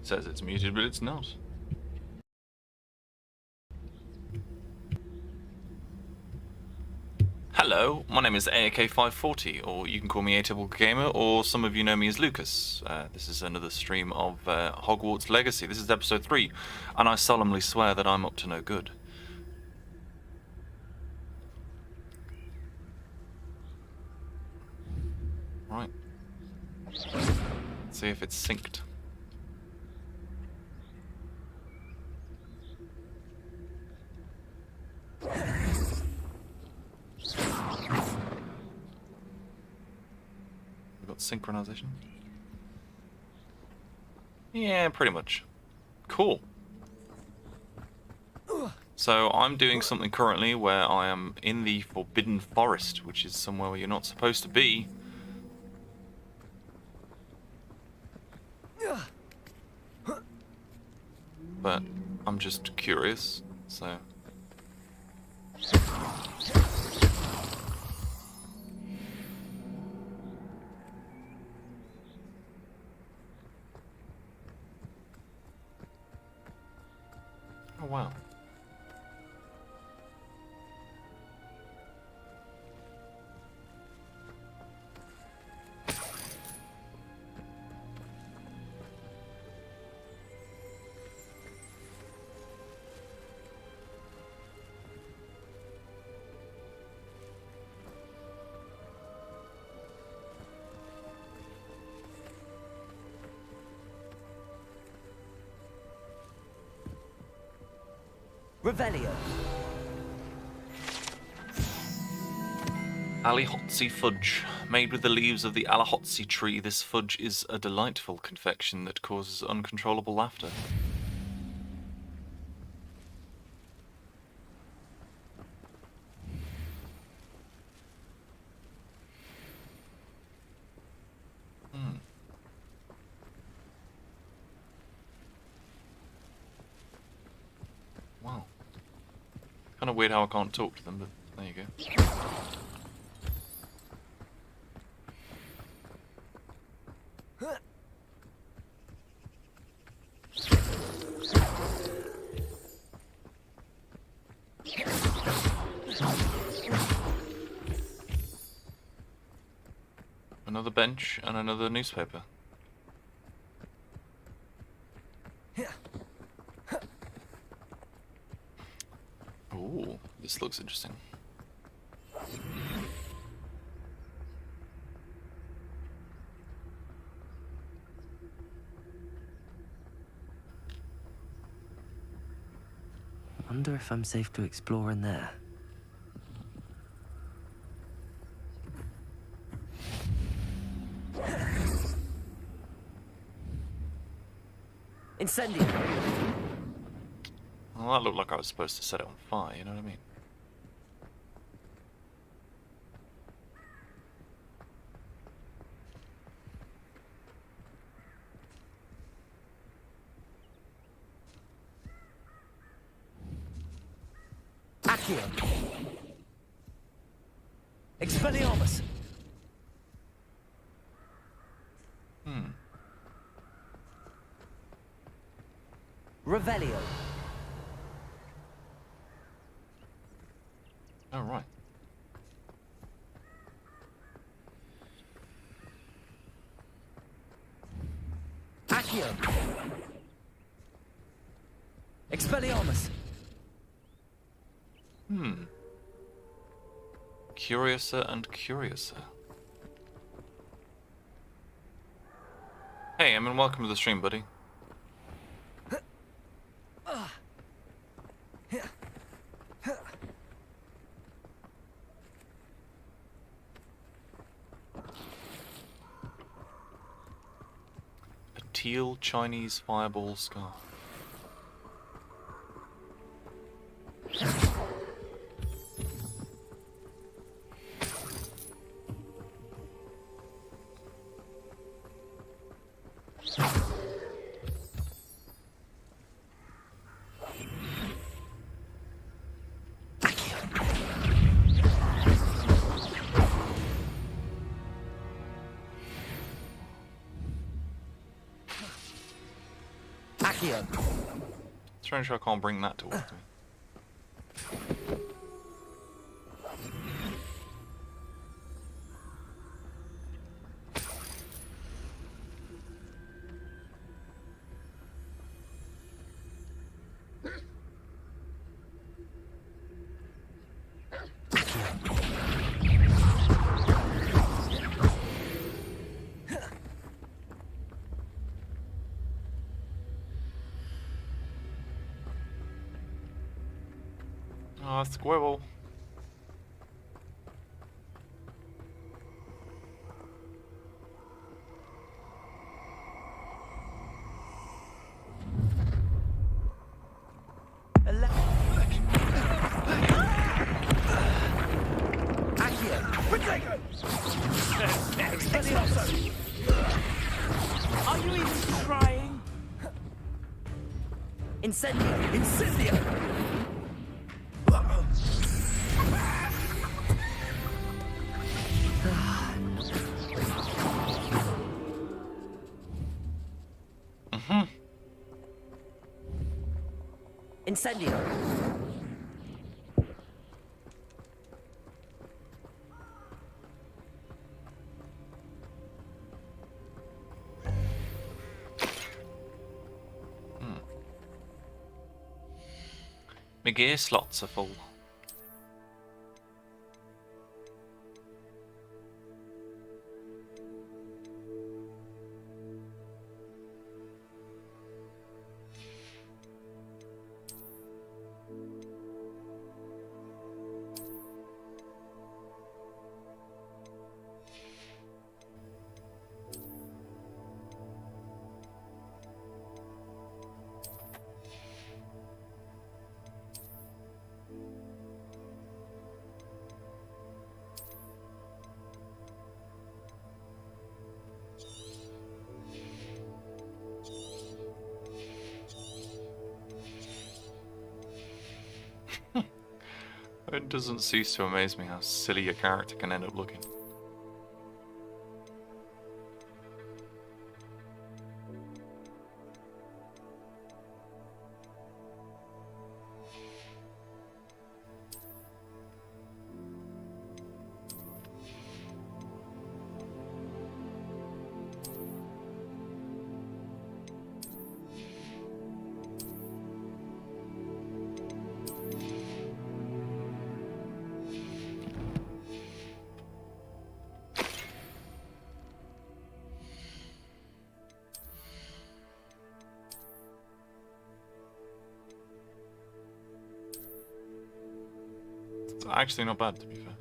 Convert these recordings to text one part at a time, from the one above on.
It says it's muted, but it's not. Hello, my name is AAK540, or you can call me Atypical Gamer, or some of you know me as Lucas. This is another stream of Hogwarts Legacy. This is episode 3, and I solemnly swear that I'm up to no good. Right. Let's see if it's synced. We've got synchronization. Yeah, pretty much. Cool. So I'm doing something currently where I am in the Forbidden Forest, which is somewhere where you're not supposed to be. But I'm just curious, so... Oh, wow. Revelio. Alihotzi fudge. Made with the leaves of the Alihotzi tree, this fudge is a delightful confection that causes uncontrollable laughter. Wow. Kind of weird how I can't talk to them, but there you go. Another bench and another newspaper. Ooh, this looks interesting. Wonder if I'm safe to explore in there. Incendio. Well, that looked like I was supposed to set it on fire, you know what I mean? Accio. Expelliarmus. Revelio. Oh, right. Accio. Expelliarmus. Curiouser and curiouser. Hey, and welcome to the stream, buddy. A teal Chinese fireball scarf. Accio. Strange I can't bring that towards me. Ah, squirrel. Accio. Are you even trying? Incendio. Incendio. Incendio. My gear slots are full. It doesn't cease to amaze me how silly a character can end up looking. It's actually not bad, to be fair.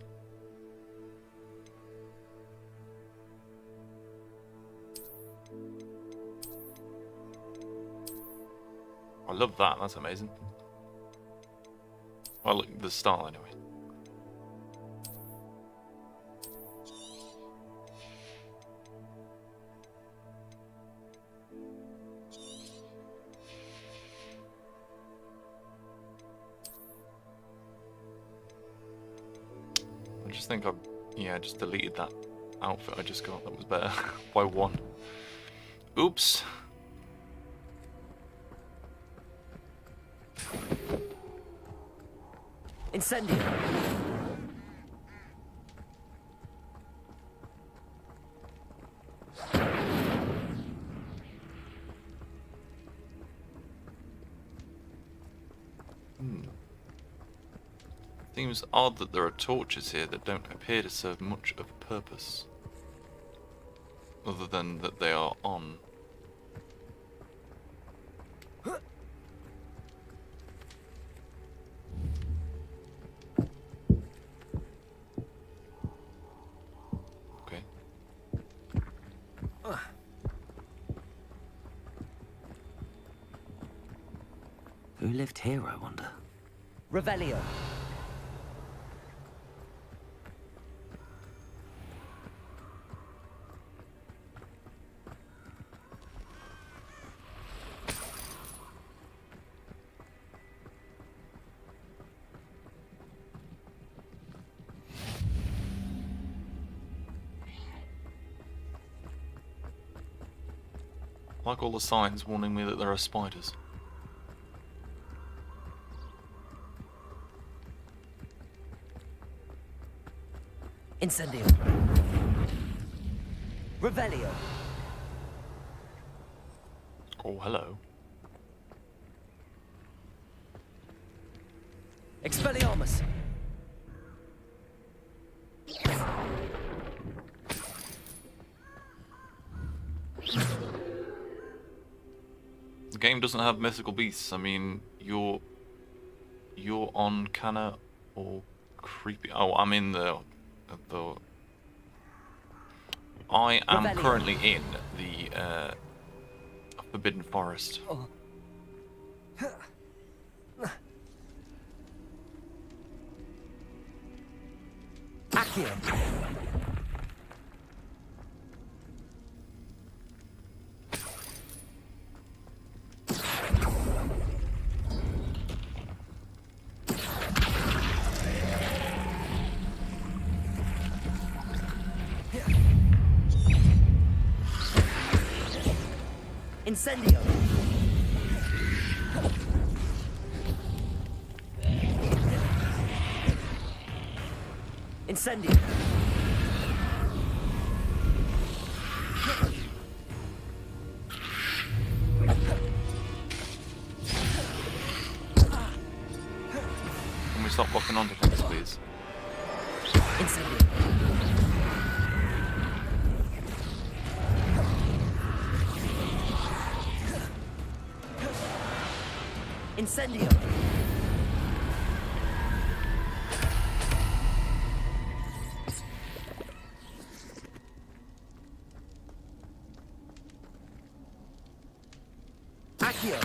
I love that, that's amazing. Well, look, the style anyway. I just think I just deleted that outfit I just got. That was better by one. Oops. Incendio. Seems odd that there are torches here that don't appear to serve much of a purpose. Other than that they are on. Okay. Who lived here, I wonder? Revelio. Like all the signs warning me that there are spiders. Incendio. Revelio. Oh, hello. Expelliarmus. The game doesn't have mythical beasts. I mean, you're on Canna or creepy. Oh, I'm in the. I am Revelio. currently in the Forbidden Forest. Oh. Accio. Incendio. Incendio. Can we stop locking onto things, please? Incendio. Incendio. Accio.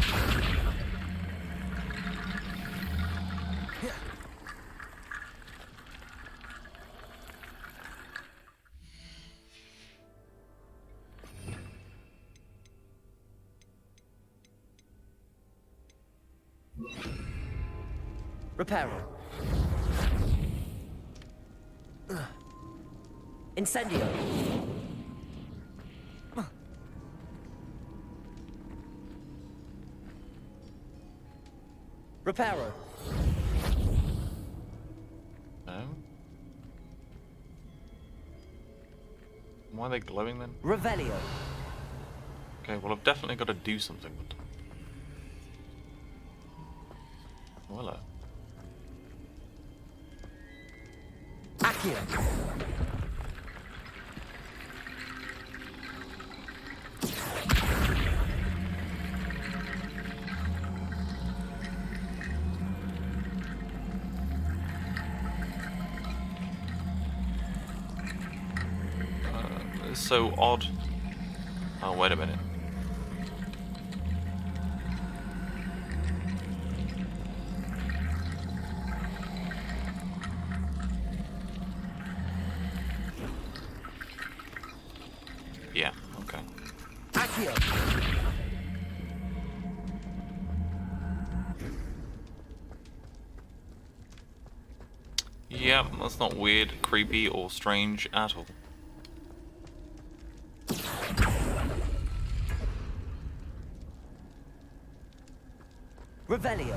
Reparo. Incendio. Reparo. No. Why are they glowing then? Revelio. Okay, well I've definitely got to do something with them. Oh, hello. Accio. It's so odd. Oh, wait a minute. Yeah, okay. Accio. Yeah, that's not weird, creepy, or strange at all. Revelio.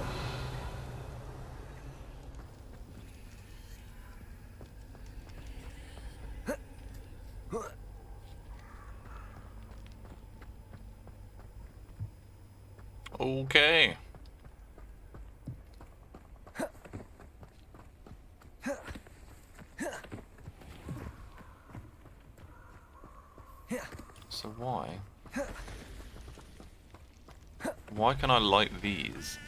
Okay. So why? Why can I light these?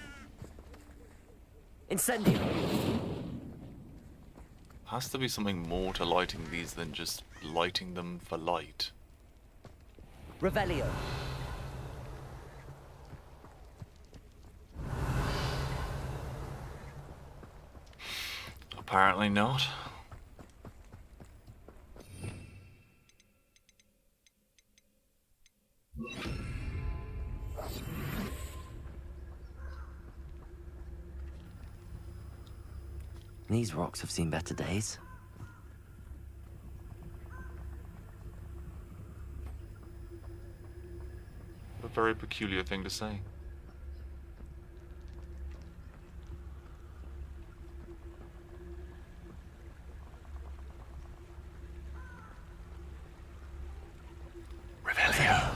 Incendio. Has to be something more to lighting these than just lighting them for light. Revelio. Apparently not. These rocks have seen better days. very peculiar thing to say. Revelio.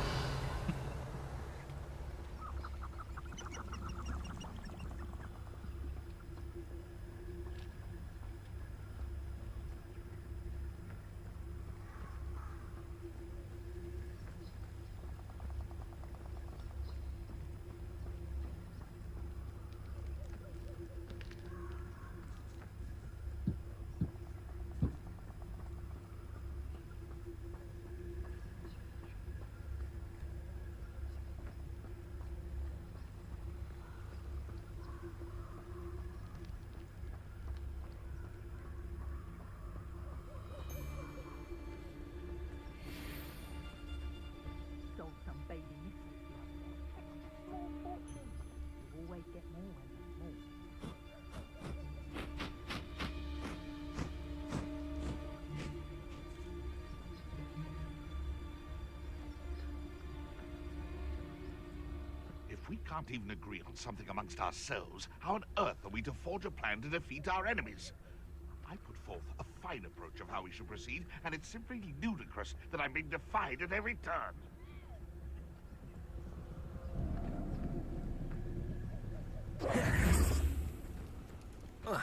Sold some baby missiles the other day. Small fortune. You always get more when there's more. If we can't even agree on something amongst ourselves, how on earth are we to forge a plan to defeat our enemies? I put forth a fine approach of how we should proceed, and it's simply ludicrous that I'm being defied at every turn. Well,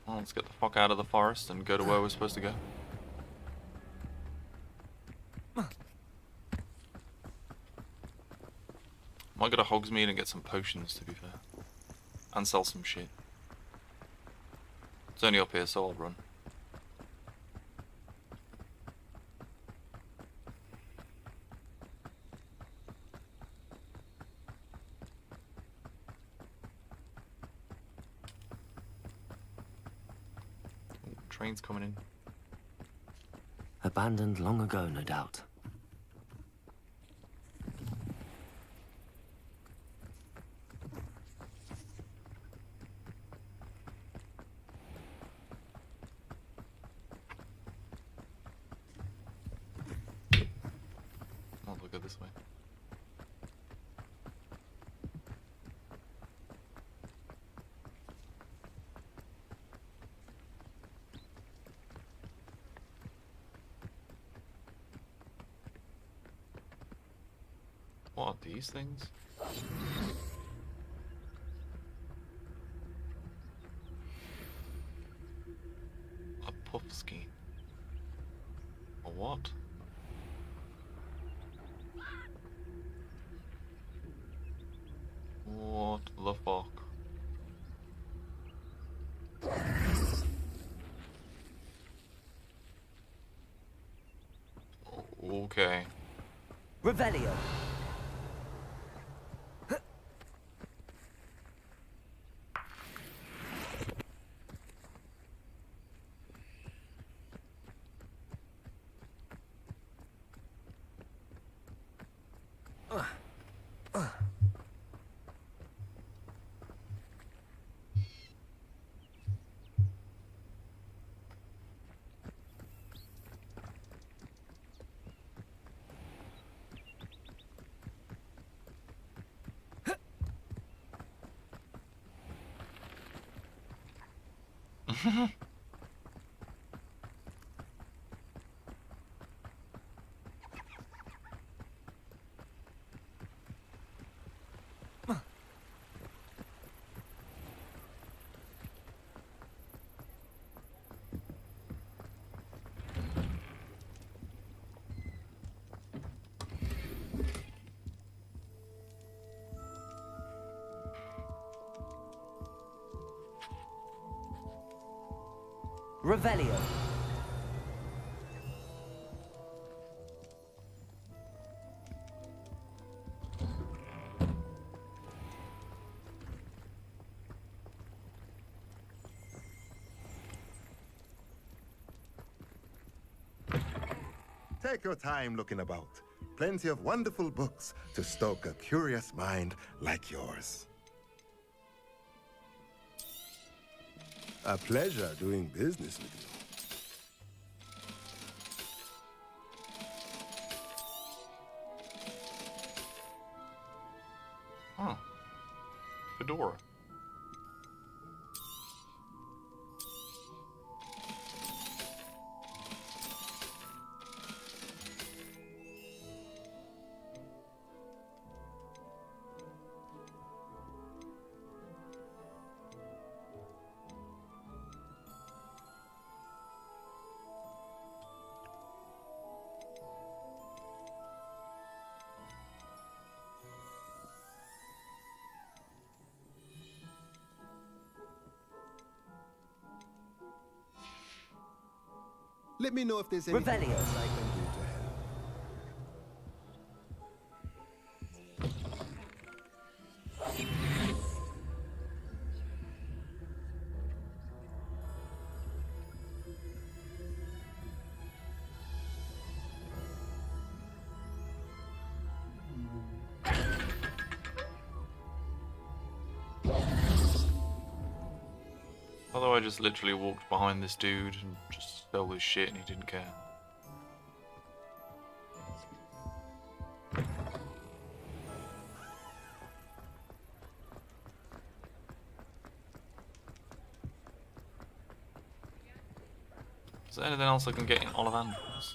let's get the fuck out of the forest and go to where we're supposed to go. Might go to Hogsmeade and get some potions, to be fair. And sell some shit. It's only up here, so I'll run. Ooh, train's coming in. Abandoned long ago, no doubt. I'll go this way. What are these things? A puff ski. A what? What the fuck? Okay. Revelio. Revelio. Take your time looking about. Plenty of wonderful books to stoke a curious mind like yours. A pleasure doing business with Oh. Fedora. Let me know if there's anything Revelio. else I can do to help. Although I just literally walked behind this dude and just stole his shit and he didn't care. Is there anything else I can get in Ollivanders?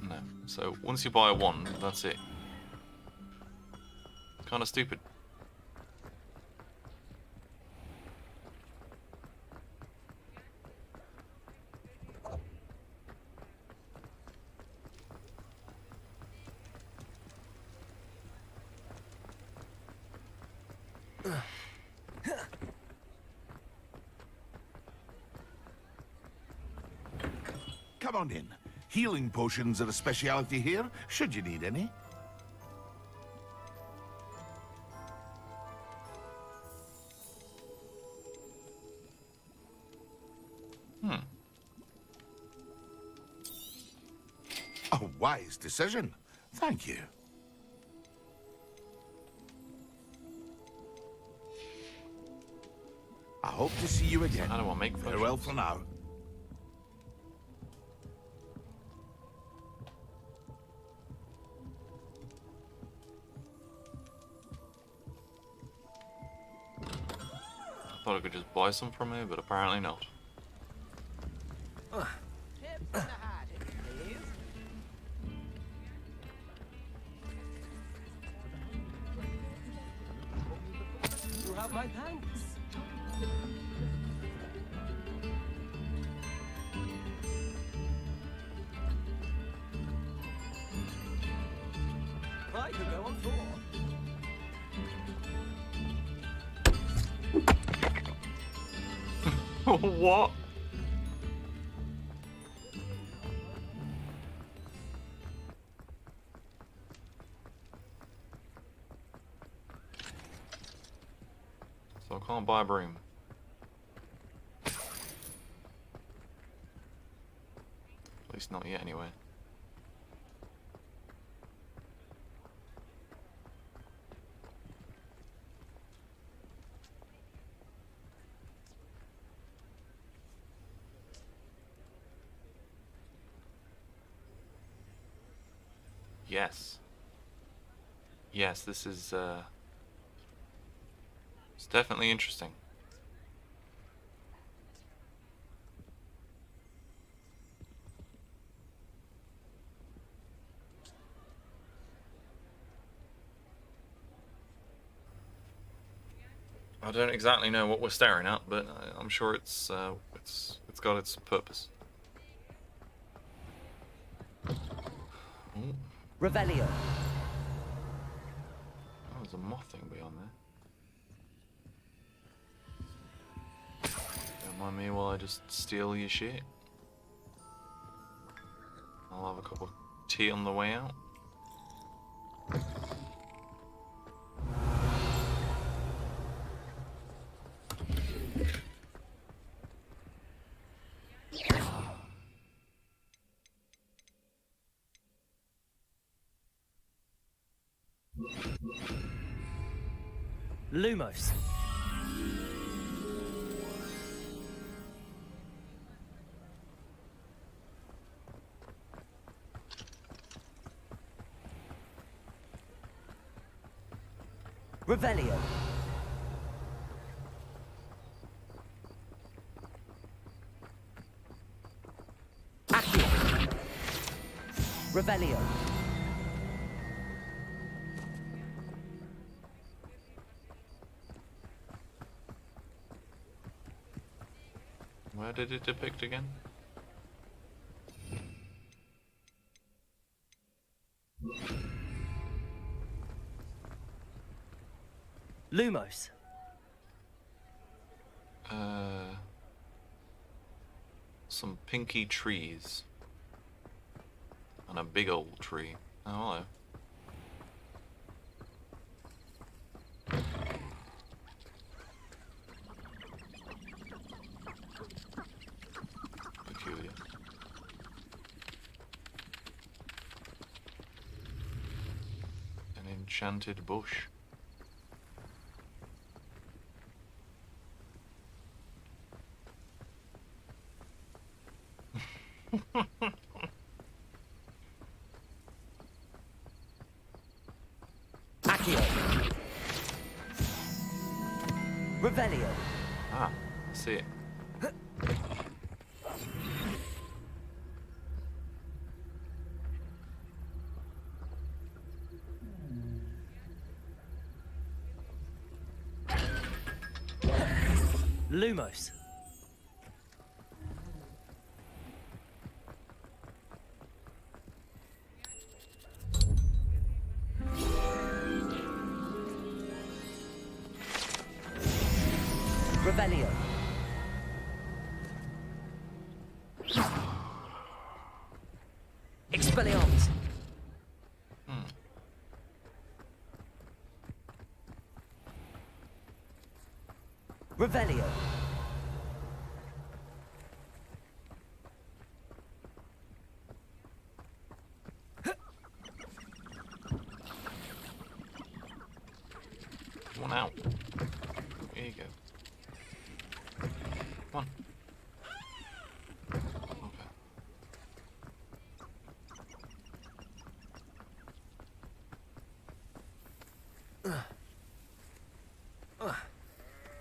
No. So once you buy a wand, that's it. Kinda stupid. Come on in. Healing potions are a speciality here, should you need any. A wise decision. Thank you. I hope to see you again. How do I make Farewell potions? for now. I thought I could just buy some from here, but apparently not. You have my thanks. I could go on tour. What? So I can't buy a broom. At least not yet, anyway. Yes. Yes, this is, it's definitely interesting. I don't exactly know what we're staring at, but I'm sure it's got its purpose. Ooh. Revelio. Oh, there's a moth thing beyond there. Don't mind me while I just steal your shit. I'll have a cup of tea on the way out. Lumos. Revelio. Accio. Revelio. Where did it depict again? Lumos. Some pinky trees. And a big old tree. Oh, hello. Peculiar. An enchanted bush. Accio. Revelio. Ah, I see it. Lumos. Revelio. Expelliarmus. Revelio. One out. Here you go. Come on.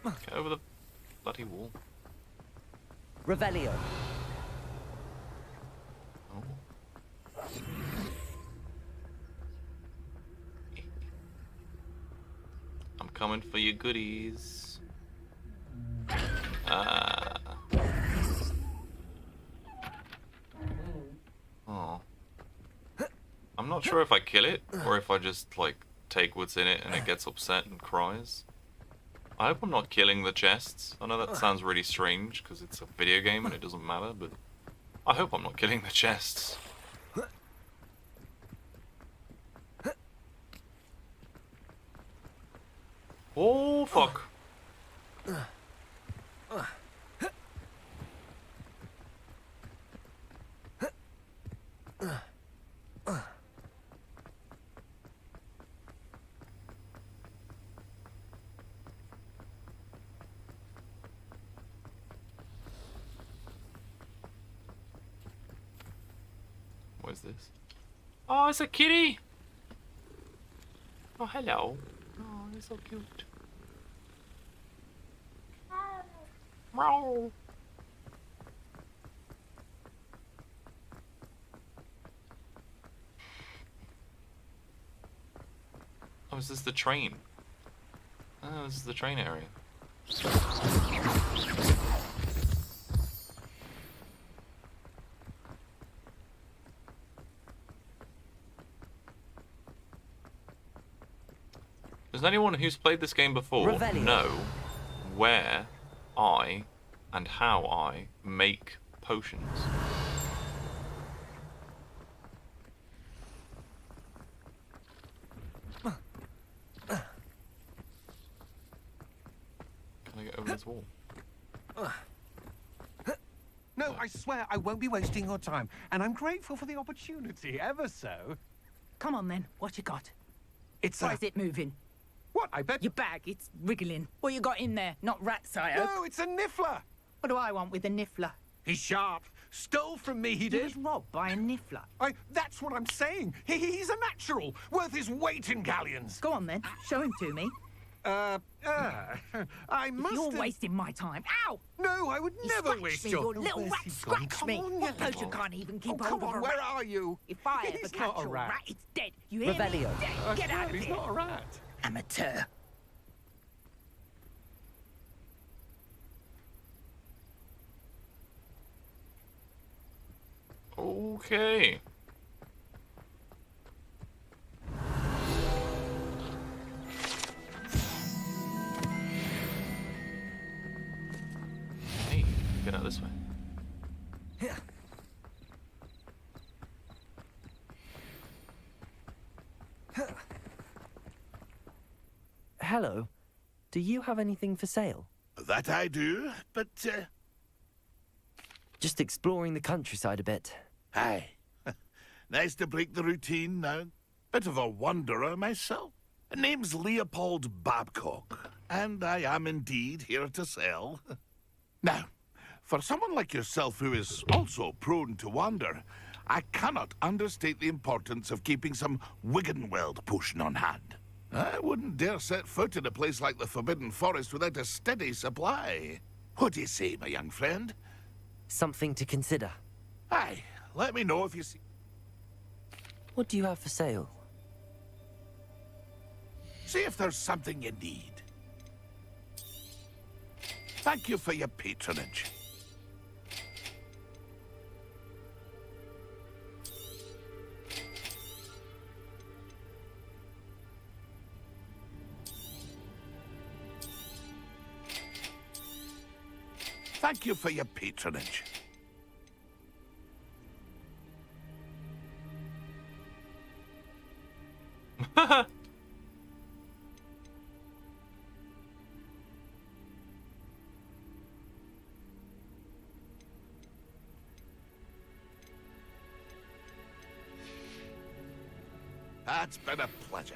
Okay. Get over the bloody wall. Revelio. Oh. I'm coming for your goodies. Oh. I'm not sure if I kill it or if I just like take what's in it and it gets upset and cries. I hope I'm not killing the chests. I know that sounds really strange because it's a video game and it doesn't matter, but I hope I'm not killing the chests. Oh, fuck. What is this? Oh, it's a kitty! Oh, hello. Oh, you're so cute. Meow. Oh, is this the train? Oh, this is the train area. Does anyone who's played this game before Revelio. know where I and how I make potions? Can I get over this wall? No, I swear I won't be wasting your time, and I'm grateful for the opportunity, ever so. Come on then, what you got? It's Why a... is it moving? What, I bet... Your bag, it's wriggling. What you got in there? Not rat sire. No, it's a niffler! What do I want with a niffler? He's sharp. Stole from me, he He did. was robbed by a niffler. That's what I'm saying. He's a natural, worth his weight in galleons. Go on then, show him to me. I must You're have... wasting my time. Ow! No, I would You never scratched waste me, your... you little Where's rat, he gone? scratch Come me. on, What you goes you little- can't even keep Oh, hold come of on, a where rat? are you? If I ever He's catch not a your rat. rat, it's dead. You hear me? Revelio. Dead. Get out of He's here. not a rat. Amateur. Okay. Hey, get out this way. Hello. Do you have anything for sale? That I do, but, Just exploring the countryside a bit. Aye. Nice to break the routine now. Bit of a wanderer myself. Name's Leopold Babcock, and I am indeed here to sell. Now, for someone like yourself who is also prone to wander, I cannot understate the importance of keeping some Wiggenweld potion on hand. I wouldn't dare set foot in a place like the Forbidden Forest without a steady supply. What do you say, my young friend? Something to consider. Aye, let me know if you see... What do you have for sale? See if there's something you need. Thank you for your patronage. Thank you for your patronage. That's been a pleasure.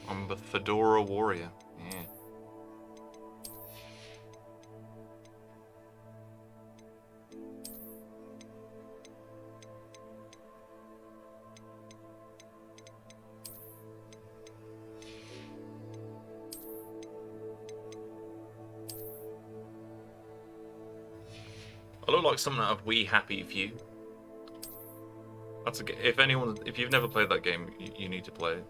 I'm the Fedora Warrior. Yeah. I look like something out of We Happy Few. That's a if anyone, if you've never played that game, you need to play it.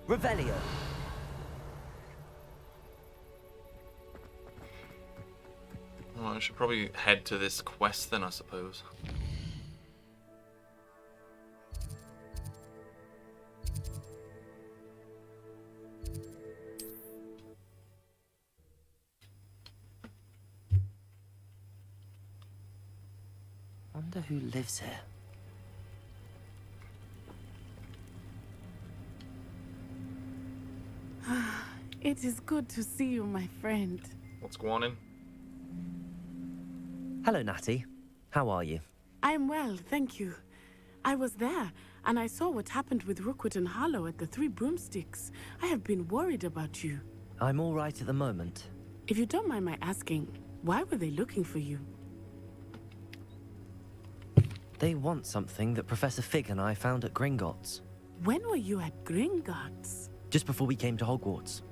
Revelio. Well, I should probably head to this quest then, I suppose. Wonder who lives here. It is good to see you, my friend. What's going on? Hello, Natty. How are you? I'm well, thank you. I was there, and I saw what happened with Rookwood and Harlow at the Three Broomsticks. I have been worried about you. I'm all right at the moment. If you don't mind my asking, why were they looking for you? They want something that Professor Fig and I found at Gringotts. When were you at Gringotts? Just before we came to Hogwarts.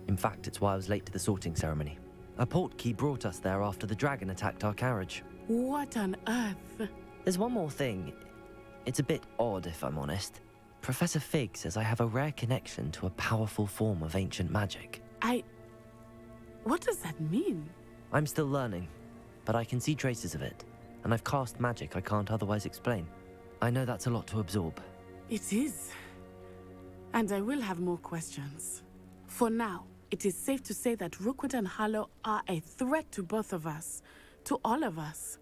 In fact, it's why I was late to the sorting ceremony. A portkey brought us there after the dragon attacked our carriage. What on earth? There's one more thing. It's a bit odd, if I'm honest. Professor Fig says I have a rare connection to a powerful form of ancient magic. What does that mean? I'm still learning, but I can see traces of it, and I've cast magic I can't otherwise explain. I know that's a lot to absorb. It is. And I will have more questions. For now, it is safe to say that Rookwood and Harlow are a threat to both of us, to all of us,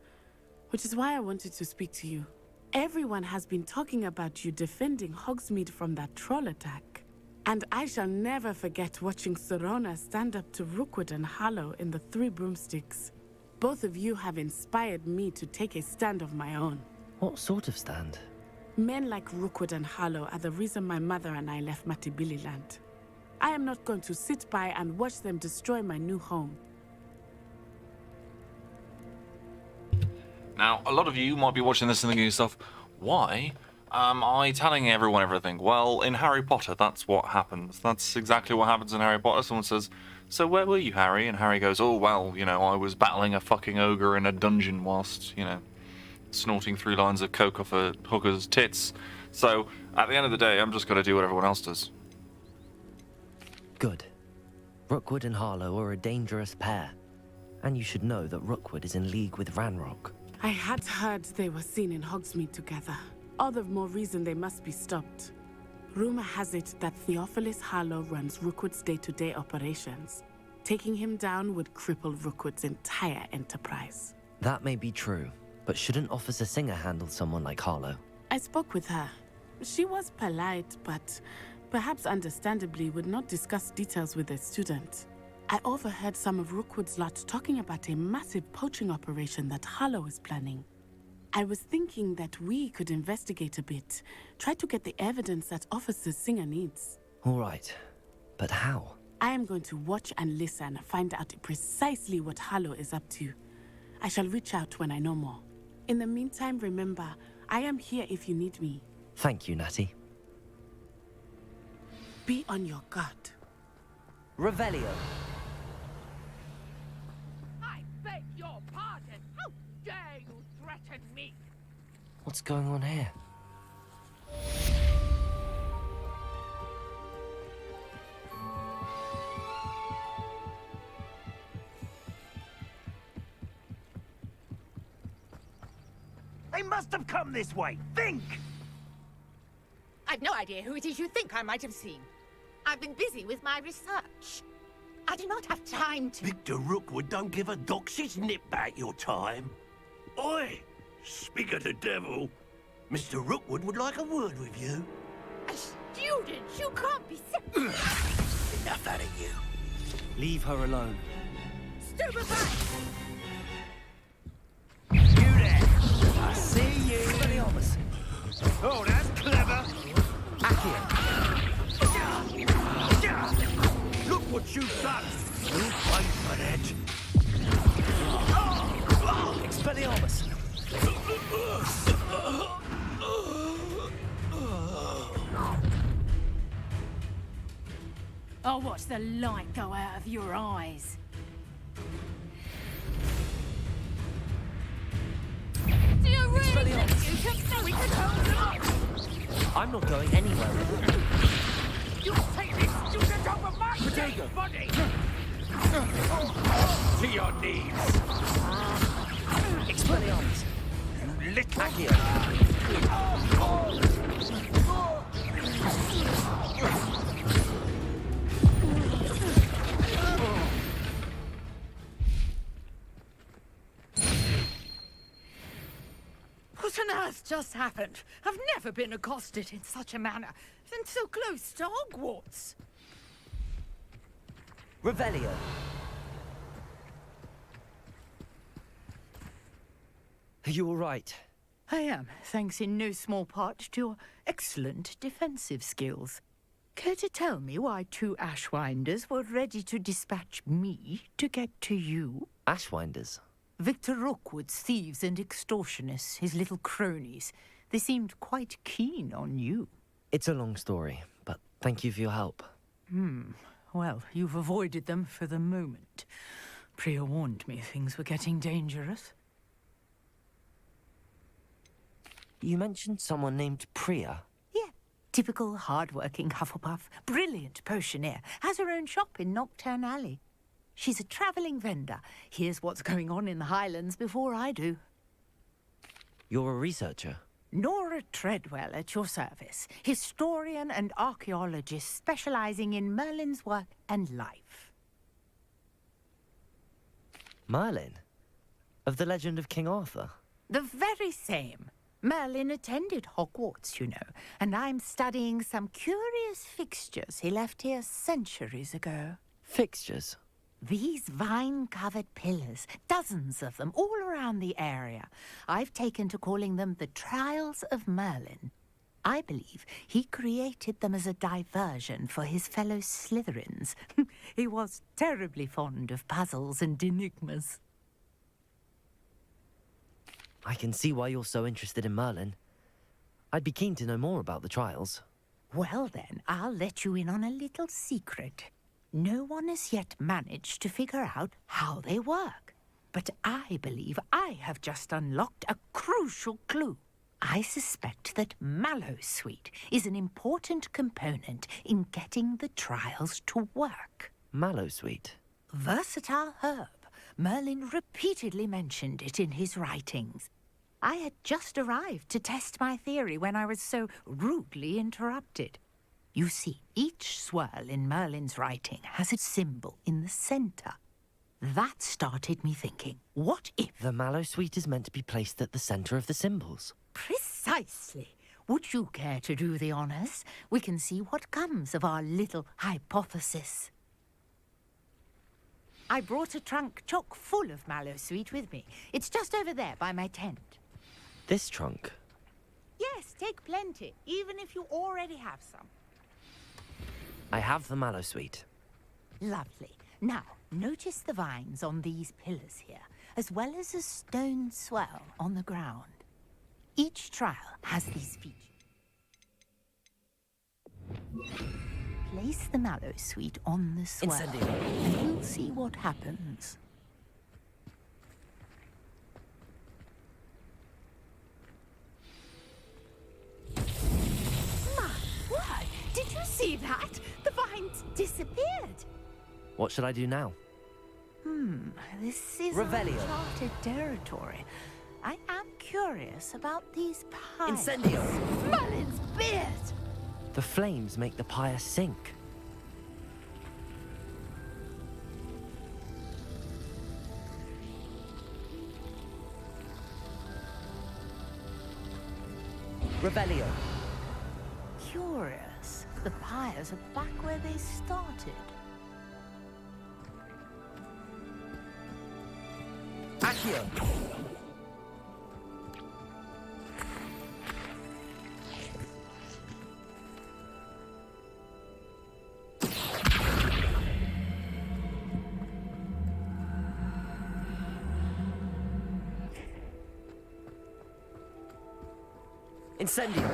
which is why I wanted to speak to you. Everyone has been talking about you defending Hogsmeade from that troll attack. And I shall never forget watching Serona stand up to Rookwood and Harlow in the Three Broomsticks. Both of you have inspired me to take a stand of my own. What sort of stand? Men like Rookwood and Harlow are the reason my mother and I left Matibili land. I am not going to sit by and watch them destroy my new home. Now, a lot of you might be watching this and thinking to yourself, why am I telling everyone everything? Well, in Harry Potter, that's what happens. That's exactly what happens in Harry Potter. Someone says, so where were you, Harry? And Harry goes, oh, well, you know, I was battling a fucking ogre in a dungeon whilst, you know, snorting 3 lines of coke off a hooker's tits. So, at the end of the day, I'm just going to do what everyone else does. Good. Rookwood and Harlow are a dangerous pair. And you should know that Rookwood is in league with Ranrock. I had heard they were seen in Hogsmeade together. All the more reason they must be stopped. Rumor has it that Theophilus Harlow runs Rookwood's day-to-day operations. Taking him down would cripple Rookwood's entire enterprise. That may be true, but shouldn't Officer Singer handle someone like Harlow? I spoke with her. She was polite, but perhaps understandably would not discuss details with a student. I overheard some of Rookwood's lot talking about a massive poaching operation that Harlow is planning. I was thinking that we could investigate a bit, try to get the evidence that Officer Singer needs. All right, but how? I am going to watch and listen, find out precisely what Harlow is up to. I shall reach out when I know more. In the meantime, remember, I am here if you need me. Thank you, Natty. Be on your guard. Revelio. I beg your pardon. How dare you threaten me? What's going on here? They must have come this way. Think! I've no idea who it is you think I might have seen. I've been busy with my research. I do not have time to... Victor Rookwood don't give a doxy's nip back your time. Oi! Speak of the devil. Mr. Rookwood would like a word with you. A student? You can't be... Enough out of you. Leave her alone. Stupefy! You there! I see you! Expelliarmus! Oh, that's clever! Accio! Look what you've done! You'll pay for that! Expelliarmus! I'll watch the light go out of your eyes. Do you really think we can hold them up? I'm not going anywhere. You take this student over my dead body! To your knees! Expelliarmus! You little... Accio! What on earth just happened? I've never been accosted in such a manner, and so close to Hogwarts. Revelio! Are you all right? I am, thanks in no small part to your excellent defensive skills. Care to tell me why 2 Ashwinders were ready to dispatch me to get to you? Ashwinders? Victor Rookwood's thieves and extortionists, his little cronies. They seemed quite keen on you. It's a long story, but thank you for your help. Well, you've avoided them for the moment. Priya warned me things were getting dangerous. You mentioned someone named Priya. Yeah, typical hard-working Hufflepuff, brilliant potioneer, has her own shop in Knockturn Alley. She's a travelling vendor. Here's what's going on in the Highlands before I do. You're a researcher? Nora Treadwell at your service, historian and archaeologist specialising in Merlin's work and life. Merlin? Of the legend of King Arthur? The very same. Merlin attended Hogwarts, you know, and I'm studying some curious fixtures he left here centuries ago. Fixtures? These vine-covered pillars, dozens of them, all around the area. I've taken to calling them the Trials of Merlin. I believe he created them as a diversion for his fellow Slytherins. He was terribly fond of puzzles and enigmas. I can see why you're so interested in Merlin. I'd be keen to know more about the trials. Well then, I'll let you in on a little secret. No one has yet managed to figure out how they work. But I believe I have just unlocked a crucial clue. I suspect that Mallowsweet is an important component in getting the trials to work. Mallowsweet? Versatile herb. Merlin repeatedly mentioned it in his writings. I had just arrived to test my theory when I was so rudely interrupted. You see, each swirl in Merlin's writing has a symbol in the center. That started me thinking, what if... The Mallowsweet is meant to be placed at the center of the symbols. Precisely. Would you care to do the honors? We can see what comes of our little hypothesis. I brought a trunk chock full of Mallowsweet with me. It's just over there by my tent. This trunk? Yes, take plenty, even if you already have some. I have the Mallowsweet. Lovely. Now, notice the vines on these pillars here, as well as a stone swell on the ground. Each trial has these features. Place the Mallowsweet on the swell, and we'll see what happens. My word! Did you see that? The vines disappeared. What should I do now? This is Revelio. uncharted territory. I am curious about these pies. Incendio! Merlin's beard! The flames make the pyre sink. Revelio. Curious. The pyres are back where they started. Accio. Incendio.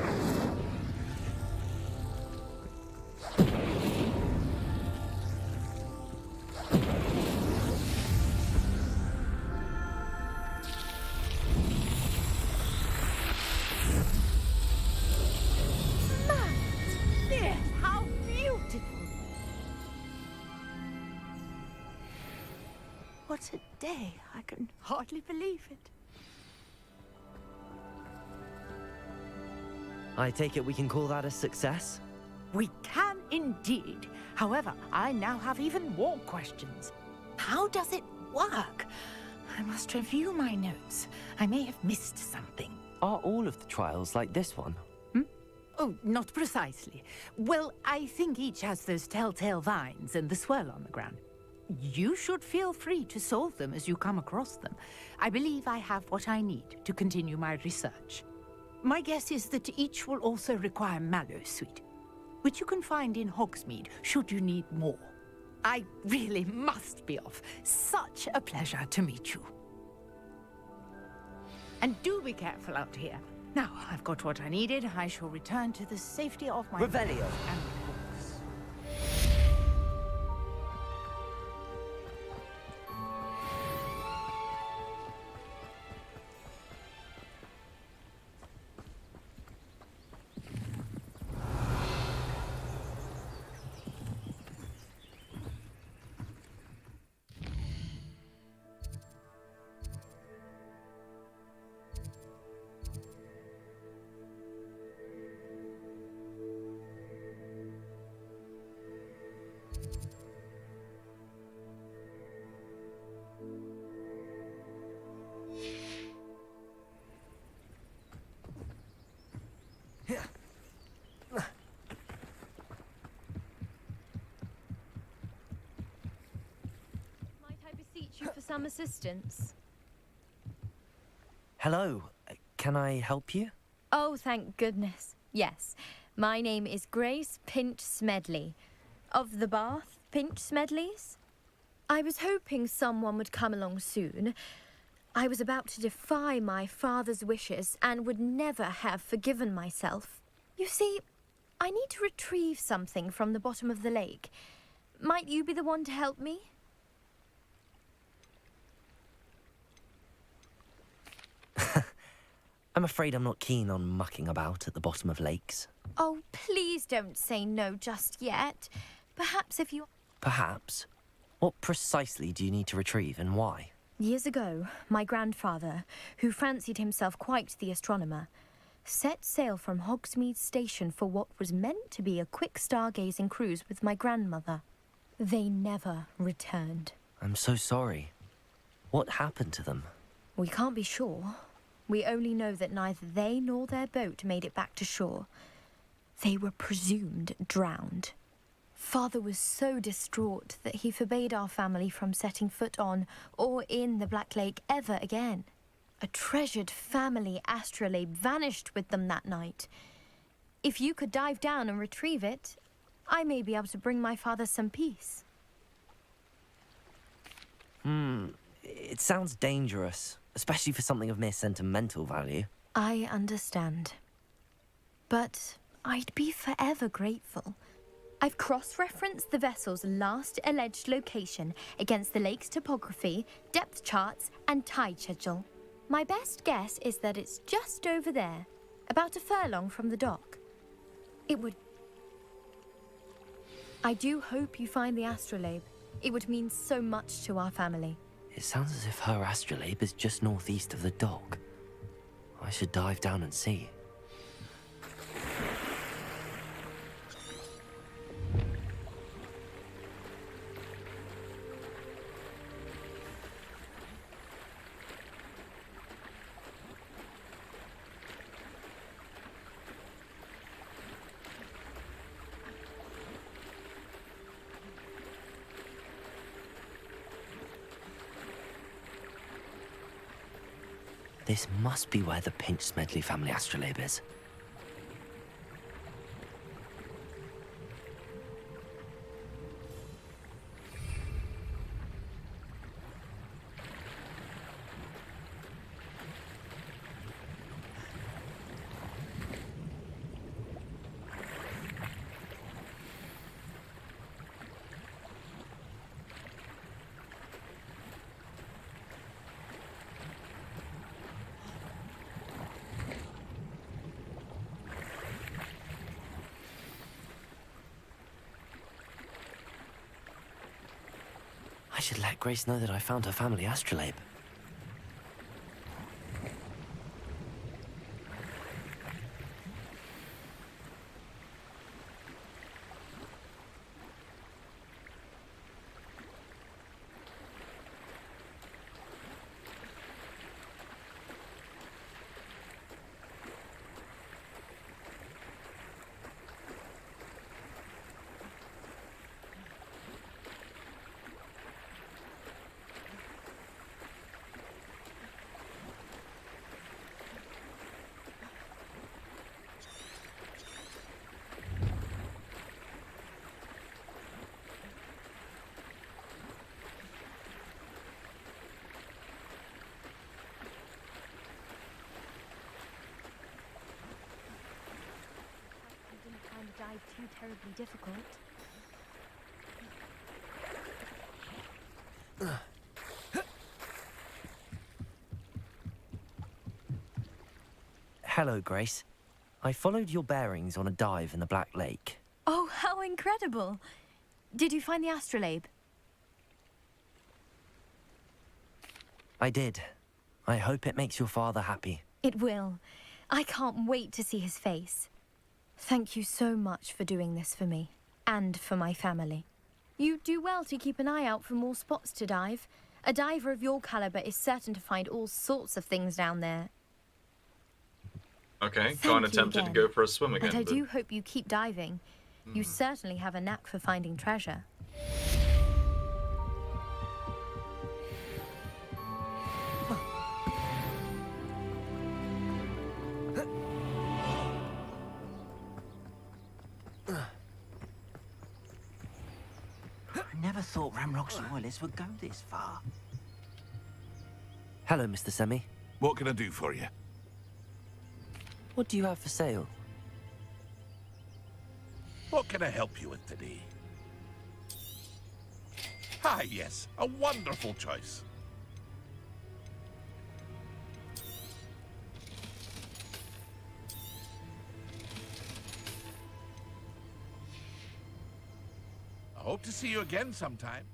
Yes, how beautiful! What a day. I can hardly believe it. I take it we can call that a success? We can indeed. However, I now have even more questions. How does it work? I must review my notes. I may have missed something. Are all of the trials like this one? Oh, not precisely. Well, I think each has those telltale vines and the swirl on the ground. You should feel free to solve them as you come across them. I believe I have what I need to continue my research. My guess is that each will also require Mallowsweet, which you can find in Hogsmeade should you need more. I really must be off. Such a pleasure to meet you. And do be careful out here. Now, I've got what I needed. I shall return to the safety of my Revelio. bed and books. you for some assistance? Hello. Can I help you? Oh, thank goodness. Yes. My name is Grace Pinch Smedley. Of the Bath Pinch Smedleys? I was hoping someone would come along soon. I was about to defy my father's wishes and would never have forgiven myself. You see, I need to retrieve something from the bottom of the lake. Might you be the one to help me? I'm afraid I'm not keen on mucking about at the bottom of lakes. Oh, please don't say no just yet. Perhaps if you... Perhaps? What precisely do you need to retrieve and why? Years ago, my grandfather, who fancied himself quite the astronomer, set sail from Hogsmeade Station for what was meant to be a quick stargazing cruise with my grandmother. They never returned. I'm so sorry. What happened to them? We can't be sure. We only know that neither they nor their boat made it back to shore. They were presumed drowned. Father was so distraught that he forbade our family from setting foot on or in the Black Lake ever again. A treasured family astrolabe vanished with them that night. If you could dive down and retrieve it, I may be able to bring my father some peace. It sounds dangerous, especially for something of mere sentimental value. I understand. But I'd be forever grateful. I've cross-referenced the vessel's last alleged location against the lake's topography, depth charts, and tide schedule. My best guess is that it's just over there, about a furlong from the dock. It would... I do hope you find the astrolabe. It would mean so much to our family. It sounds as if her astrolabe is just northeast of the dock. I should dive down and see. This must be where the Pinch Smedley family astrolabe is. I should let Grace know that I found her family astrolabe. Dive too terribly difficult. Hello, Grace. I followed your bearings on a dive in the Black Lake. Oh, how incredible! Did you find the astrolabe? I did. I hope it makes your father happy. It will. I can't wait to see his face. Thank you so much for doing this for me, and for my family. You do well to keep an eye out for more spots to dive. A diver of your caliber is certain to find all sorts of things down there. Okay, Thank kind you of tempted to again. go for a swim again. And I do hope you keep diving. You certainly have a knack for finding treasure. never thought Ramrock's loyalists would go this far. Hello, Mr. Semi. What can I do for you? What do you have for sale? What can I help you with today? Ah, yes, a wonderful choice. I hope to see you again sometime.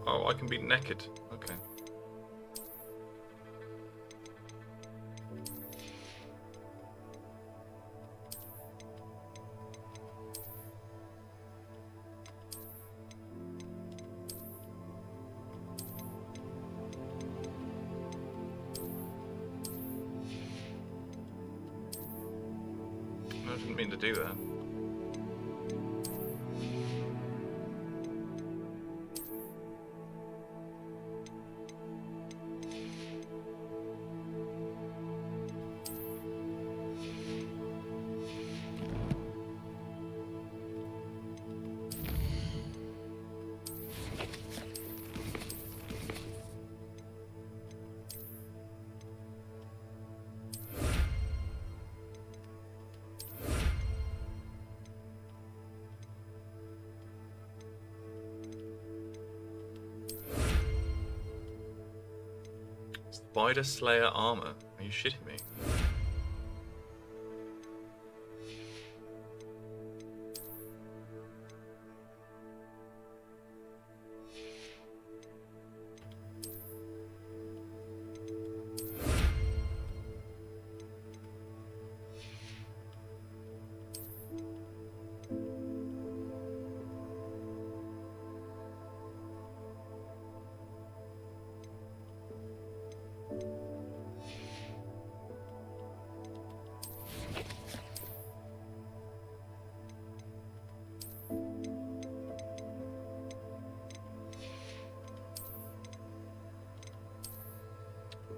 Oh, I can be naked. Okay. I didn't mean to do that. Spider Slayer armor? Are you shitting me?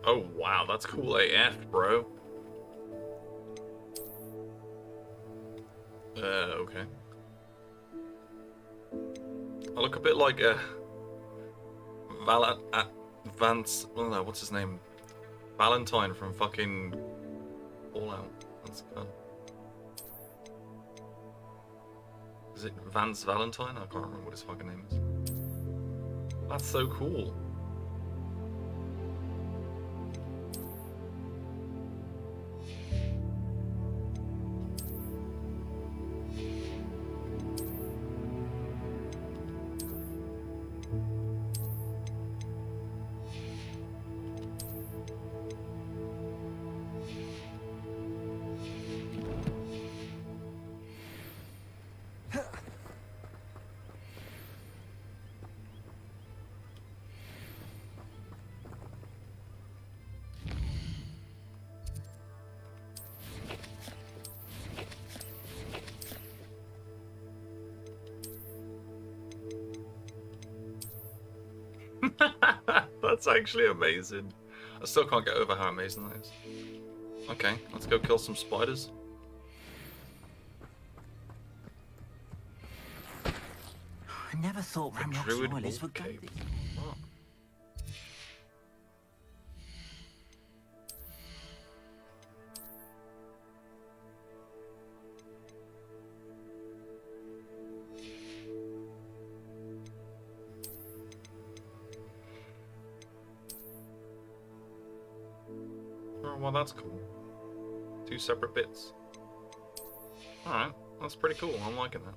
Oh wow, that's cool AF, bro. Okay. I look a bit like Vance. Oh no, what's his name? Valentine from fucking Fallout. That's kind of... Is it Vance Valentine? I can't remember what his fucking name is. That's so cool. That's actually amazing. I still can't get over how amazing that is. Okay, let's go kill some spiders. I never thought Ramrock's loyalists would go this far. Oh, well, that's cool. Two separate bits. Alright, that's pretty cool. I'm liking that.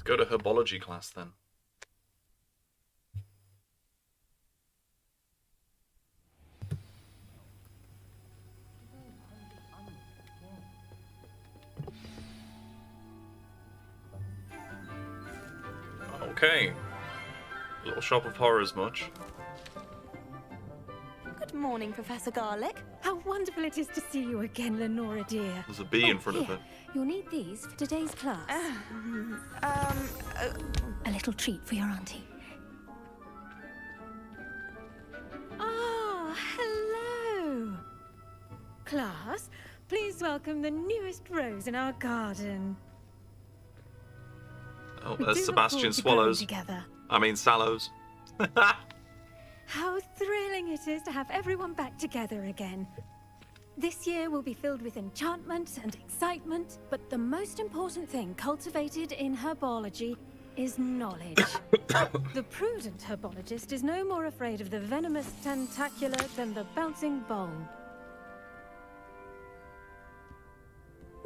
Go to herbology class then. Okay. Little shop of horrors much. Good morning, Professor Garlick. How wonderful it is to see you again, Lenora dear. There's a bee in front of her. You'll need these for today's class. A little treat for your auntie. Ah, hello. Class, please welcome the newest rose in our garden. Oh, We there's do look Sebastian forward to growing Swallows. together. I mean, Sallows. How thrilling it is to have everyone back together again. This year will be filled with enchantment and excitement, but the most important thing cultivated in herbology is knowledge. The prudent herbologist is no more afraid of the venomous tentacula than the bouncing bowl.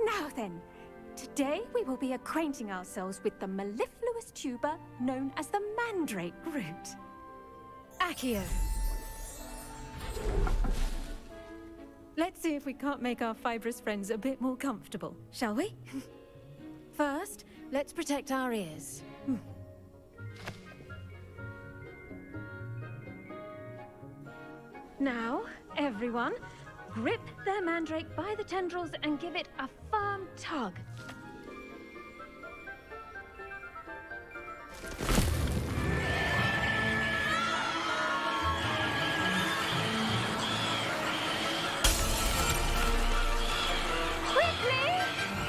Now then, today we will be acquainting ourselves with the mellifluous tuber known as the mandrake root. Accio. Let's see if we can't make our fibrous friends a bit more comfortable, shall we? First, let's protect our ears. Now, everyone, grip their mandrake by the tendrils and give it a firm tug. Quickly!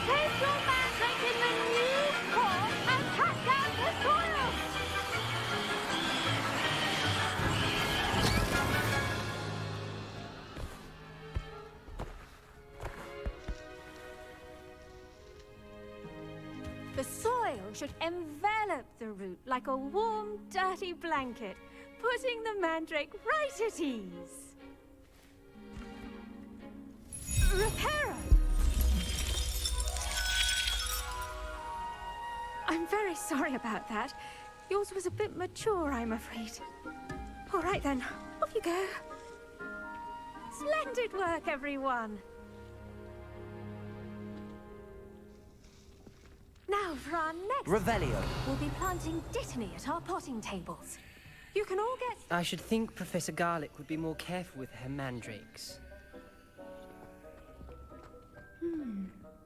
Place your mandrake in the new form and cut down the soil! The soil should envelop the root like a warm, dirty blanket, putting the mandrake right at ease. Reparo! I'm very sorry about that. Yours was a bit mature, I'm afraid. All right then, off you go. Splendid work, everyone. Now for our next... Revelio. We'll be planting dittany at our potting tables. You can all get... I should think Professor Garlick would be more careful with her mandrakes.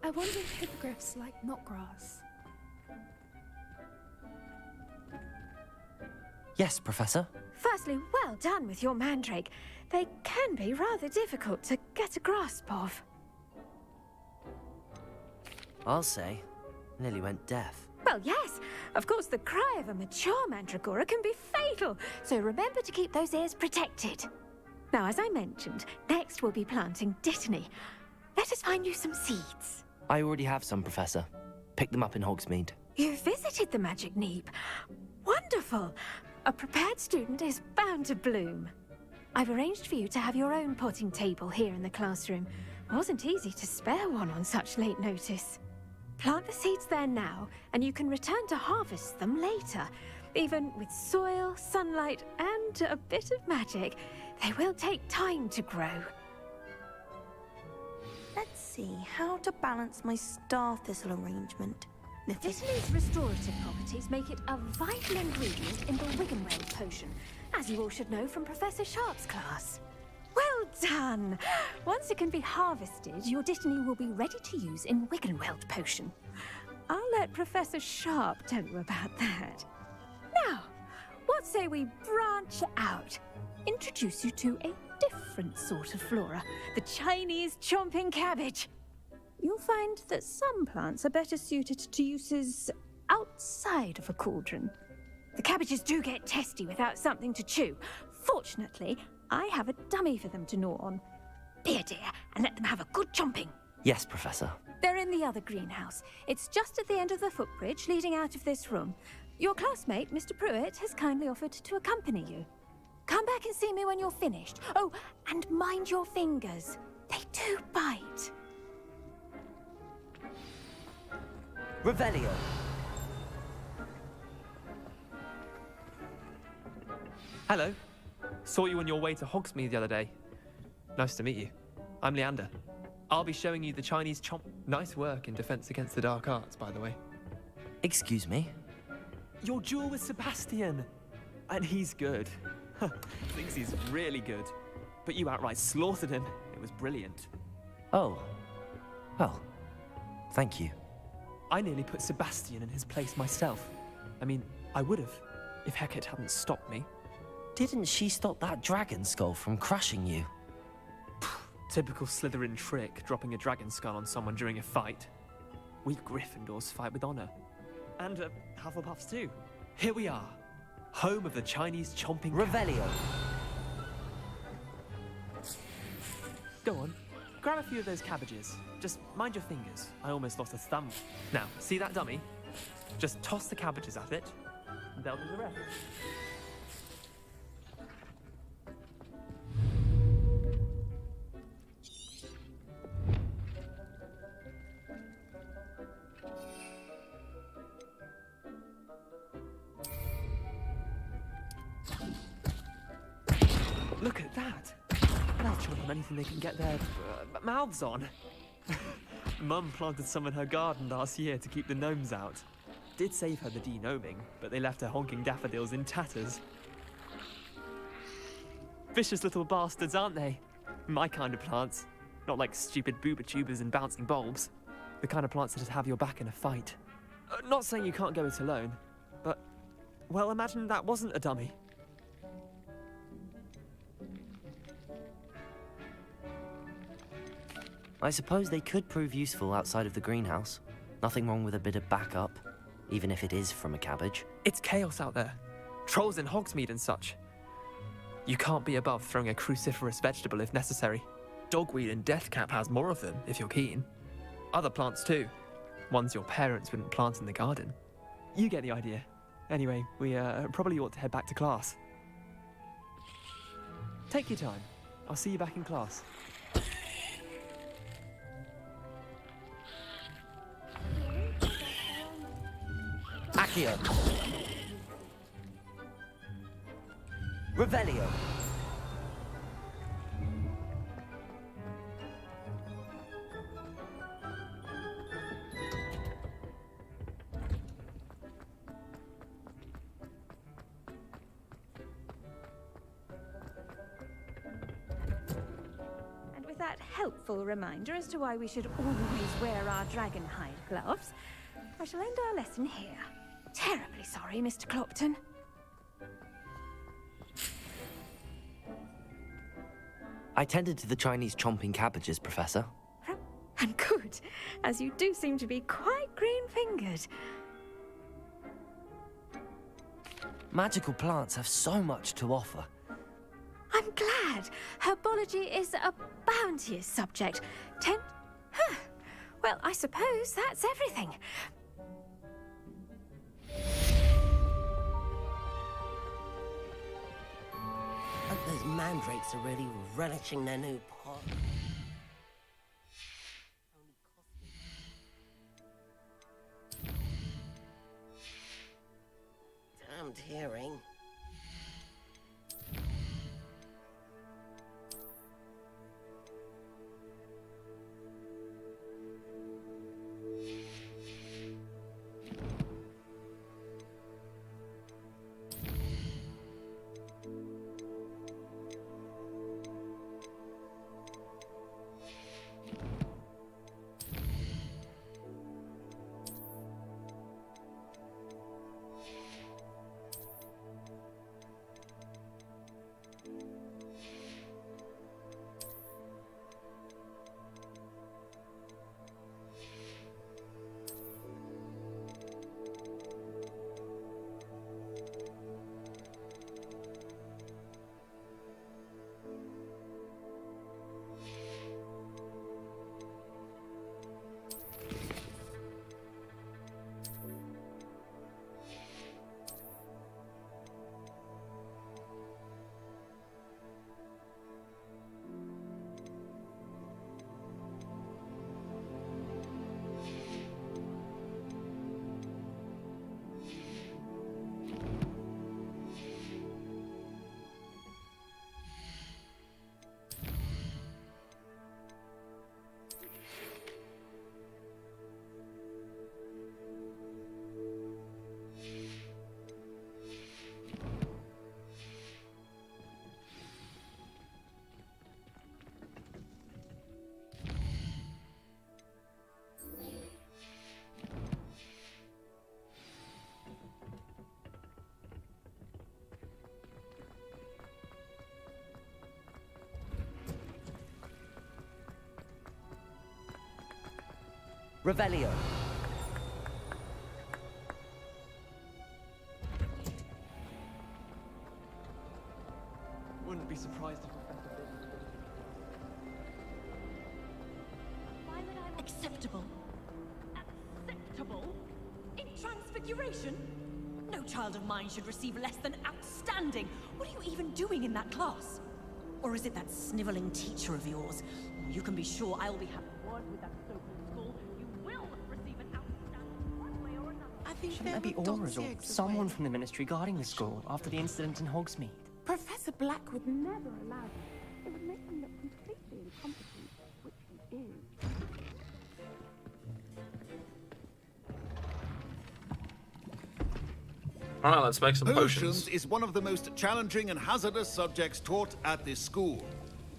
I wonder if hippogriffs like knotgrass. Yes, Professor. Firstly, well done with your mandrake. They can be rather difficult to get a grasp of. I'll say. Nearly went deaf. Well, yes. Of course, the cry of a mature mandragora can be fatal, so remember to keep those ears protected. Now, as I mentioned, next we'll be planting dittany. Let us find you some seeds. I already have some, Professor. Picked them up in Hogsmeade. You visited the Magic Neep. Wonderful. A prepared student is bound to bloom. I've arranged for you to have your own potting table here in the classroom. Wasn't easy to spare one on such late notice. Plant the seeds there now, and you can return to harvest them later. Even with soil, sunlight, and a bit of magic, they will take time to grow. Let's see how to balance my star thistle arrangement. Dittany's restorative properties make it a vital ingredient in the Wiggenweld potion, as you all should know from Professor Sharp's class. Well done! Once it can be harvested, your dittany will be ready to use in Wiggenweld potion. I'll let Professor Sharp tell you about that. Now, what say we branch out? Introduce you to a different sort of flora, the Chinese chomping cabbage. you'll find that some plants are better suited to uses outside of a cauldron. The cabbages do get testy without something to chew. Fortunately, I have a dummy for them to gnaw on. Be a dear and let them have a good chomping. Yes, Professor. They're in the other greenhouse. It's just at the end of the footbridge leading out of this room. Your classmate, Mr. Pruitt, has kindly offered to accompany you. Come back and see me when you're finished. Oh, and mind your fingers. They do bite. Revelio. Hello. Saw you on your way to Hogsmeade the other day. Nice to meet you. I'm Leander. I'll be showing you the Chinese chomp. Nice work in Defense Against the Dark Arts, by the way. Excuse me? Your duel with Sebastian. And he's good. Thinks he's really good. But you outright slaughtered him. It was brilliant. Oh. Well, thank you. I nearly put Sebastian in his place myself. I mean, I would have, if Hecate hadn't stopped me. Didn't she stop that dragon skull from crushing you? Typical Slytherin trick, dropping a dragon skull on someone during a fight. We Gryffindors fight with honor. And Hufflepuffs too. Here we are, home of the Chinese chomping Revelio. Go on, grab a few of those cabbages. Just mind your fingers. I almost lost a thumb. Now, see that dummy? Just toss the cabbages at it, and they'll do the rest. Look at that! They'll chomp on anything they can get their mouths on. Mum planted some in her garden last year to keep the gnomes out. Did save her the de-gnoming, but they left her honking daffodils in tatters. Vicious little bastards, aren't they? My kind of plants. Not like stupid booba tubers and bouncing bulbs. The kind of plants that'd have your back in a fight. Not saying you can't go it alone, but, well, imagine that wasn't a dummy. I suppose they could prove useful outside of the greenhouse. Nothing wrong with a bit of backup, even if it is from a cabbage. It's chaos out there. Trolls in Hogsmeade and such. You can't be above throwing a cruciferous vegetable if necessary. Dogweed and deathcap has more of them, if you're keen. Other plants too. Ones your parents wouldn't plant in the garden. You get the idea. Anyway, we probably ought to head back to class. Take your time. I'll see you back in class. Accio. Revelio. And with that helpful reminder as to why we should always wear our dragon hide gloves, I shall end our lesson here. Terribly sorry, Mr. Clopton. I tended to the Chinese chomping cabbages, Professor. And good, as you do seem to be quite green-fingered. Magical plants have so much to offer. I'm glad. Herbology is a bounteous subject. Well, I suppose that's everything. Those mandrakes are really relishing their new pot. Damned hearing. Revelio. Wouldn't be surprised if Professor Acceptable? Acceptable? In Transfiguration? No child of mine should receive less than outstanding. What are you even doing in that class? Or is it that sniveling teacher of yours? You can be sure I'll be having words with that so-called school. You will receive an outstanding one way or another. I think shouldn't there be Auras or someone from the Ministry guarding the school after the incident in Hogsmeade? Professor Black would never allow that. It would make him look completely incompetent, which he is. Alright, let's make some potions is one of the most challenging and hazardous subjects taught at this school.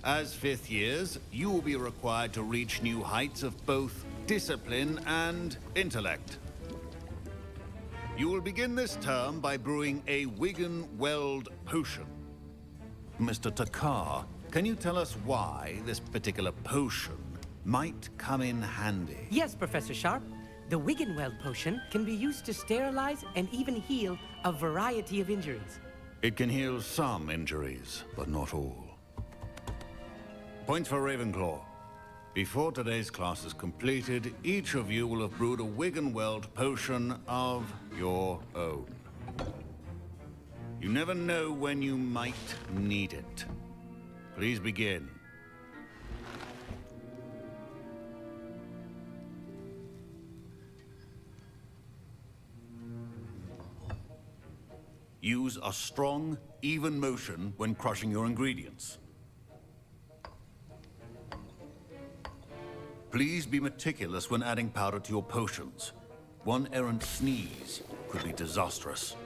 As fifth years, you will be required to reach new heights of both discipline and intellect. You will begin this term by brewing a Wigan-Weld potion. Mr. Takar, can you tell us why this particular potion might come in handy? Yes, Professor Sharp. The Wigan-Weld potion can be used to sterilize and even heal a variety of injuries. It can heal some injuries, but not all. Points for Ravenclaw. Before today's class is completed, each of you will have brewed a Wigan-Weld potion of your own. You never know when you might need it. Please begin. Use a strong, even motion when crushing your ingredients. Please be meticulous when adding powder to your potions. One errant sneeze could be disastrous.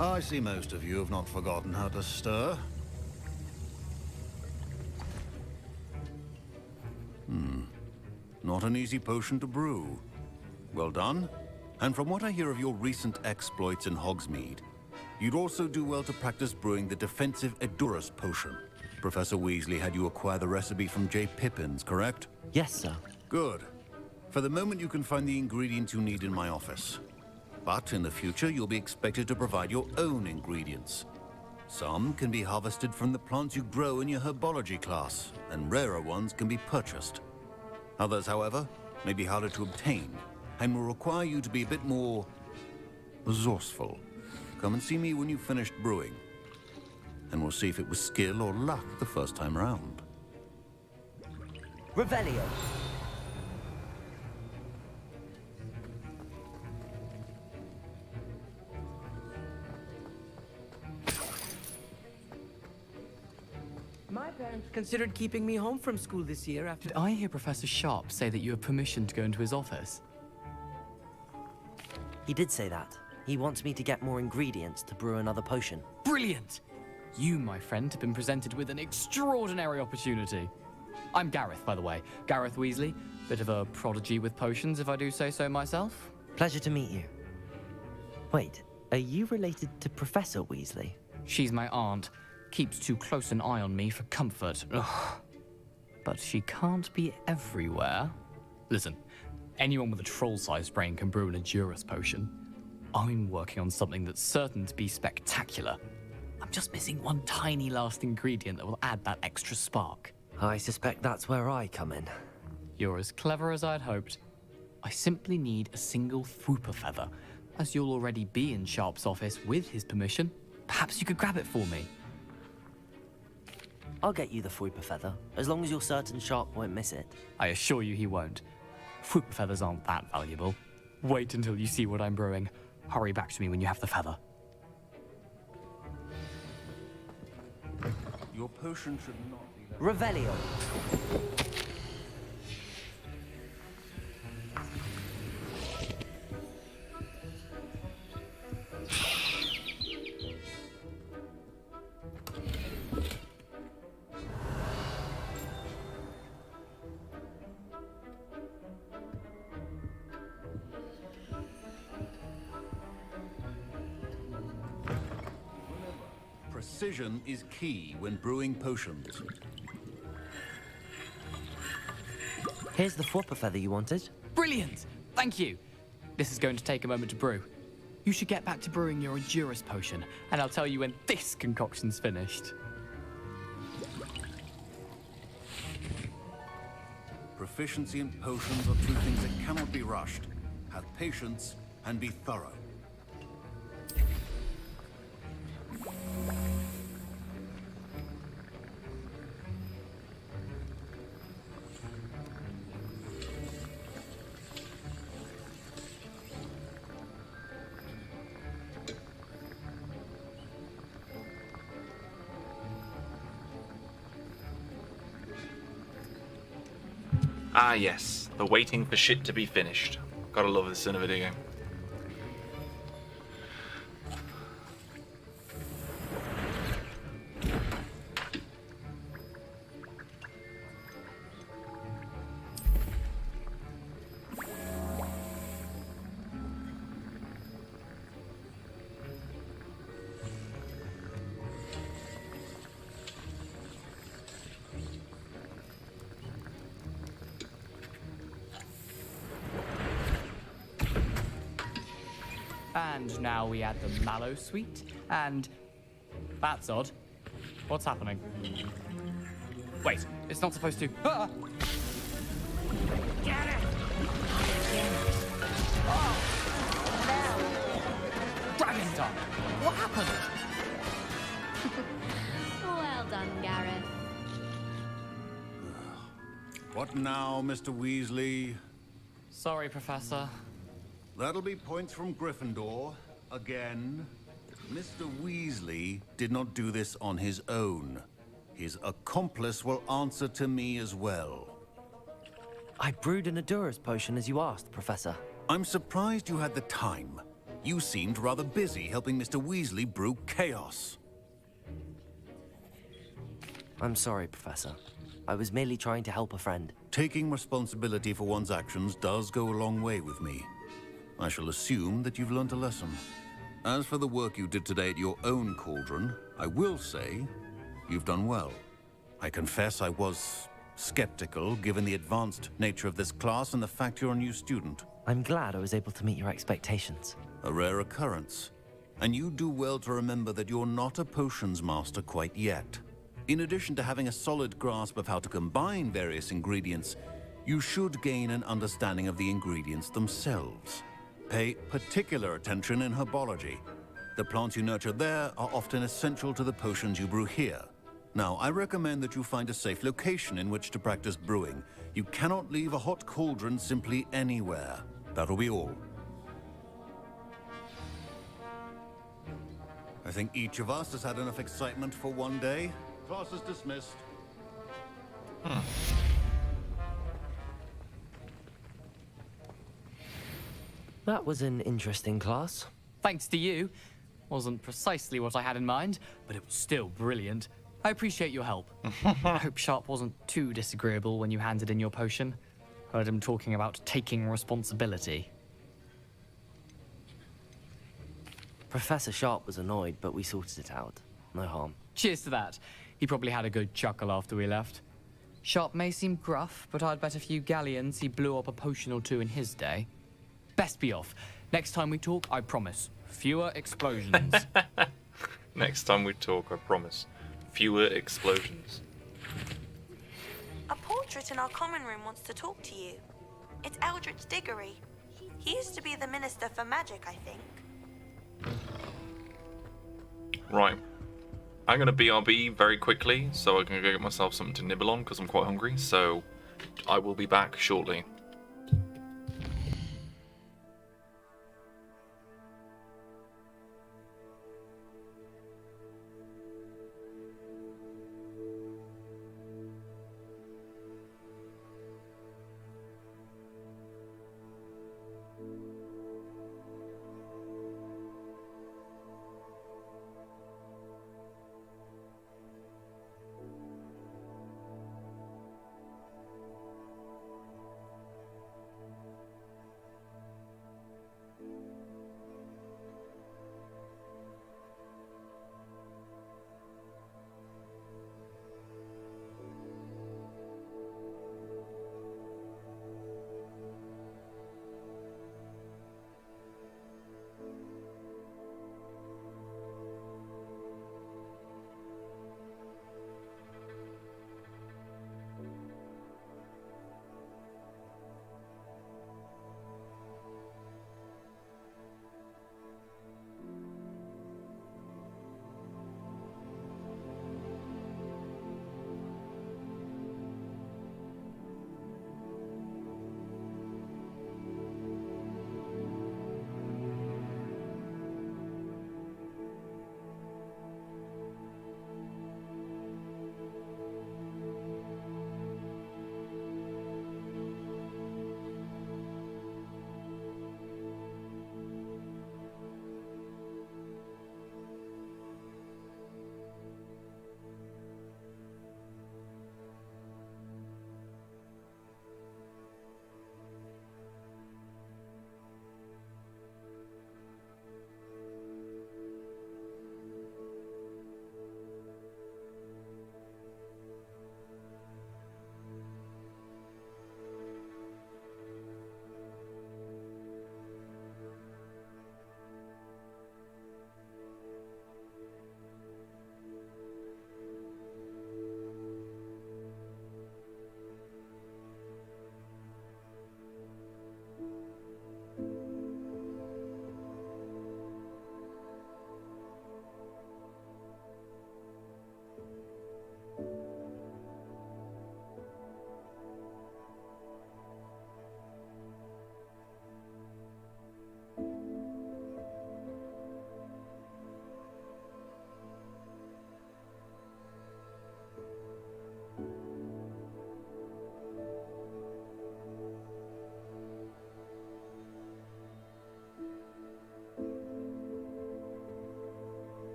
I see most of you have not forgotten how to stir. Not an easy potion to brew. Well done. And from what I hear of your recent exploits in Hogsmeade, you'd also do well to practice brewing the defensive Edurus potion. Professor Weasley had you acquire the recipe from J. Pippin's, correct? Yes, sir. Good. For the moment, you can find the ingredients you need in my office. But in the future, you'll be expected to provide your own ingredients. Some can be harvested from the plants you grow in your herbology class, and rarer ones can be purchased. Others, however, may be harder to obtain, and will require you to be a bit more resourceful. Come and see me when you've finished brewing, and we'll see if it was skill or luck the first time round. Revelio. My parents considered keeping me home from school this year after... Did I hear Professor Sharp say that you have permission to go into his office? He did say that. He wants me to get more ingredients to brew another potion. Brilliant! You, my friend, have been presented with an extraordinary opportunity. I'm Gareth, by the way. Gareth Weasley. Bit of a prodigy with potions, if I do say so myself. Pleasure to meet you. Wait, are you related to Professor Weasley? She's my aunt. Keeps too close an eye on me for comfort. Ugh. But she can't be everywhere. Listen, anyone with a troll-sized brain can brew an Edurus potion. I'm working on something that's certain to be spectacular. I'm just missing one tiny last ingredient that will add that extra spark. I suspect that's where I come in. You're as clever as I'd hoped. I simply need a single Fwooper feather. As you'll already be in Sharp's office with his permission, perhaps you could grab it for me. I'll get you the Fwooper feather, as long as you're certain Sharp won't miss it. I assure you he won't. Fwooper feathers aren't that valuable. Wait until you see what I'm brewing. Hurry back to me when you have the feather. Your potion should not be... Revelio. Precision is key when brewing potions. Here's the flopper feather you wanted. Brilliant! Thank you. This is going to take a moment to brew. You should get back to brewing your Endurus potion, and I'll tell you when this concoction's finished. Proficiency in potions are two things that cannot be rushed. Have patience and be thorough. Ah yes, the waiting for shit to be finished. Gotta love this in a video game. And now we add the mallow sweet, and that's odd. What's happening? Wait, it's not supposed to. Ah! Get it! Dragon Dog! What happened? Well done, Gareth. What now, Mr. Weasley? Sorry, Professor. That'll be points from Gryffindor. Again. Mr. Weasley did not do this on his own. His accomplice will answer to me as well. I brewed an Endurus potion as you asked, Professor. I'm surprised you had the time. You seemed rather busy helping Mr. Weasley brew chaos. I'm sorry, Professor. I was merely trying to help a friend. Taking responsibility for one's actions does go a long way with me. I shall assume that you've learnt a lesson. As for the work you did today at your own cauldron, I will say you've done well. I confess I was skeptical, given the advanced nature of this class and the fact you're a new student. I'm glad I was able to meet your expectations. A rare occurrence. And you do well to remember that you're not a potions master quite yet. In addition to having a solid grasp of how to combine various ingredients, you should gain an understanding of the ingredients themselves. Pay particular attention in herbology. The plants you nurture there are often essential to the potions you brew here. Now, I recommend that you find a safe location in which to practice brewing. You cannot leave a hot cauldron simply anywhere. That'll be all. I think each of us has had enough excitement for one day. Class is dismissed. That was an interesting class. Thanks to you. Wasn't precisely what I had in mind, but it was still brilliant. I appreciate your help. I hope Sharp wasn't too disagreeable when you handed in your potion. Heard him talking about taking responsibility. Professor Sharp was annoyed, but we sorted it out. No harm. Cheers to that. He probably had a good chuckle after we left. Sharp may seem gruff, but I'd bet a few galleons he blew up a potion or two in his day. Best be off. Next time we talk, I promise. Fewer explosions. Next time we talk, I promise. Fewer explosions. A portrait in our common room wants to talk to you. It's Eldritch Diggory. He used to be the Minister for Magic, I think. Right. I'm going to BRB very quickly, so I can go get myself something to nibble on, because I'm quite hungry, so I will be back shortly.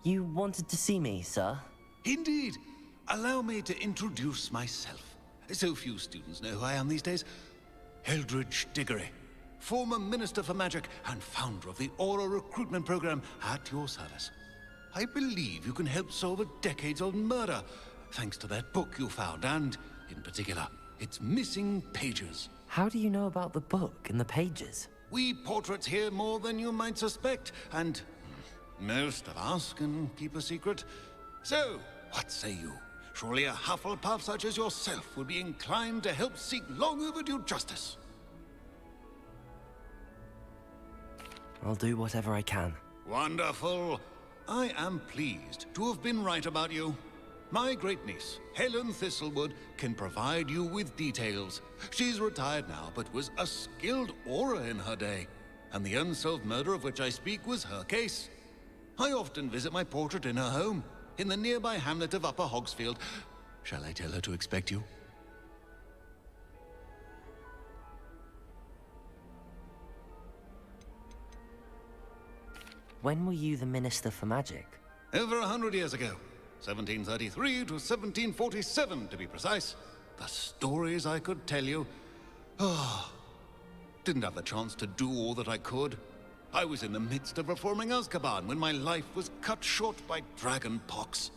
You wanted to see me, sir? Indeed. Allow me to introduce myself. So few students know who I am these days. Eldridge Diggory, former Minister for Magic and founder of the Aura recruitment program at your service. I believe you can help solve a decades-old murder, thanks to that book you found, and, in particular, its missing pages. How do you know about the book and the pages? We portraits hear more than you might suspect, and most of us can keep a secret. So, what say you? Surely a Hufflepuff such as yourself would be inclined to help seek long overdue justice. I'll do whatever I can. Wonderful. I am pleased to have been right about you. My great-niece, Helen Thistlewood, can provide you with details. She's retired now, but was a skilled aura in her day. And the unsolved murder of which I speak was her case. I often visit my portrait in her home, in the nearby hamlet of Upper Hogsfield. Shall I tell her to expect you? When were you the Minister for Magic? Over 100 years ago. 1733 to 1747, to be precise. The stories I could tell you. Oh, didn't have the chance to do all that I could. I was in the midst of reforming Azkaban when my life was cut short by dragon pox.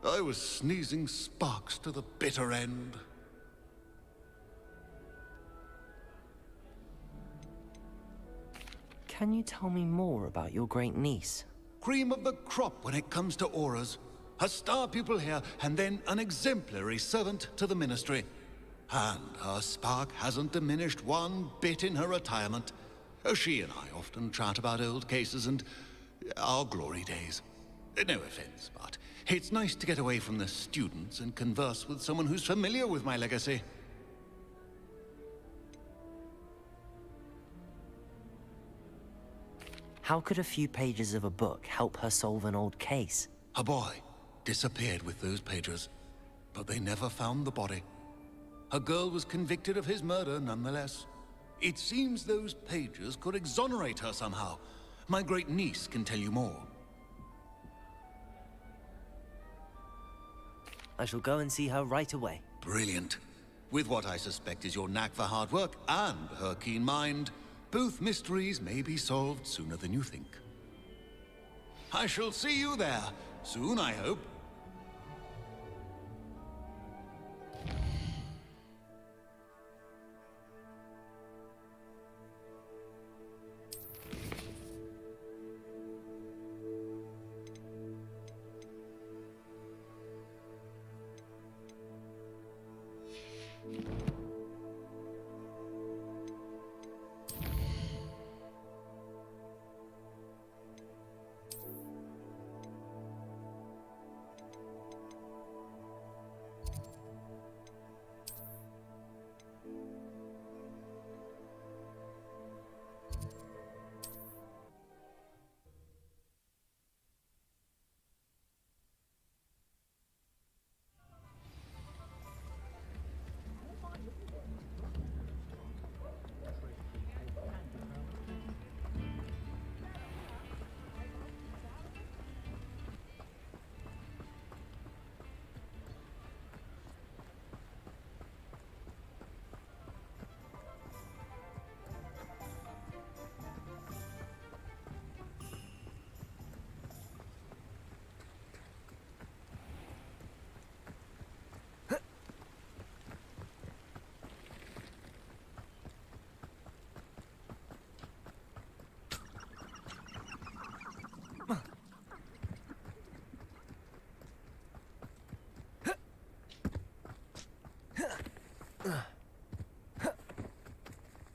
I was sneezing sparks to the bitter end. Can you tell me more about your great-niece? Cream of the crop when it comes to auras. A star pupil here, and then an exemplary servant to the ministry. And her spark hasn't diminished one bit in her retirement. She and I often chat about old cases and our glory days. No offense, but it's nice to get away from the students and converse with someone who's familiar with my legacy. How could a few pages of a book help her solve an old case? A boy disappeared with those pages, but they never found the body. A girl was convicted of his murder nonetheless. It seems those pages could exonerate her somehow. My great-niece can tell you more. I shall go and see her right away. Brilliant. With what I suspect is your knack for hard work and her keen mind, both mysteries may be solved sooner than you think. I shall see you there, soon I hope.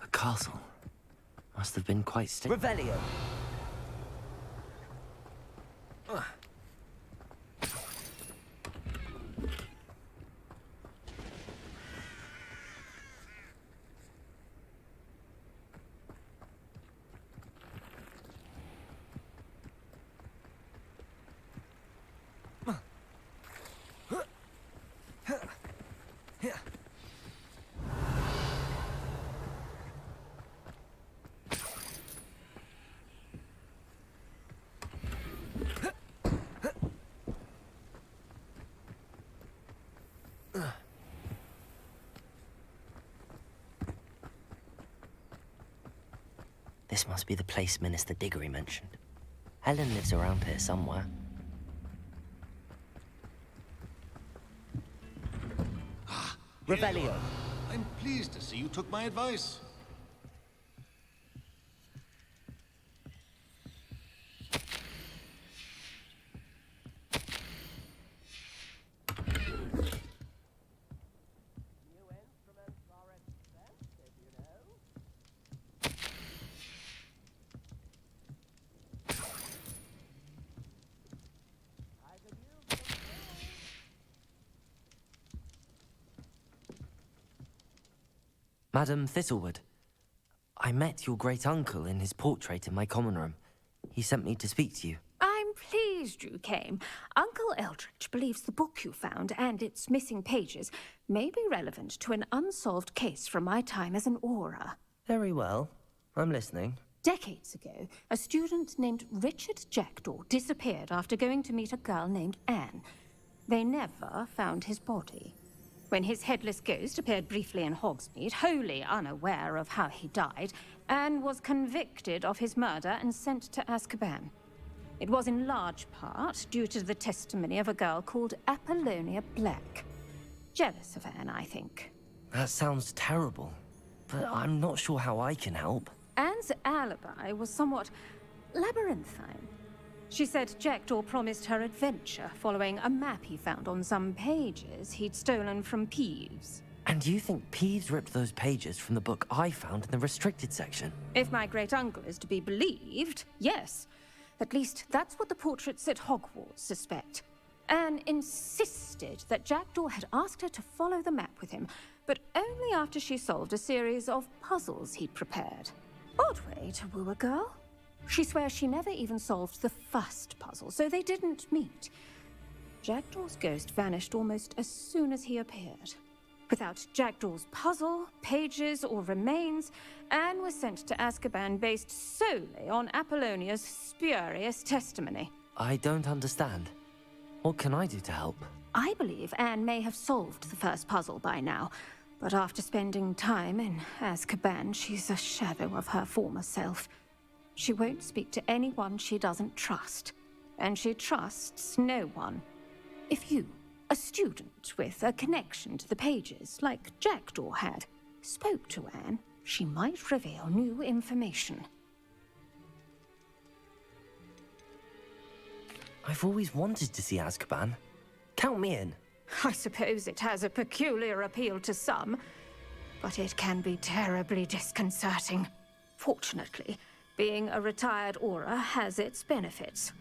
The castle must have been quite Revelio! This must be the place Minister Diggory mentioned. Helen lives around here somewhere. Revelio. I'm pleased to see you took my advice. Madam Thistlewood, I met your great-uncle in his portrait in my common room. He sent me to speak to you. I'm pleased you came. Uncle Eldritch believes the book you found and its missing pages may be relevant to an unsolved case from my time as an aura. Very well. I'm listening. Decades ago, a student named Richard Jackdaw disappeared after going to meet a girl named Anne. They never found his body. When his headless ghost appeared briefly in Hogsmeade, wholly unaware of how he died, Anne was convicted of his murder and sent to Azkaban. It was in large part due to the testimony of a girl called Apollonia Black. Jealous of Anne, I think. That sounds terrible, but I'm not sure how I can help. Anne's alibi was somewhat labyrinthine. She said Jackdaw promised her adventure following a map he found on some pages he'd stolen from Peeves. And you think Peeves ripped those pages from the book I found in the restricted section? If my great-uncle is to be believed, yes. At least that's what the portraits at Hogwarts suspect. Anne insisted that Jackdaw had asked her to follow the map with him, but only after she solved a series of puzzles he'd prepared. Odd way to woo a girl. She swears she never even solved the first puzzle, so they didn't meet. Jackdaw's ghost vanished almost as soon as he appeared. Without Jackdaw's puzzle, pages, or remains, Anne was sent to Azkaban based solely on Apollonia's spurious testimony. I don't understand. What can I do to help? I believe Anne may have solved the first puzzle by now, but after spending time in Azkaban, she's a shadow of her former self. She won't speak to anyone she doesn't trust, and she trusts no one. If you, a student with a connection to the pages, like Jackdaw had, spoke to Anne, she might reveal new information. I've always wanted to see Azkaban. Count me in. I suppose it has a peculiar appeal to some, but it can be terribly disconcerting. Fortunately, being a retired aura has its benefits.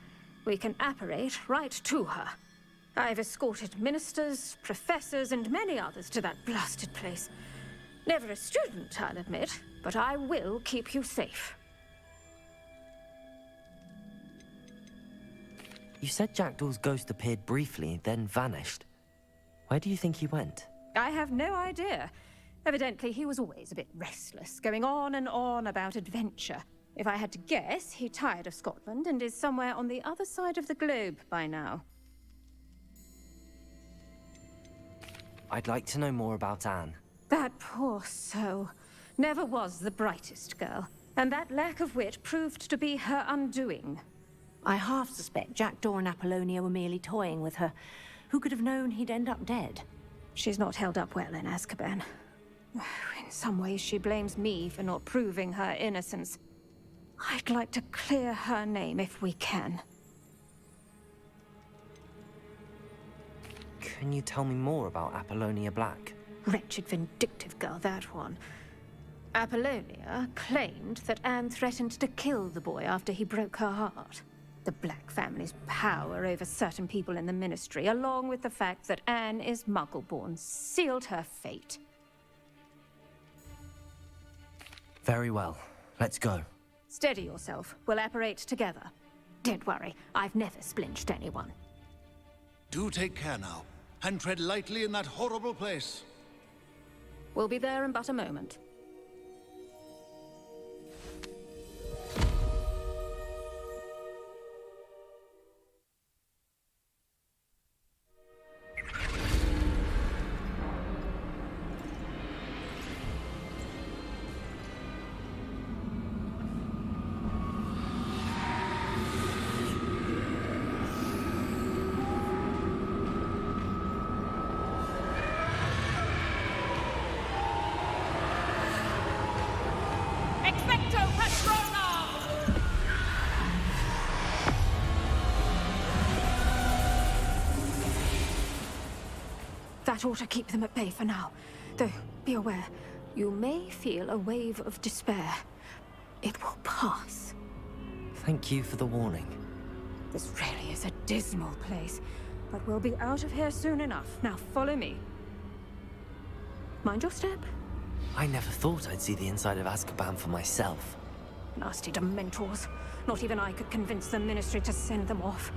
We can apparate right to her. I've escorted ministers, professors, and many others to that blasted place. Never a student, I'll admit, but I will keep you safe. You said Jackdaw's ghost appeared briefly, then vanished. Where do you think he went? I have no idea. Evidently, he was always a bit restless, going on and on about adventure. If I had to guess, he tired of Scotland and is somewhere on the other side of the globe by now. I'd like to know more about Anne. That poor soul. Never was the brightest girl, and that lack of wit proved to be her undoing. I half suspect Jackdaw and Apollonia were merely toying with her. Who could have known he'd end up dead? She's not held up well in Azkaban. In some ways, she blames me for not proving her innocence. I'd like to clear her name if we can. Can you tell me more about Apollonia Black? Wretched, vindictive girl, that one. Apollonia claimed that Anne threatened to kill the boy after he broke her heart. The Black family's power over certain people in the Ministry, along with the fact that Anne is Muggle-born, sealed her fate. Very well. Let's go. Steady yourself. We'll apparate together. Don't worry, I've never splinched anyone. Do take care now, and tread lightly in that horrible place. We'll be there in but a moment. Expecto Patronum! That ought to keep them at bay for now. Though, be aware, you may feel a wave of despair. It will pass. Thank you for the warning. This really is a dismal place, but we'll be out of here soon enough. Now follow me. Mind your step. I never thought I'd see the inside of Azkaban for myself. Nasty Dementors. Not even I could convince the Ministry to send them off.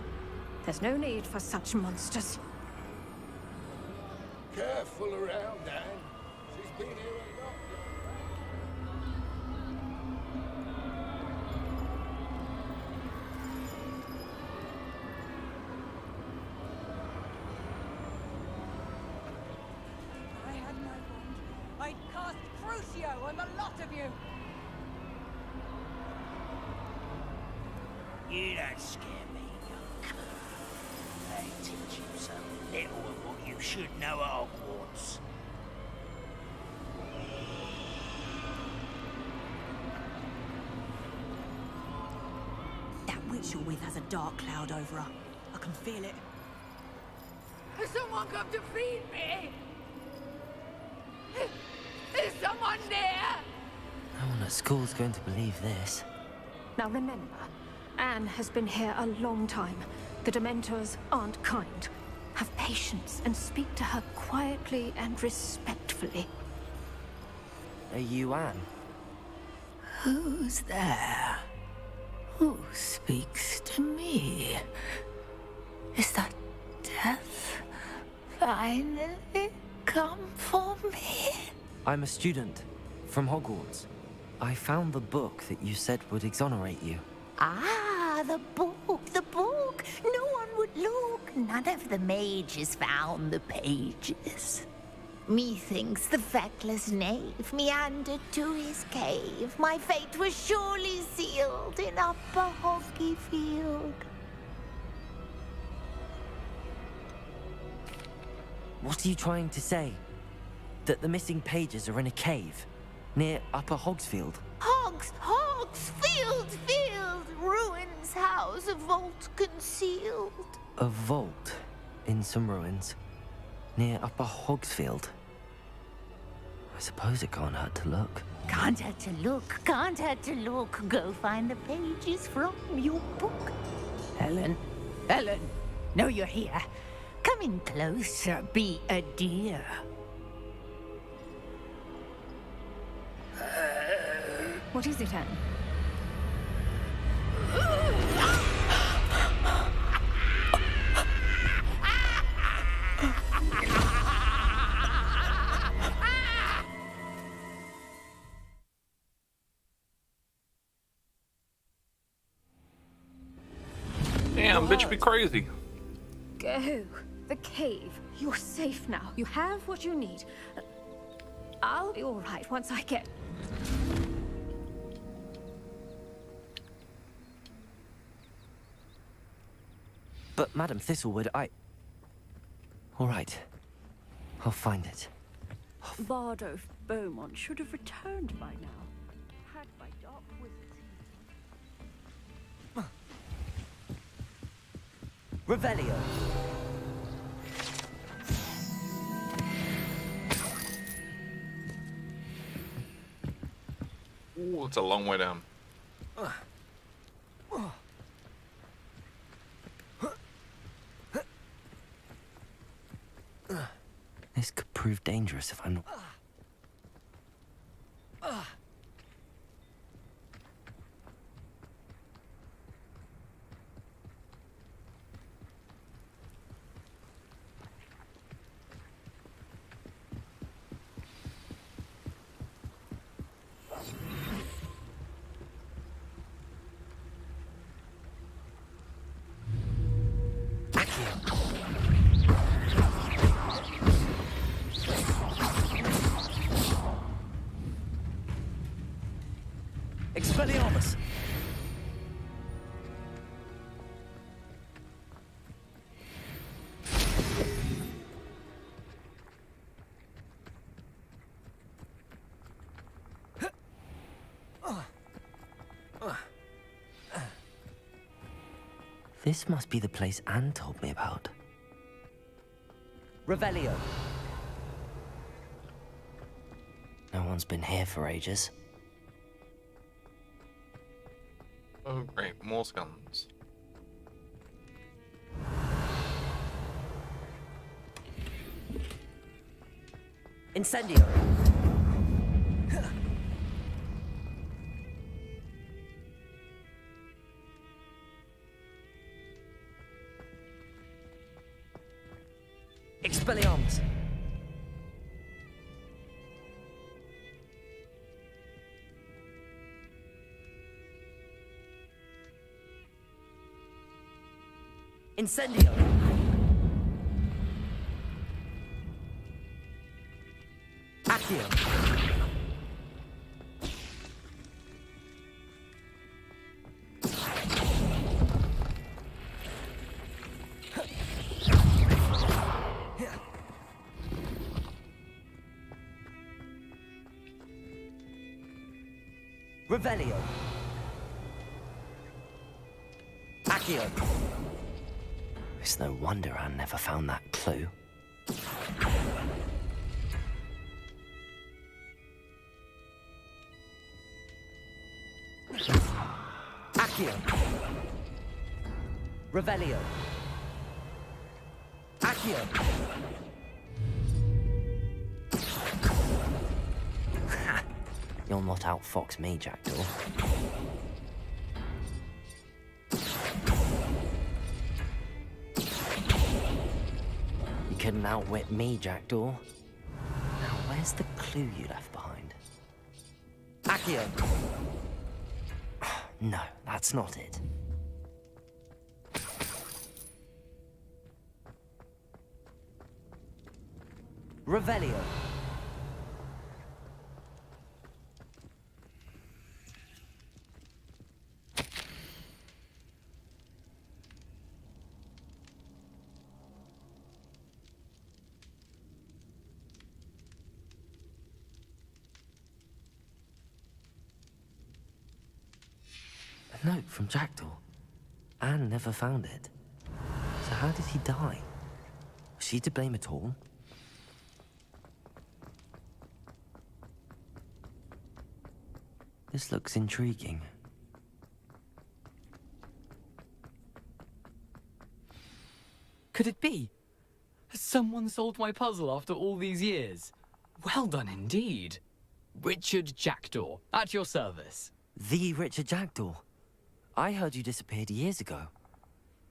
There's no need for such monsters. Careful around, Dan. She's been here a lot. I had my wand. I'd cast Crucio on the lot of you. You don't scare me, young cur. They teach you so little of what you should know at Hogwarts. That witch you're with has a dark cloud over her. I can feel it. Has someone come to feed me? Is someone near? No one at school's going to believe this. Now remember, Anne has been here a long time. The Dementors aren't kind. Have patience and speak to her quietly and respectfully. Are you Anne? Who's there? Who speaks to me? Is that death finally come for me? I'm a student from Hogwarts. I found the book that you said would exonerate you. Ah, the book, the book. No one would look. None of the mages found the pages. Methinks the feckless knave meandered to his cave. My fate was surely sealed in Upper Hogsfield. What are you trying to say? That the missing pages are in a cave near Upper Hogsfield? Hogsfield, ruins house, a vault concealed. A vault in some ruins near Upper Hogsfield. I suppose it can't hurt to look. Can't hurt to look, can't hurt to look. Go find the pages from your book. Helen, know you're here. Come in closer, be a dear. What is it, Anne? Damn, bitch, be crazy. Go. The cave. You're safe now. You have what you need. I'll be all right once I get... But Madam Thistlewood, all right. I'll find it. Bardo Beaumont should have returned by now. Had by dark wizards. Revelio. Ooh, it's a long way down. This could prove dangerous if I'm not... Expelliarmus! This must be the place Anne told me about. Revelio. No one's been here for ages. Oh great, more skeletons. Incendio. Expelliarmus. Incendio. Accio. Revelio. Accio. It's no wonder Anne never found that clue. Accio. Revelio. Accio. You'll not outfox me, Jackdaw. You couldn't outwit me, Jackdaw. Now, where's the clue you left behind? Accio! No, that's not it. Revelio. A note from Jackdaw. Anne never found it. So how did he die? Was she to blame at all? This looks intriguing. Could it be? Has someone solved my puzzle after all these years? Well done indeed. Richard Jackdaw, at your service. The Richard Jackdaw. I heard you disappeared years ago.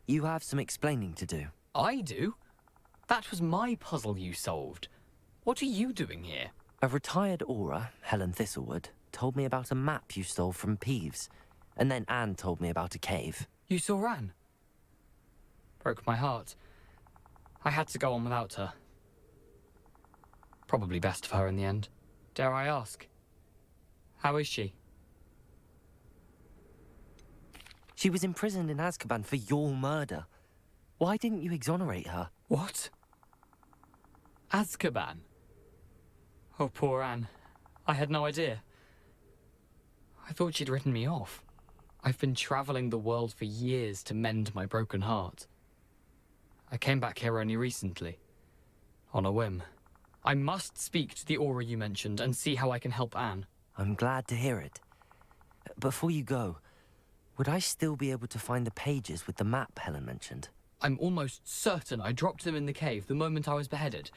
You have some explaining to do. I do? That was my puzzle you solved. What are you doing here? A retired aura, Helen Thistlewood, told me about a map you stole from Peeves. And then Anne told me about a cave. You saw Anne? Broke my heart. I had to go on without her. Probably best of her in the end. Dare I ask? How is she? She was imprisoned in Azkaban for your murder. Why didn't you exonerate her? What? Azkaban? Oh, poor Anne. I had no idea. I thought she'd written me off. I've been traveling the world for years to mend my broken heart. I came back here only recently. On a whim. I must speak to the aura you mentioned and see how I can help Anne. I'm glad to hear it. Before you go, would I still be able to find the pages with the map Helen mentioned? I'm almost certain I dropped them in the cave the moment I was beheaded.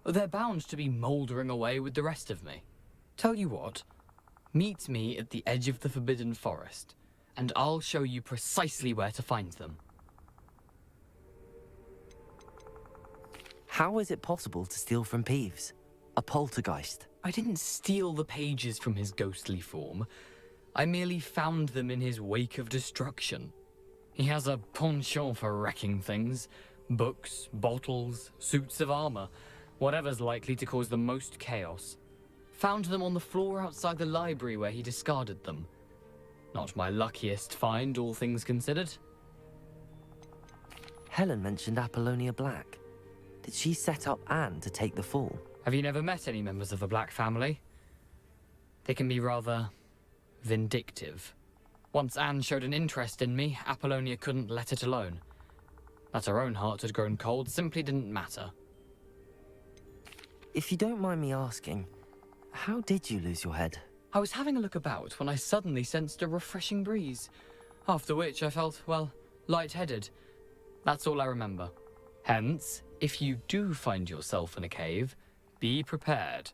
They're bound to be mouldering away with the rest of me. Tell you what, meet me at the edge of the Forbidden Forest, and I'll show you precisely where to find them. How is it possible to steal from Peeves? A poltergeist? I didn't steal the pages from his ghostly form. I merely found them in his wake of destruction. He has a penchant for wrecking things. Books, bottles, suits of armor, whatever's likely to cause the most chaos. Found them on the floor outside the library where he discarded them. Not my luckiest find, all things considered. Helen mentioned Apollonia Black. Did she set up Anne to take the fall? Have you never met any members of the Black family? They can be rather vindictive. Once Anne showed an interest in me, Apollonia couldn't let it alone. That her own heart had grown cold simply didn't matter. If you don't mind me asking, how did you lose your head? I was having a look about when I suddenly sensed a refreshing breeze, after which I felt, well, lightheaded. That's all I remember. Hence, if you do find yourself in a cave, be prepared.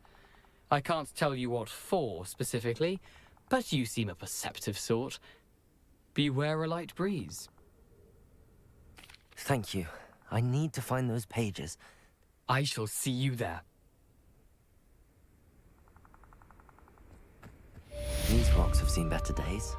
I can't tell you what for specifically, but you seem a perceptive sort. Beware a light breeze. Thank you. I need to find those pages. I shall see you there. These rocks have seen better days.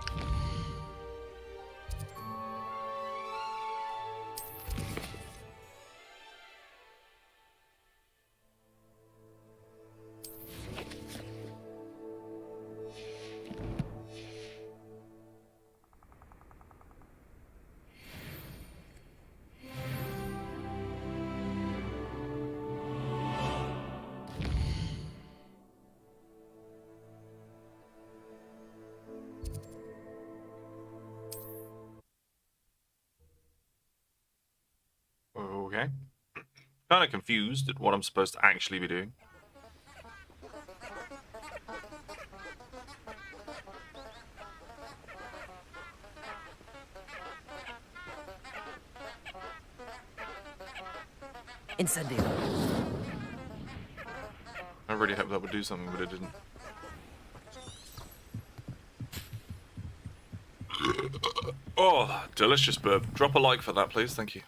Okay. Kind of confused at what I'm supposed to actually be doing. Incendio. I really hoped that would do something, but it didn't. Oh, delicious burp. Drop a like for that, please. Thank you.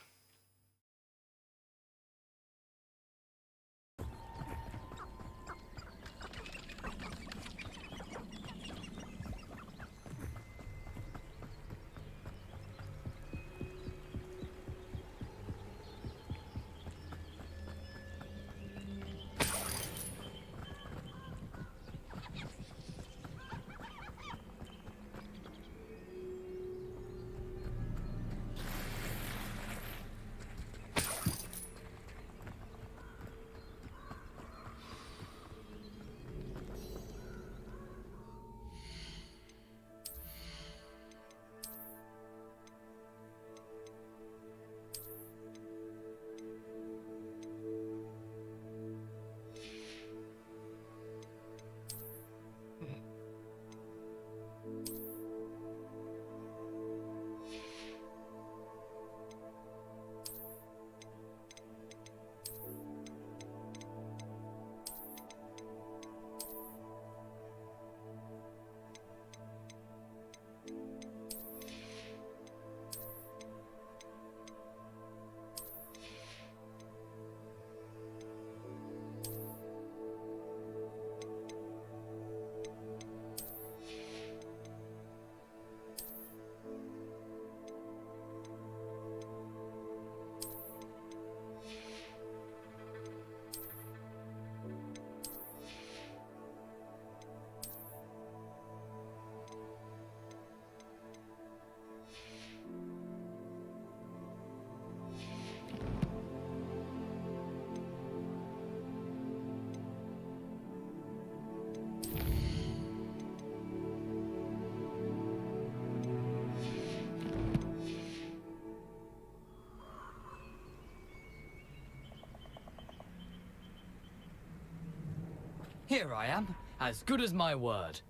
Here I am, as good as my word.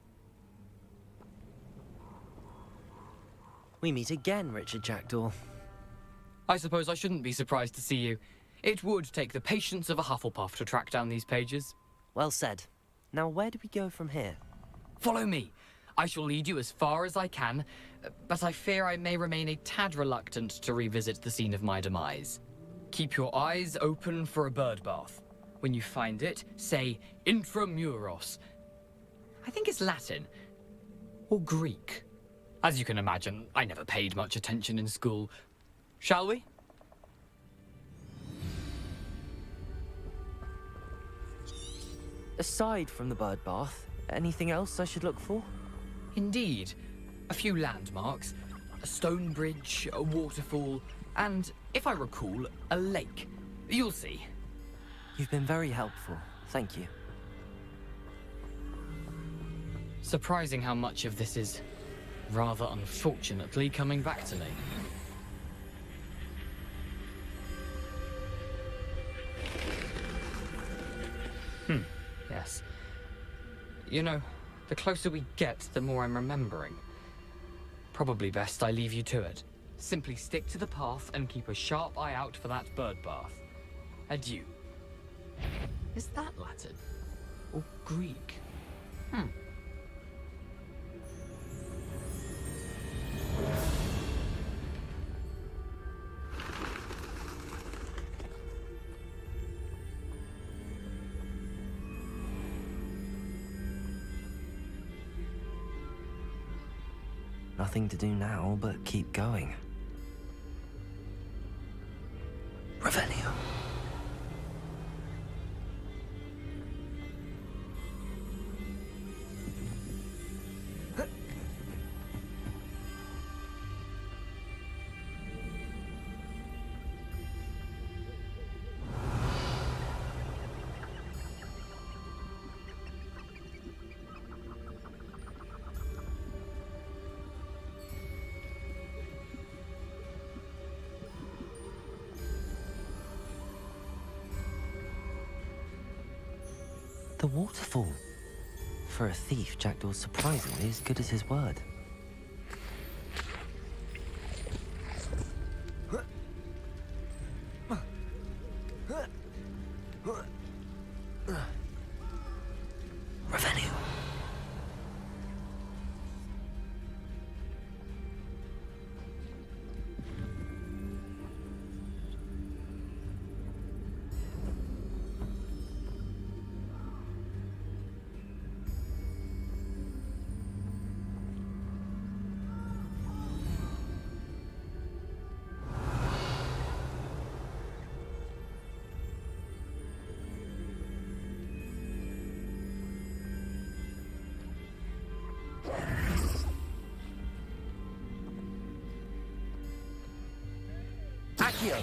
We meet again, Richard Jackdaw. I suppose I shouldn't be surprised to see you. It would take the patience of a Hufflepuff to track down these pages. Well said. Now where do we go from here? Follow me. I shall lead you as far as I can, but I fear I may remain a tad reluctant to revisit the scene of my demise. Keep your eyes open for a bird bath. When you find it, say intramuros. I think it's Latin. Or Greek. As you can imagine, I never paid much attention in school. Shall we? Aside from the bird bath, anything else I should look for? Indeed. A few landmarks. A stone bridge, a waterfall, and, if I recall, a lake. You'll see. You've been very helpful. Thank you. Surprising how much of this is rather unfortunately coming back to me. Yes. You know, the closer we get, the more I'm remembering. Probably best I leave you to it. Simply stick to the path and keep a sharp eye out for that bird bath. Adieu. Is that Latin? Or Greek? Nothing to do now but keep going. Revelio. The waterfall. For a thief, Jackdaw's surprisingly as good as his word. Revelio. Accio.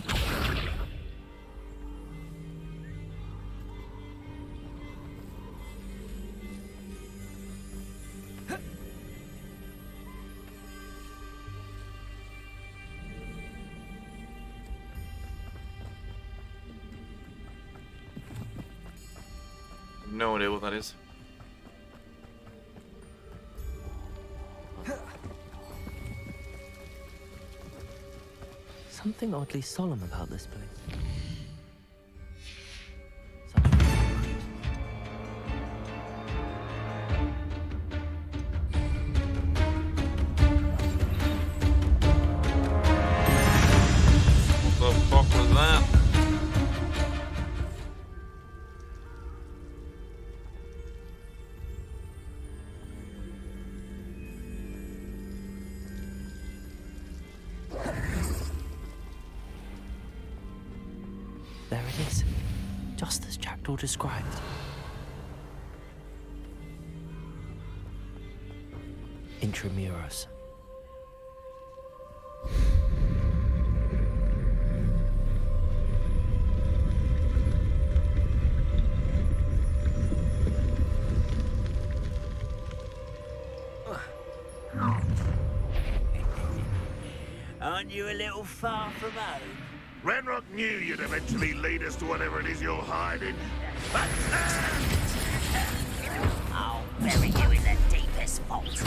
No idea what that is. Something oddly solemn about this place. What the fuck was that? There it is, just as Jackdaw described. Intramuros. Aren't you a little far from home? Ranrock knew you'd eventually lead us to whatever it is you're hiding. I'll bury you in the deepest vault.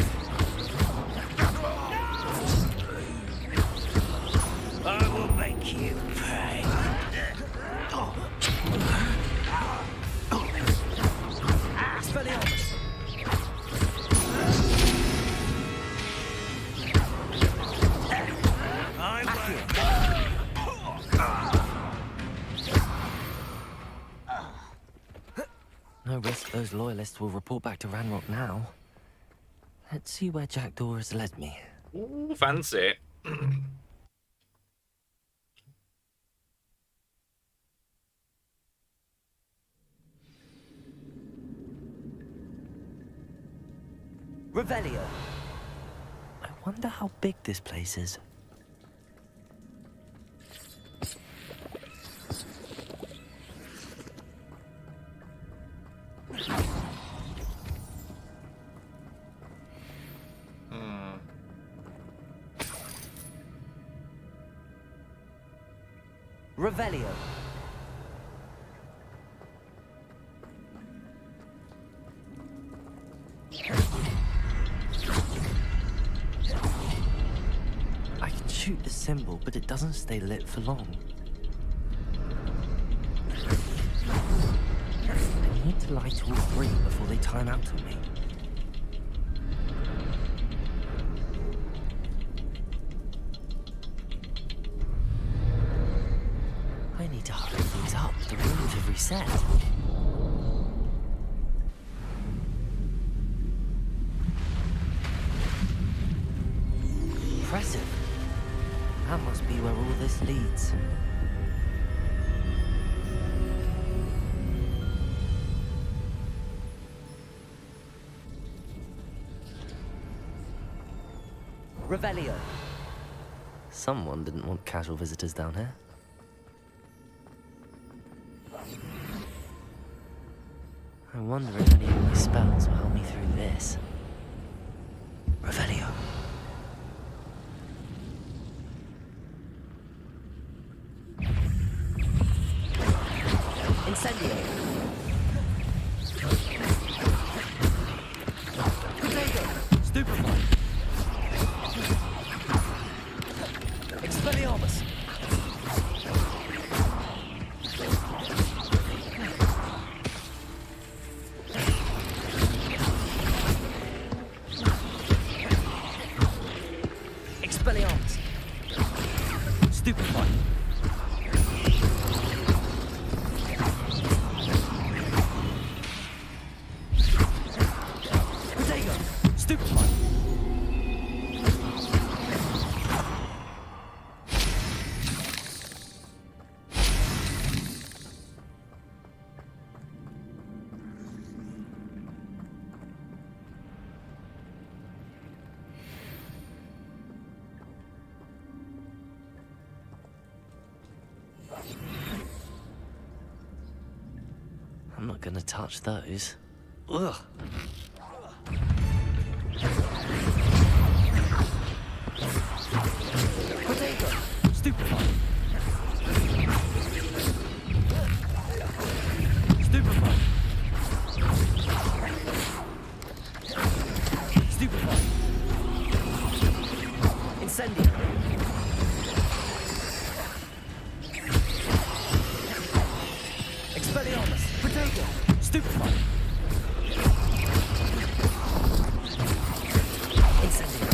I will make you pay. Expelliarmus! No risk those loyalists will report back to Ranrock now. Let's see where Jackdaw has led me. Ooh, fancy. Revelio. I wonder how big this place is. Revelio. I can shoot the symbol, but it doesn't stay lit for long. I need to light all three before they time out on me. I need to hurry things up. The rooms have reset. Impressive. That must be where all this leads. Revelio. Someone didn't want casual visitors down here. I wonder if any of my spells will help me through this. Revelio. Incendio. Potato. Stupefy. Expelliarmus. Expelliarmus. Stupefy. Potato. Stupefy. I'm not gonna touch those. Ugh. Potato. Stupefy. Stupefy. Stupefy. Incendio. Expelliarmus. Potato. Stupefy. Incendio.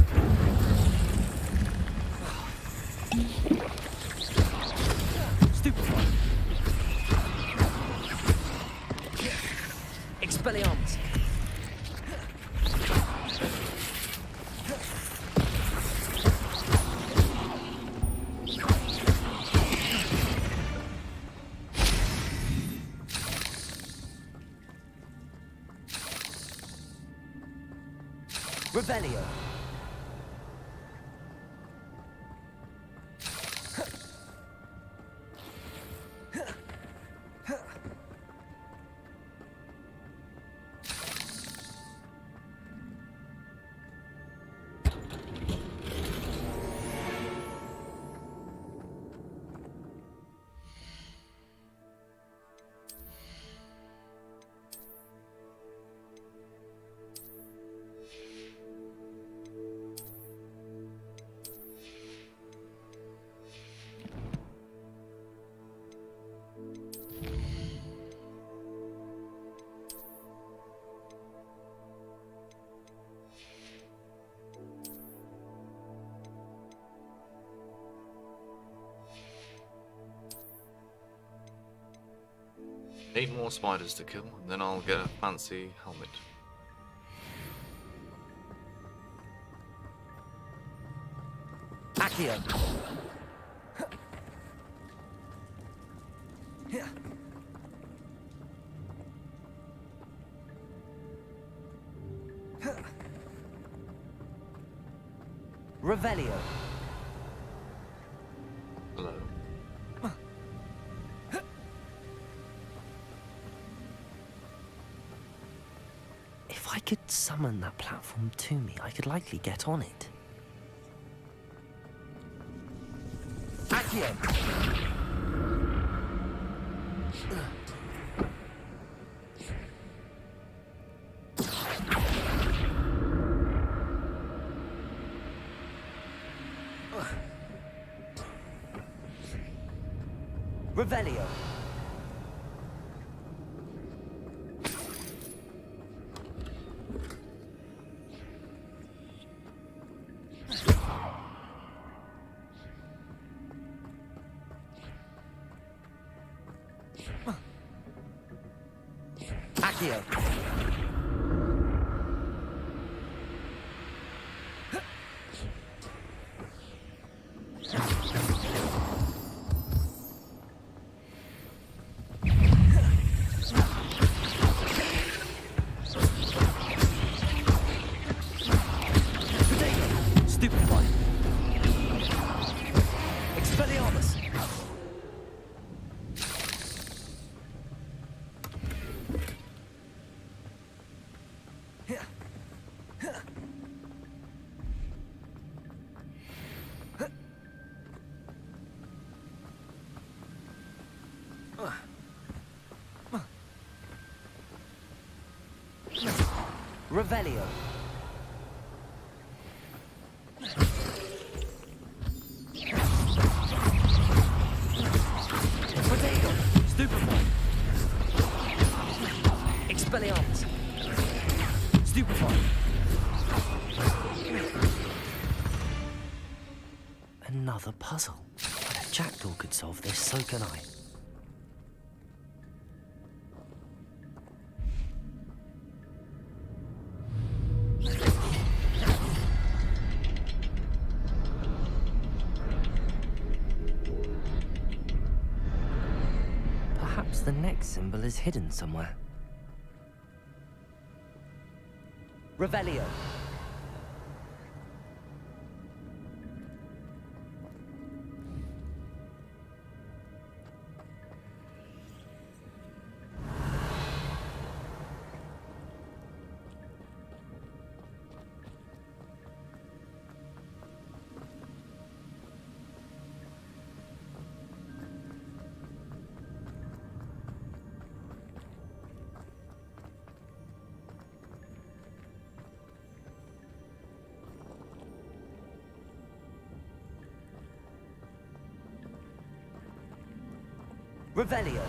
Stupefy. Expelliarmus. Revelio. Eight more spiders to kill, and then I'll get a fancy helmet. Accio. Revelio. Hello. If I could summon that platform to me, I could likely get on it. Accio. Revelio. Accio. Stupefy. Expelliarmus. Revelio. Potato. Stupefy. Expelliarmus. Stupefy. Another puzzle. If Jackdaw could solve this, so can I. Perhaps the next symbol is hidden somewhere. Revelio. Revelio.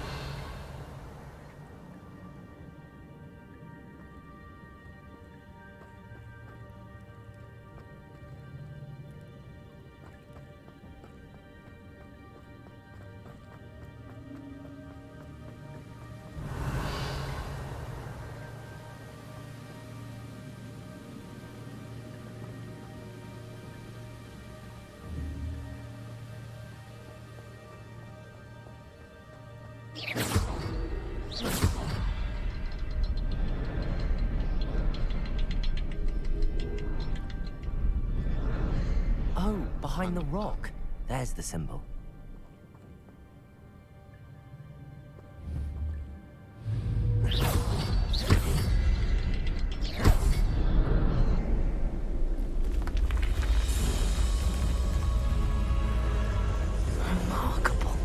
Oh, behind the rock. There's the symbol. Remarkable.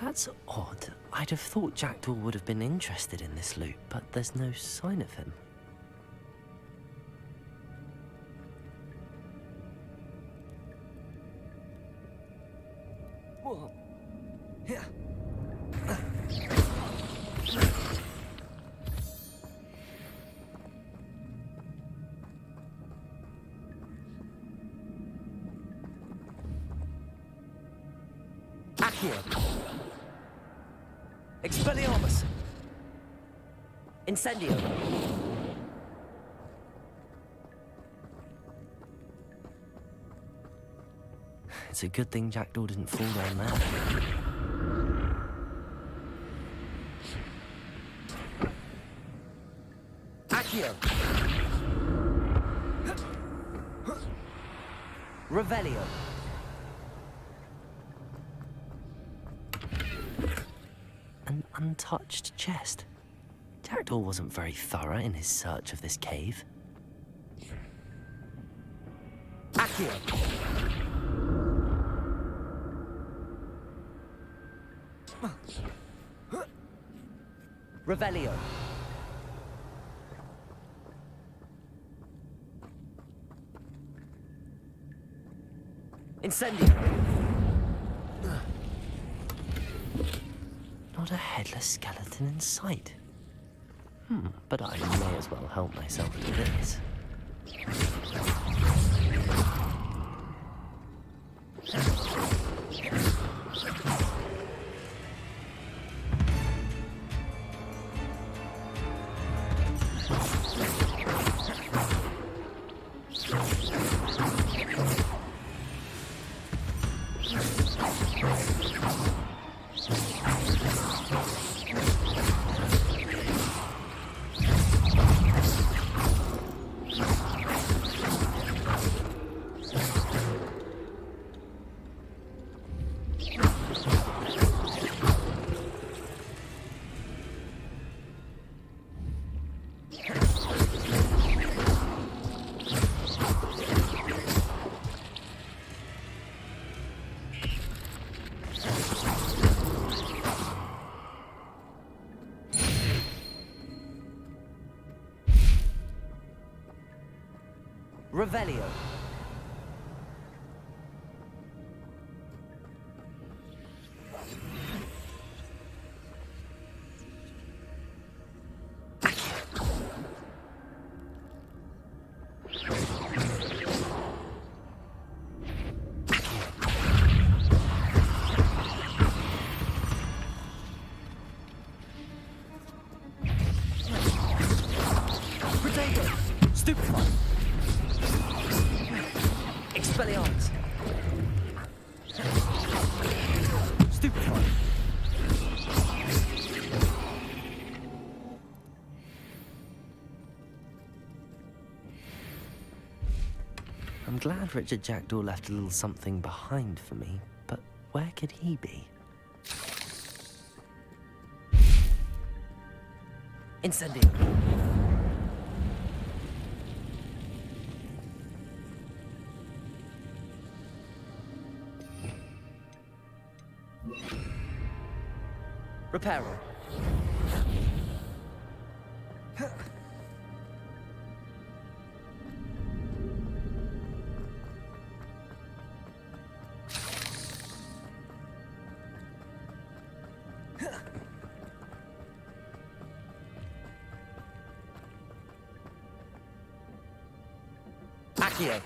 That's odd. I'd have thought Jackdaw would have been interested in this loot, but there's no sign of him. Accio. Expelliarmus. Incendio. It's a good thing Jackdaw didn't fall down there. Accio. Revelio. An untouched chest. Jackdaw wasn't very thorough in his search of this cave. Accio. Revelio. Incendio. Not a headless skeleton in sight. But I may as well help myself to this. Revelio. Potato. Stupefy. Expelliarmus. Stupefy. I'm glad Richard Jackdaw left a little something behind for me, but where could he be? Incendio. Reparo. Accio.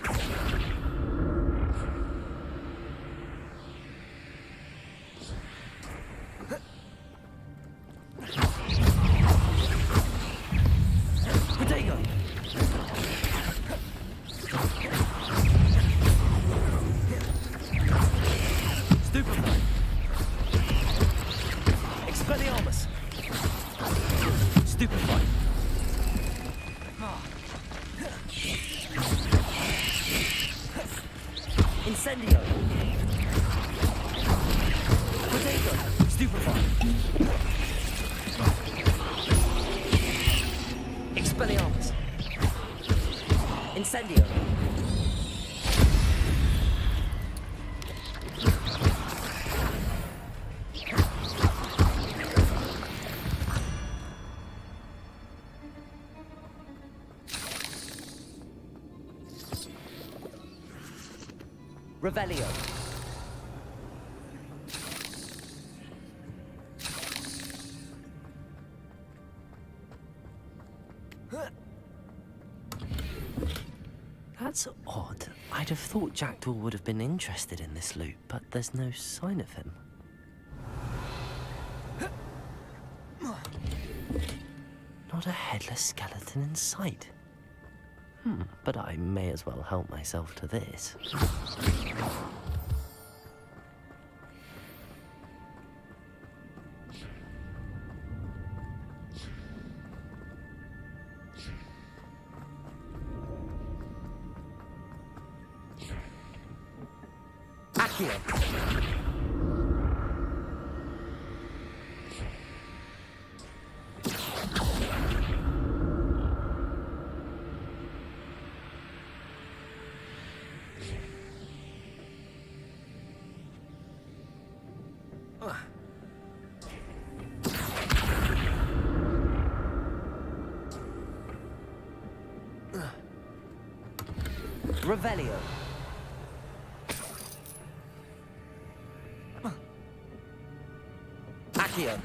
Potato. Stupefy. Expelliarmus. Stupefy. Incendio. Potato. Stupefy. Expelliarmus. Incendio. Revelio. That's odd. I'd have thought Jackdaw would have been interested in this loot, but there's no sign of him. Not a headless skeleton in sight. But I may as well help myself to this. Accio. Revelio. Accio.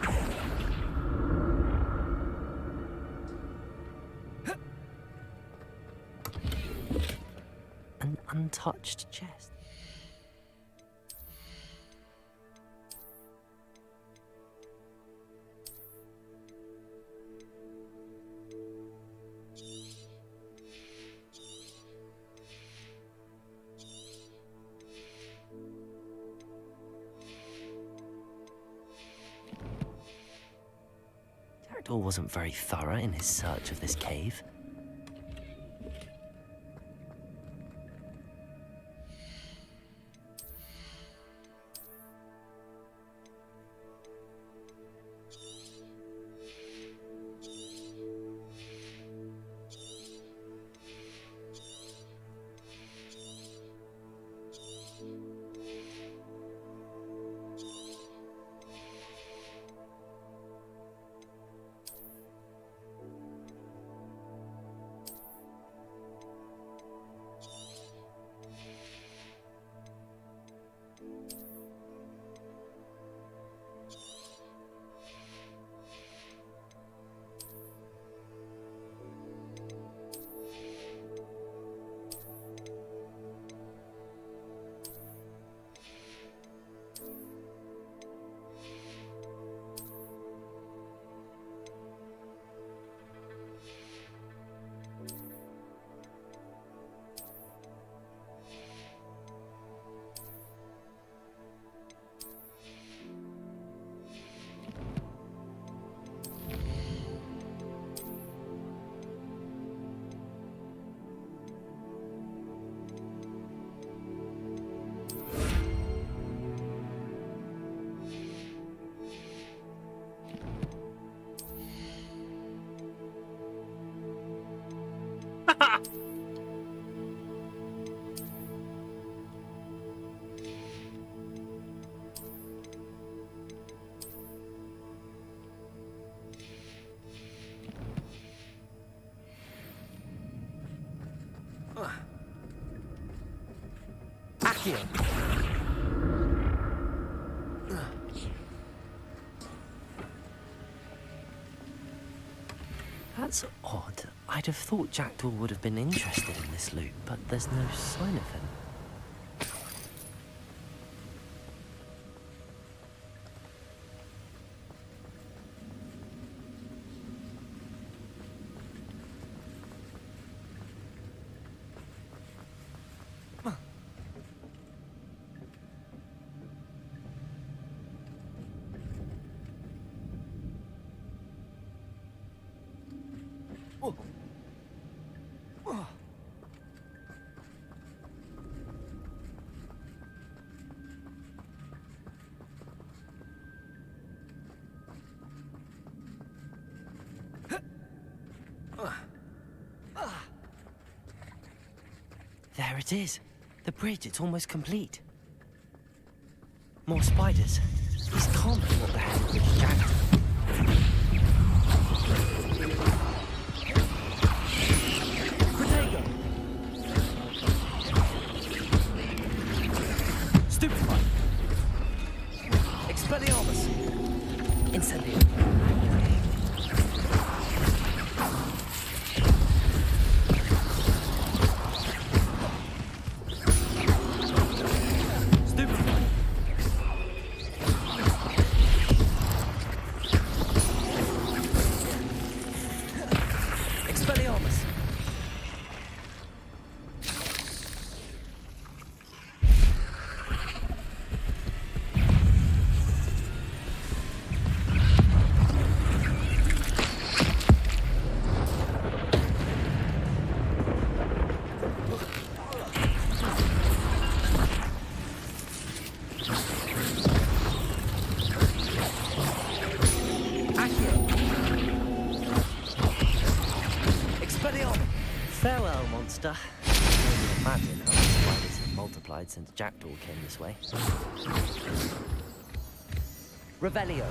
An untouched chest. Jackdaw wasn't very thorough in his search of this cave. Accio. That's odd. I'd have thought Jackdaw would have been interested in this loot, but there's no sign of him. There it is. The bridge, it's almost complete. More spiders. These can't be what the hell is Jackdaw. Protego. Stupefy. Expelliarmus. Incendio. Farewell, monster. I can only imagine how the spiders have multiplied since Jackdaw came this way. Revelio.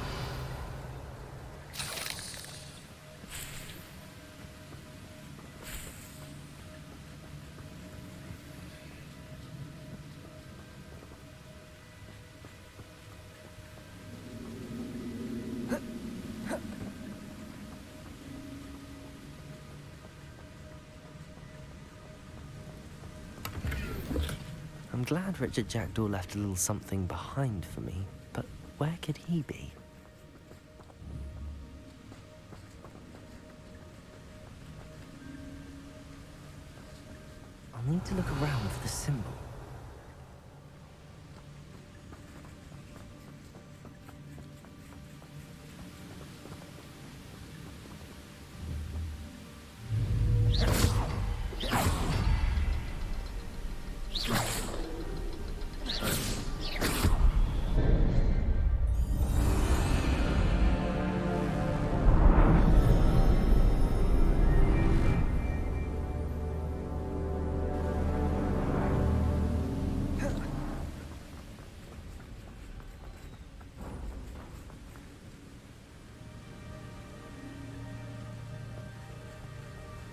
I'm glad Richard Jackdaw left a little something behind for me, but where could he be? I'll need to look around for the symbol.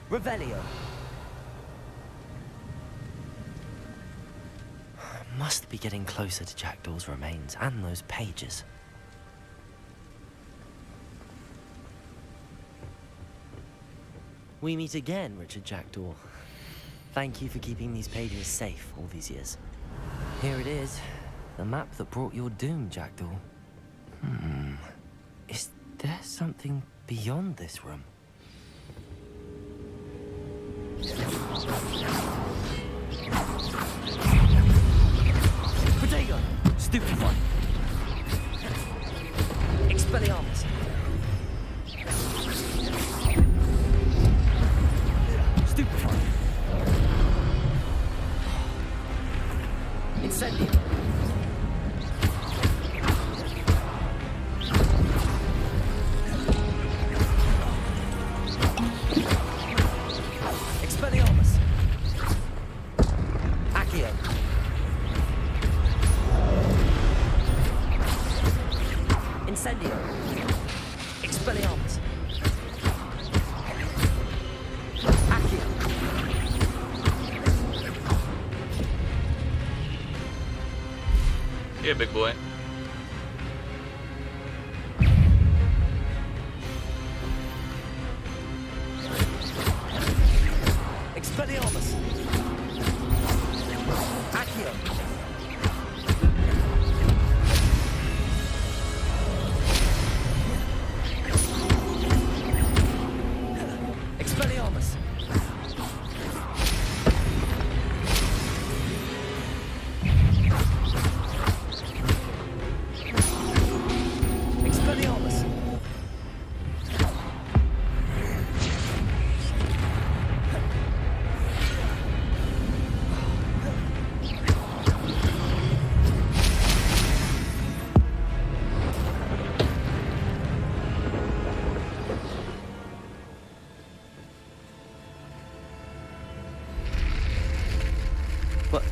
Revelio. Must be getting closer to Jackdaw's remains and those pages. We meet again, Richard Jackdaw. Thank you for keeping these pages safe all these years. Here it is, the map that brought your doom, Jackdaw. Is there something beyond this room? Protego! Stupefy! Expelliarmus! Stupefy! Incendio! Expelliarmus! Accio! Incendio! Expelliarmus! Accio! Yeah, big boy. Expelliarmus! Accio! Expelliarmus! Expelliarmus! What?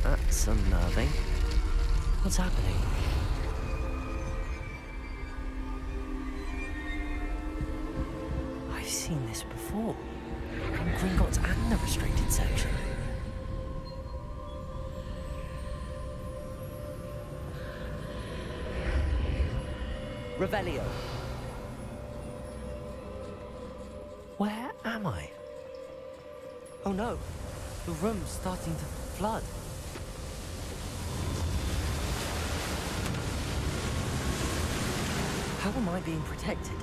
That's unnerving. What's happening? I've seen this before. In Gringotts and the restricted section. Revelio. Where am I? Oh no, the room's starting to flood. How am I being protected?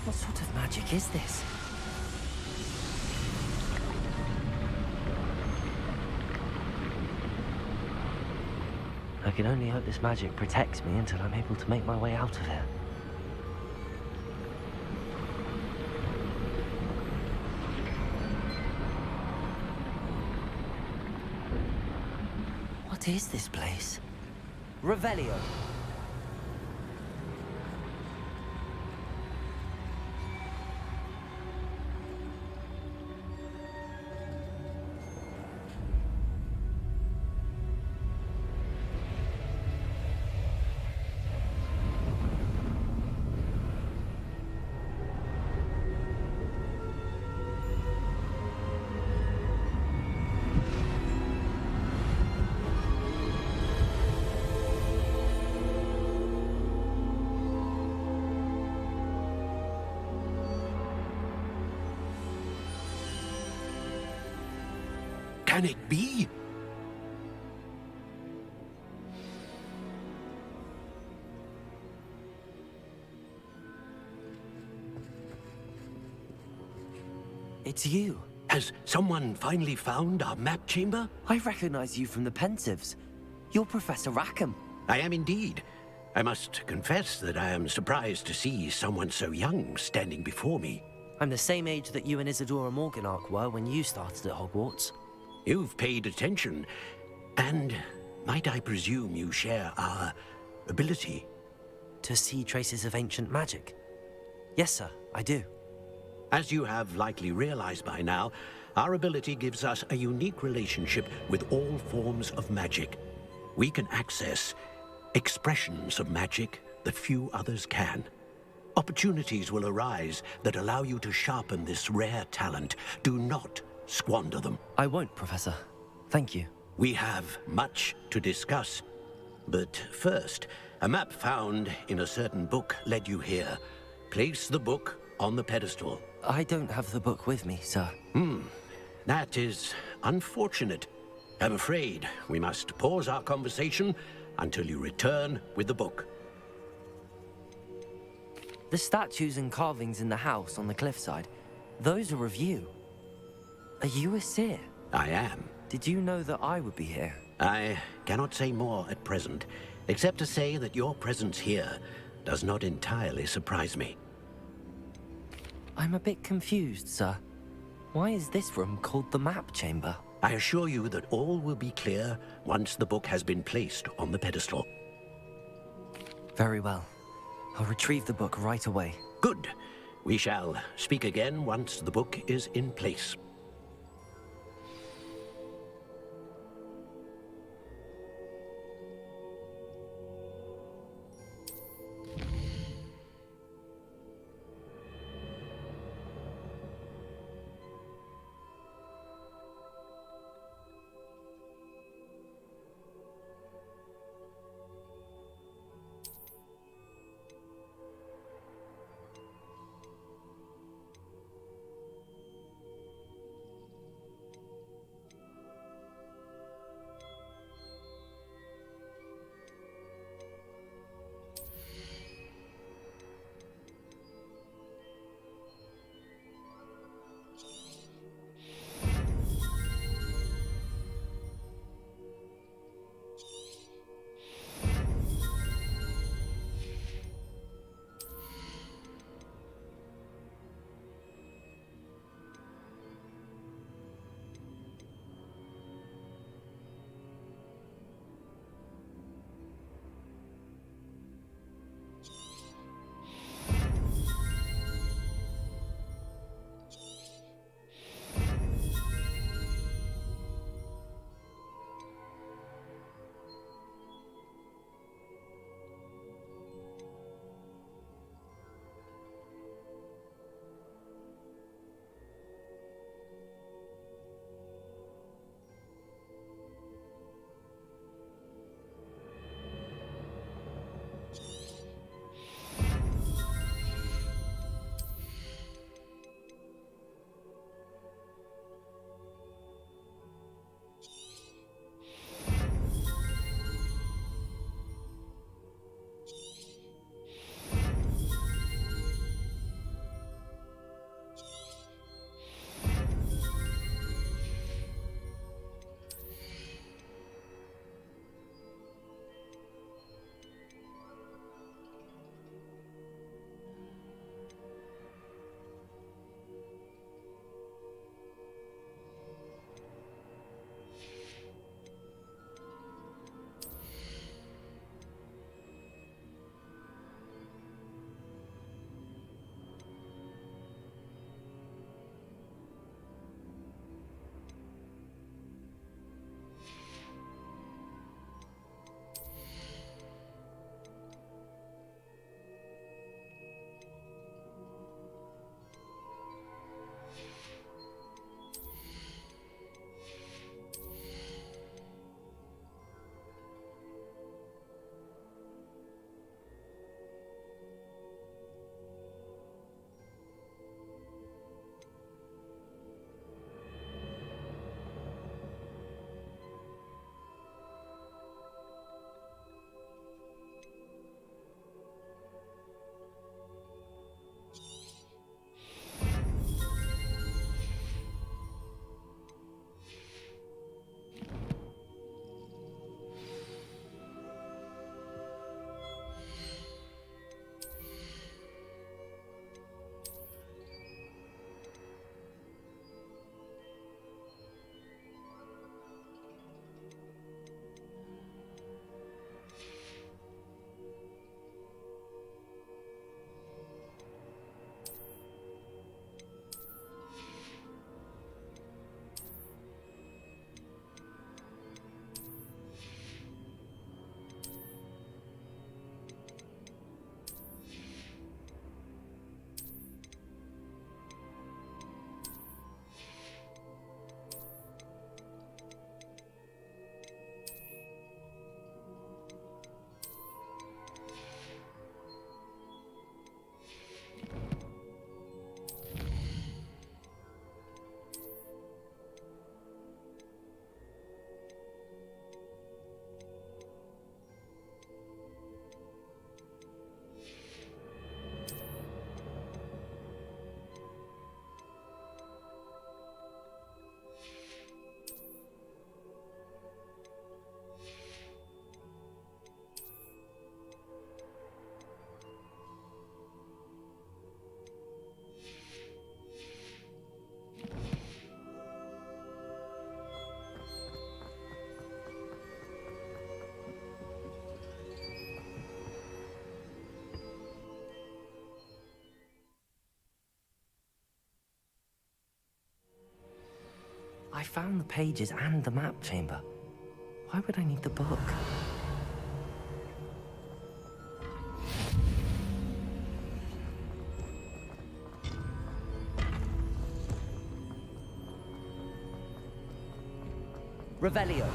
What sort of magic is this? I can only hope this magic protects me until I'm able to make my way out of here. What is this place? Revelio. Can it be? It's you. Has someone finally found our map chamber? I recognize you from the Pensives. You're Professor Rackham. I am indeed. I must confess that I am surprised to see someone so young standing before me. I'm the same age that you and Isadora Morganach were when you started at Hogwarts. You've paid attention, and might I presume you share our ability? To see traces of ancient magic? Yes, sir, I do. As you have likely realized by now, our ability gives us a unique relationship with all forms of magic. We can access expressions of magic that few others can. Opportunities will arise that allow you to sharpen this rare talent. Do not squander them. I won't, Professor. Thank you. We have much to discuss. But first, a map found in a certain book led you here. Place the book on the pedestal. I don't have the book with me, sir. That is unfortunate. I'm afraid we must pause our conversation until you return with the book. The statues and carvings in the house on the cliffside, those are of you. Are you a seer? I am. Did you know that I would be here? I cannot say more at present, except to say that your presence here does not entirely surprise me. I'm a bit confused, sir. Why is this room called the map chamber? I assure you that all will be clear once the book has been placed on the pedestal. Very well. I'll retrieve the book right away. Good. We shall speak again once the book is in place. I found the pages and the map chamber. Why would I need the book? Revelio.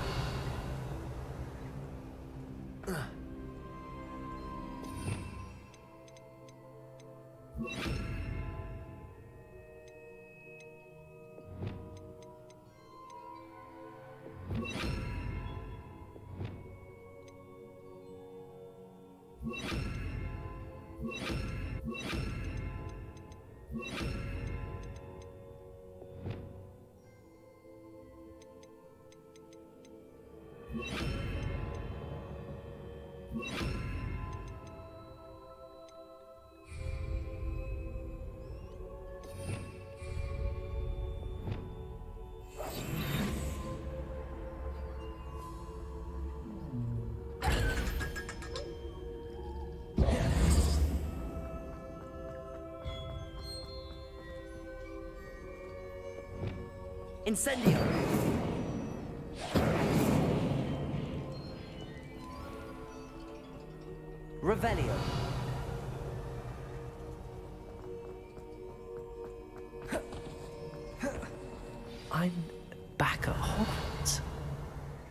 Incendio! Revelio. I'm back at Hogwarts.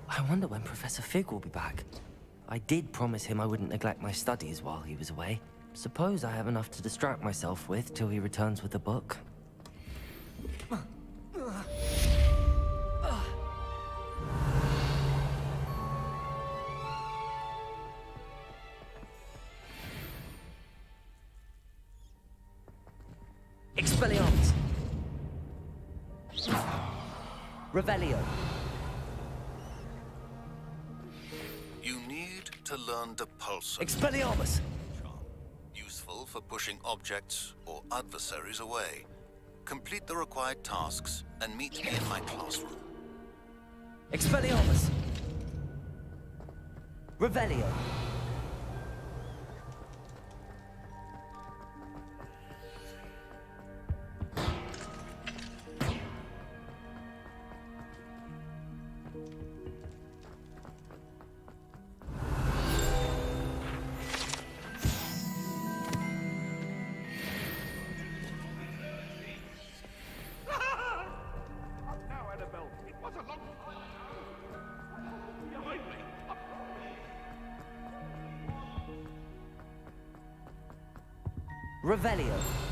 I wonder when Professor Fig will be back. I did promise him I wouldn't neglect my studies while he was away. Suppose I have enough to distract myself with till he returns with the book. Expelliarmus! Revelio! You need to learn Depulso. Expelliarmus! Useful for pushing objects or adversaries away. Complete the required tasks and meet me in my classroom. Expelliarmus! Revelio! Revelio.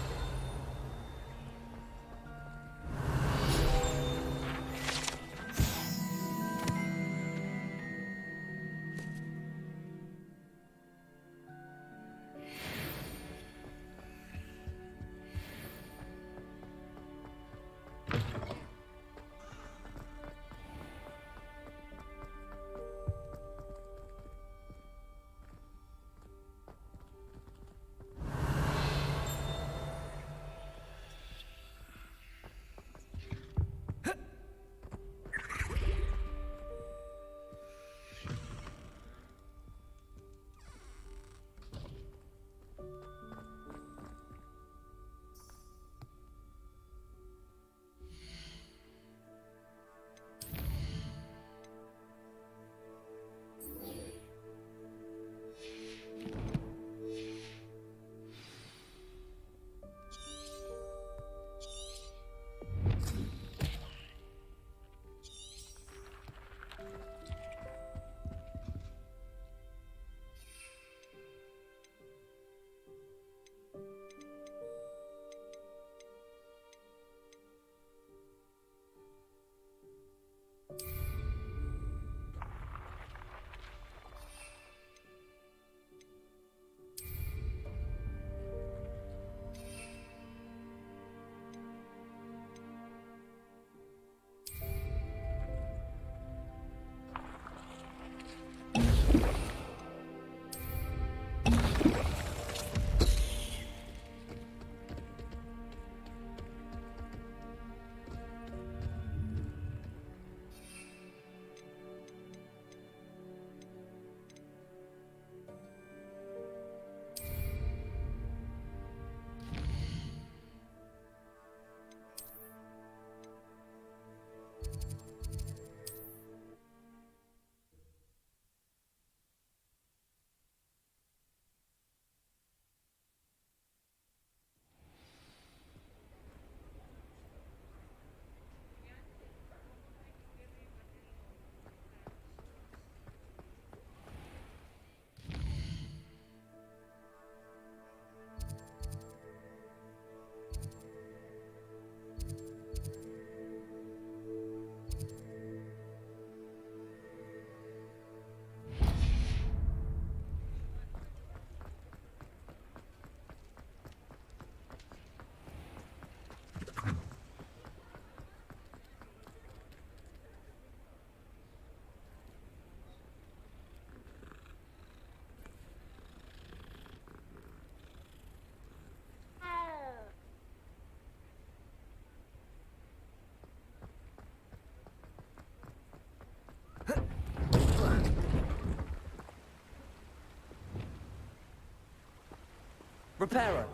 Reparo.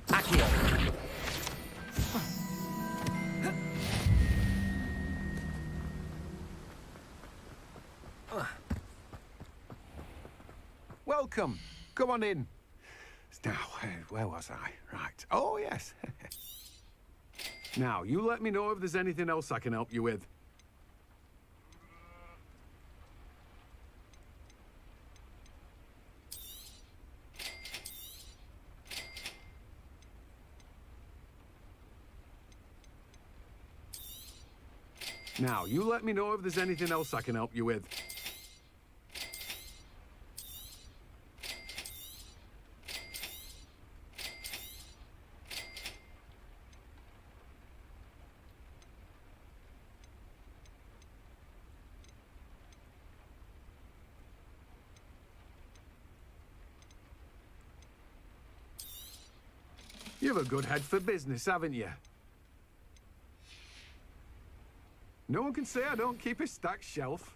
Accio. Welcome. Come on in. Now, where was I? Right. Oh, yes. Now, you let me know if there's anything else I can help you with. Now, you let me know if there's anything else I can help you with. You've a good head for business, haven't you? No one can say I don't keep a stacked shelf.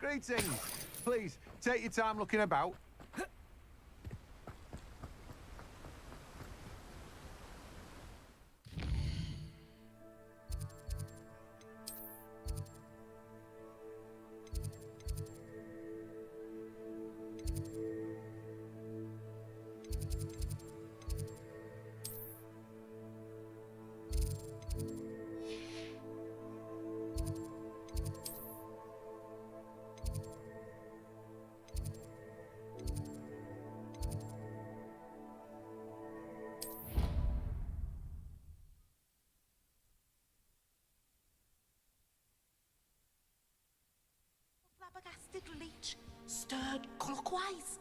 Greetings. Please, take your time looking about. Flabbergasted leech stirred clockwise.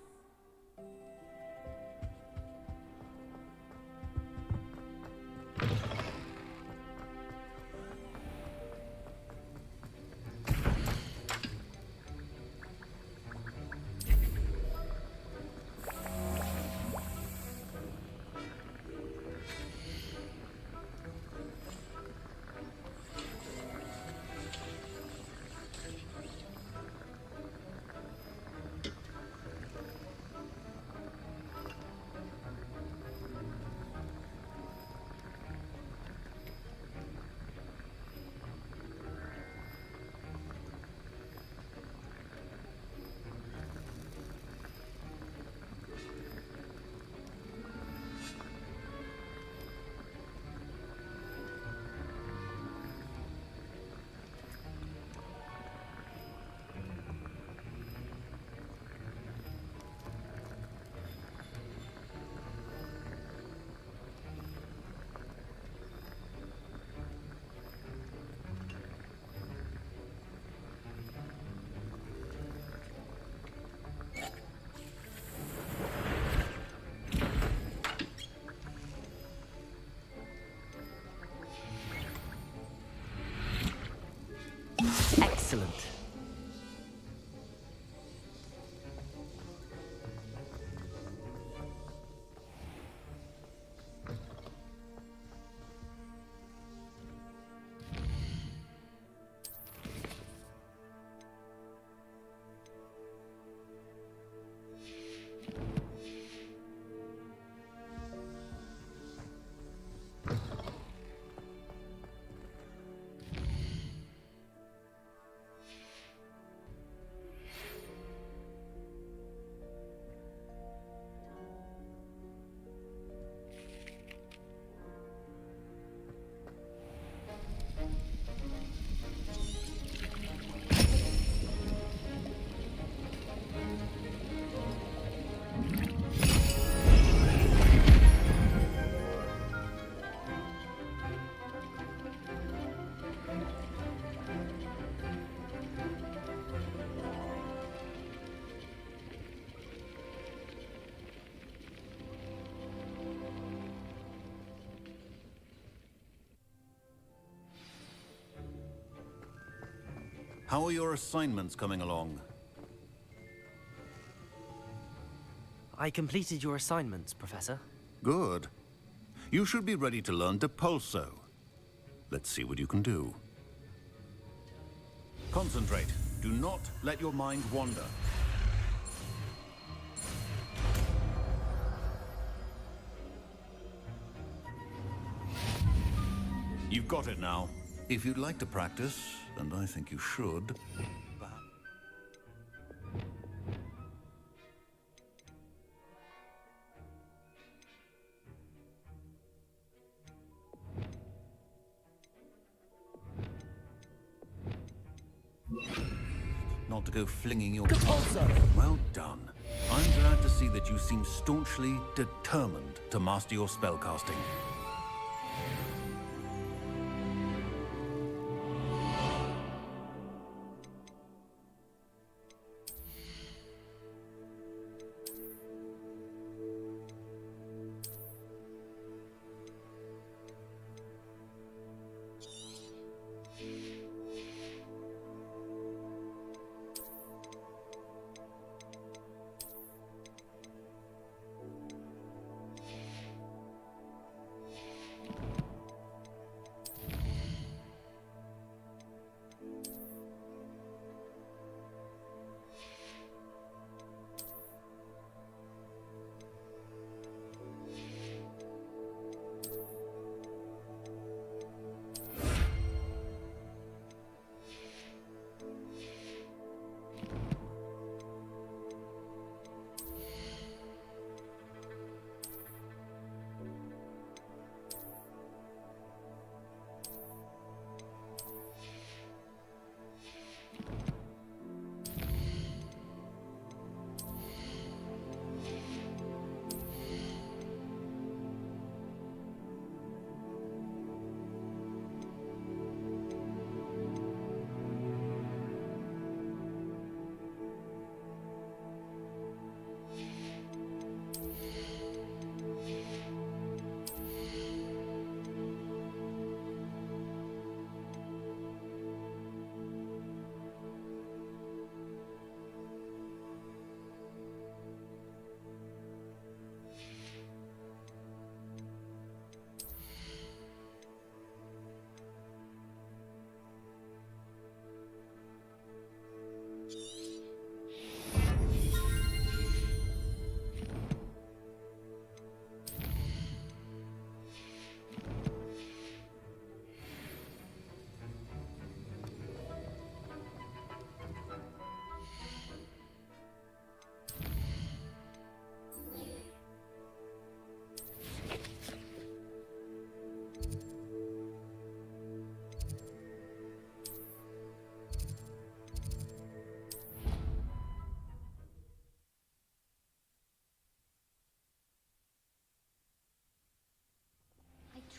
Excellent. How are your assignments coming along? I completed your assignments, Professor. Good. You should be ready to learn Depulso. Let's see what you can do. Concentrate. Do not let your mind wander. You've got it now. If you'd like to practice, and I think you should, not to go flinging your... Well done. I'm glad to see that you seem staunchly determined to master your spellcasting.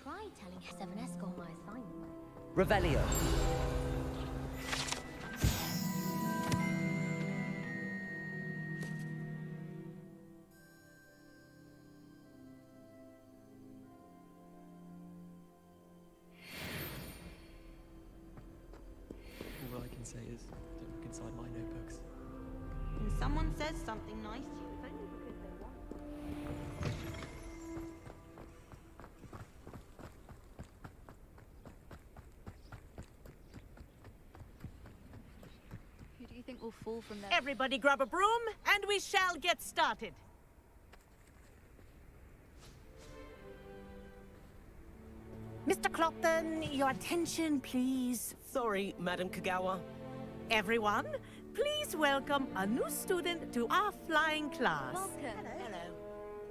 Try telling 7S got my assignment. Revelio. All I can say is, don't look inside my notebooks. When someone says something nice to you, it's only because they want. Who do you think will fall from there? Everybody grab a broom, and we shall get started. Mr. Clopton, your attention, please. Sorry, Madam Kagawa. Everyone, please welcome a new student to our flying class. Welcome. Hello.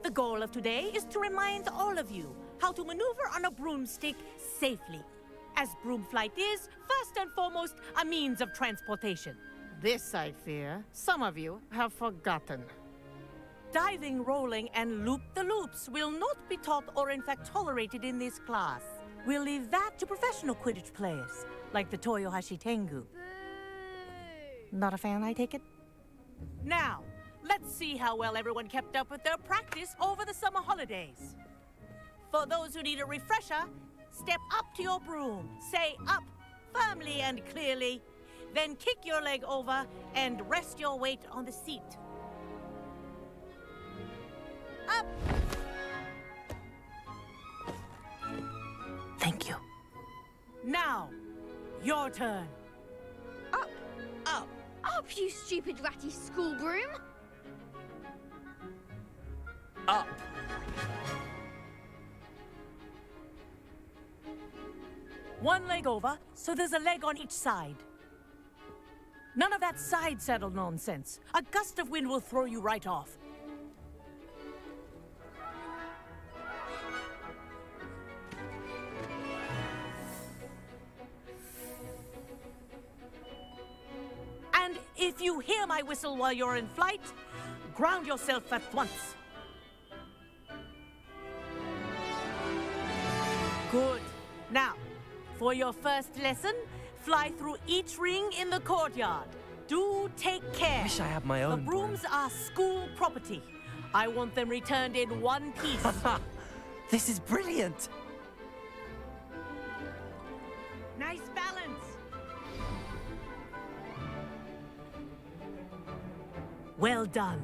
The goal of today is to remind all of you how to maneuver on a broomstick safely, as broom flight is, first and foremost, a means of transportation. This, I fear, some of you have forgotten. Diving, rolling, and loop-the-loops will not be taught or in fact tolerated in this class. We'll leave that to professional Quidditch players, like the Toyohashi Tengu. Not a fan, I take it? Now, let's see how well everyone kept up with their practice over the summer holidays. For those who need a refresher, step up to your broom. Say up, firmly and clearly. Then kick your leg over and rest your weight on the seat. Up! Thank you. Now, your turn. Up! Up! Up, you stupid ratty school broom! Up! One leg over, so there's a leg on each side. None of that side saddle nonsense. A gust of wind will throw you right off. And if you hear my whistle while you're in flight, ground yourself at once. Good. Now, for your first lesson, fly through each ring in the courtyard. Do take care. Wish I had my own The brooms are school property. I want them returned in one piece. This is brilliant. Nice balance. Well done.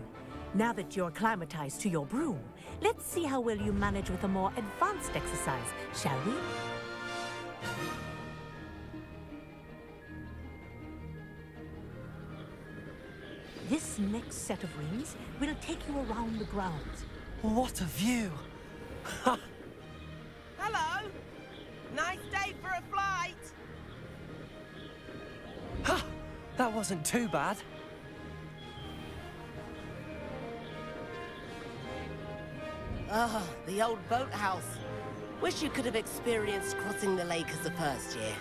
Now that you're acclimatized to your broom, let's see how well you manage with a more advanced exercise, shall we? This next set of rings will take you around the grounds. What a view! Hello! Nice day for a flight! That wasn't too bad. Ah, the old boathouse. Wish you could have experienced crossing the lake as the first year.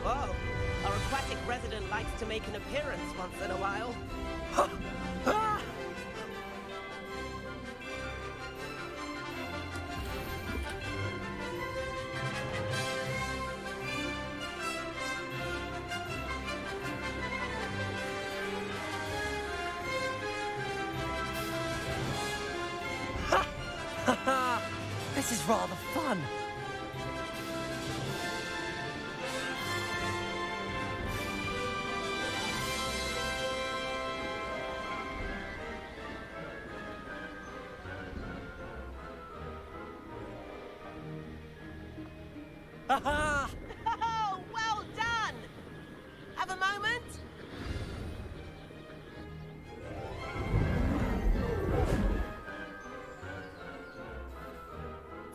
Whoa, our aquatic resident likes to make an appearance once in a while. This is rather fun. Oh, well done! Have a moment?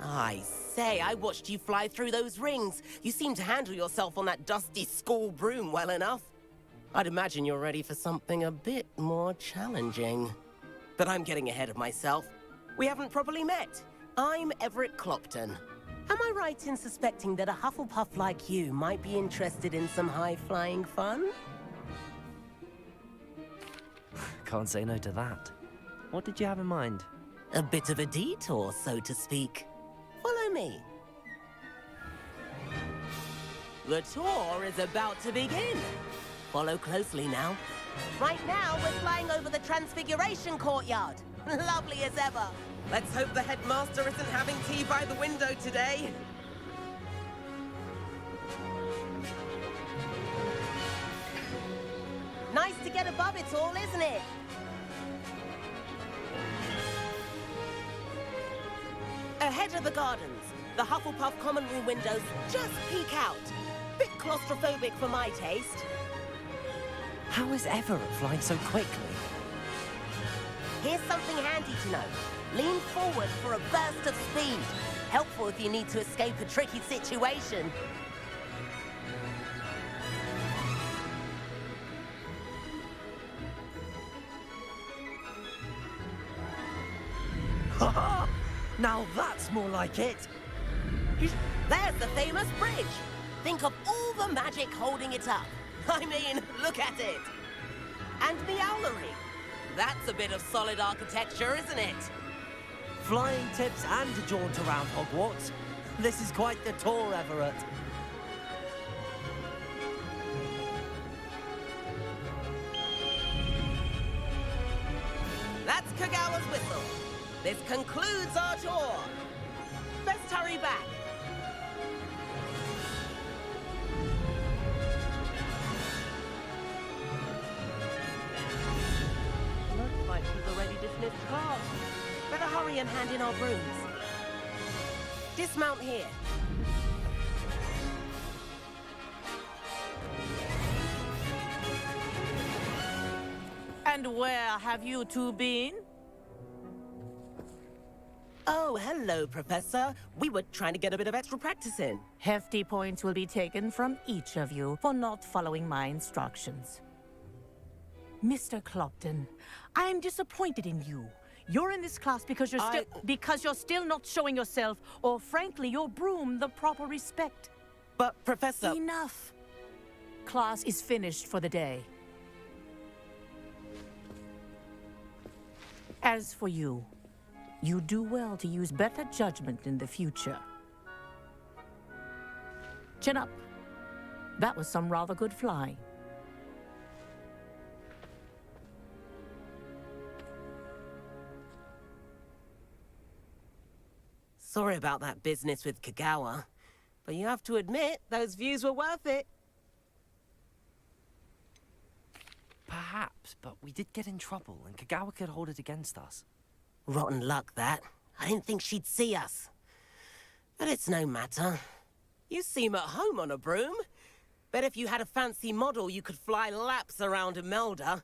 I say, I watched you fly through those rings. You seem to handle yourself on that dusty school broom well enough. I'd imagine you're ready for something a bit more challenging. But I'm getting ahead of myself. We haven't properly met. I'm Everett Clopton. Am I right in suspecting that a Hufflepuff like you might be interested in some high-flying fun? Can't say no to that. What did you have in mind? A bit of a detour, so to speak. Follow me. The tour is about to begin. Follow closely now. Right now, we're flying over the Transfiguration courtyard. Lovely as ever. Let's hope the headmaster isn't having tea by the window today. Nice to get above it all, isn't it? Ahead of the gardens, the Hufflepuff common room windows just peek out. Bit claustrophobic for my taste. How is Everett flying so quickly? Here's something handy to know. Lean forward for a burst of speed. Helpful if you need to escape a tricky situation. Now that's more like it. There's the famous bridge. Think of all the magic holding it up. I mean, look at it. And the owlery. That's a bit of solid architecture, isn't it? Flying tips and a jaunt around Hogwarts. This is quite the tour, Everett. That's Kagawa's whistle. This concludes our tour. Best hurry back. Looks like she's already dismissed class. Better hurry and hand in our brooms. Dismount here. And where have you two been? Oh, hello, Professor. We were trying to get a bit of extra practice in. Hefty points will be taken from each of you for not following my instructions. Mr. Clopton, I am disappointed in you. You're in this class because you're still not showing yourself, or frankly, your broom, the proper respect. But, Professor... Enough. Class is finished for the day. As for you, you do well to use better judgment in the future. Chin up. That was some rather good flying. Sorry about that business with Kagawa, but you have to admit, those views were worth it. Perhaps, but we did get in trouble, and Kagawa could hold it against us. Rotten luck, that. I didn't think she'd see us. But it's no matter. You seem at home on a broom. Bet if you had a fancy model, you could fly laps around Imelda.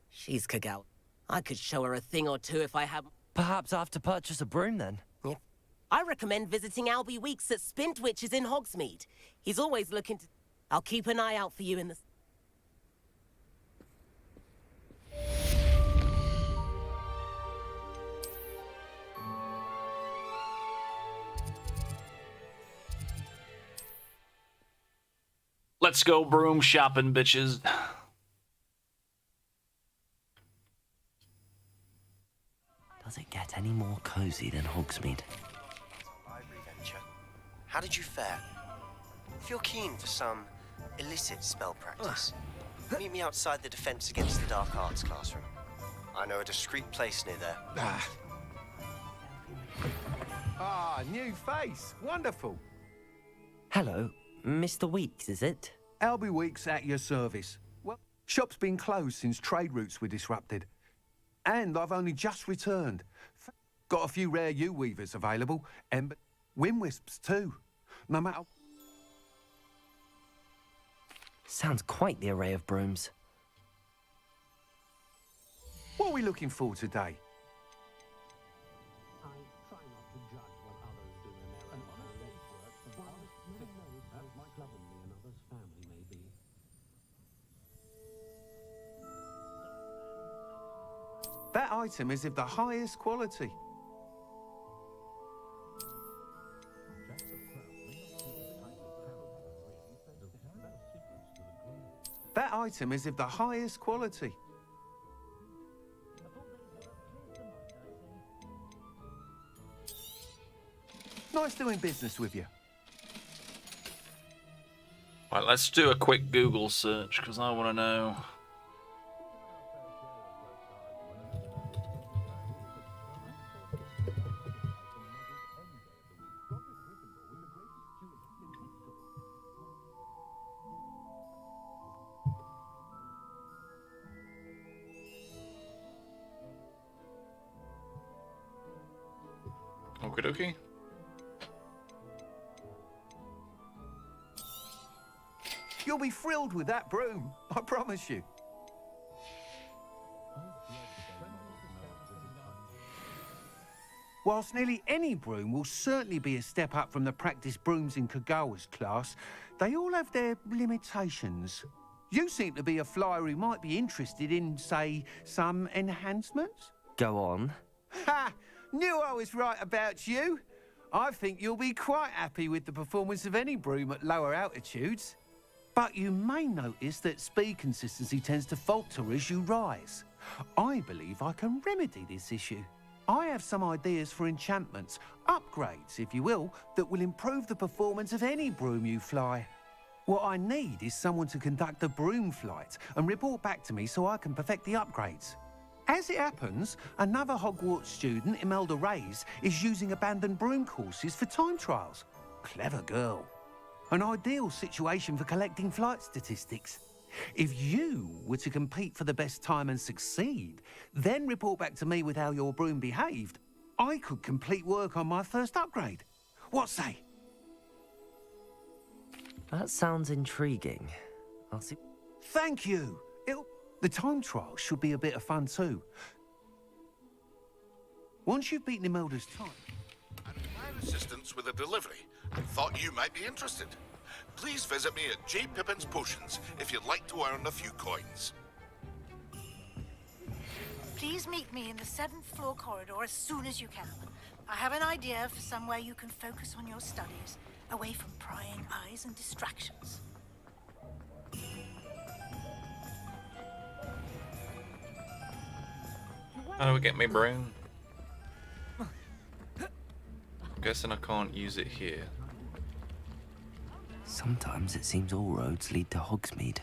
She's Kagawa. I could show her a thing or two if I had... Perhaps I have to purchase a broom, then? Yeah. I recommend visiting Albie Weeks at Spintwitches in Hogsmeade. He's always looking to... I'll keep an eye out for you in the... Let's go broom shopping, bitches. Does it get any more cozy than Hogsmeade? Library venture. How did you fare? If you're keen for some illicit spell practice, meet me outside the Defense Against the Dark Arts classroom. I know a discreet place near there. New face. Wonderful. Hello, Mr. Weeks, is it? Albie Weeks at your service. Well, shop's been closed since trade routes were disrupted. And I've only just returned. Got a few rare U-weavers available, and wind-wisps too. No matter... Sounds quite the array of brooms. What are we looking for today? That item is of the highest quality. That item is of the highest quality. Nice doing business with you. Right, let's do a quick Google search, because I want to know... Okie dokie. You'll be thrilled with that broom, I promise you. Whilst nearly any broom will certainly be a step up from the practice brooms in Kagawa's class, they all have their limitations. You seem to be a flyer who might be interested in, say, some enhancements? Go on. Ha! Knew I was right about you. I think you'll be quite happy with the performance of any broom at lower altitudes. But you may notice that speed consistency tends to falter as you rise. I believe I can remedy this issue. I have some ideas for enchantments, upgrades, if you will, that will improve the performance of any broom you fly. What I need is someone to conduct a broom flight and report back to me so I can perfect the upgrades. As it happens, another Hogwarts student, Imelda Reyes, is using abandoned broom courses for time trials. Clever girl. An ideal situation for collecting flight statistics. If you were to compete for the best time and succeed, then report back to me with how your broom behaved, I could complete work on my first upgrade. What say? That sounds intriguing. I'll see. Thank you. The time trial should be a bit of fun too. Once you've beaten Imelda's time... I require assistance with a delivery and thought you might be interested. Please visit me at J. Pippin's Potions if you'd like to earn a few coins. Please meet me in the 7th floor corridor as soon as you can. I have an idea for somewhere you can focus on your studies, away from prying eyes and distractions. How do we get my broom? Guessing I can't use it here. Sometimes it seems all roads lead to Hogsmeade.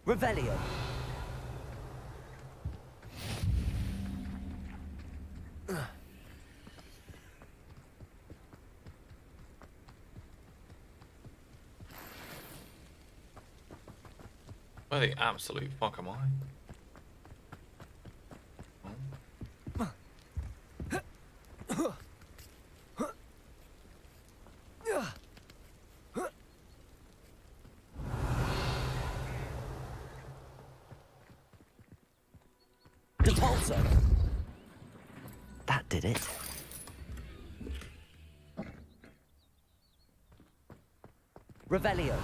Revelio. Where the absolute fuck am I? That did it. Revelio.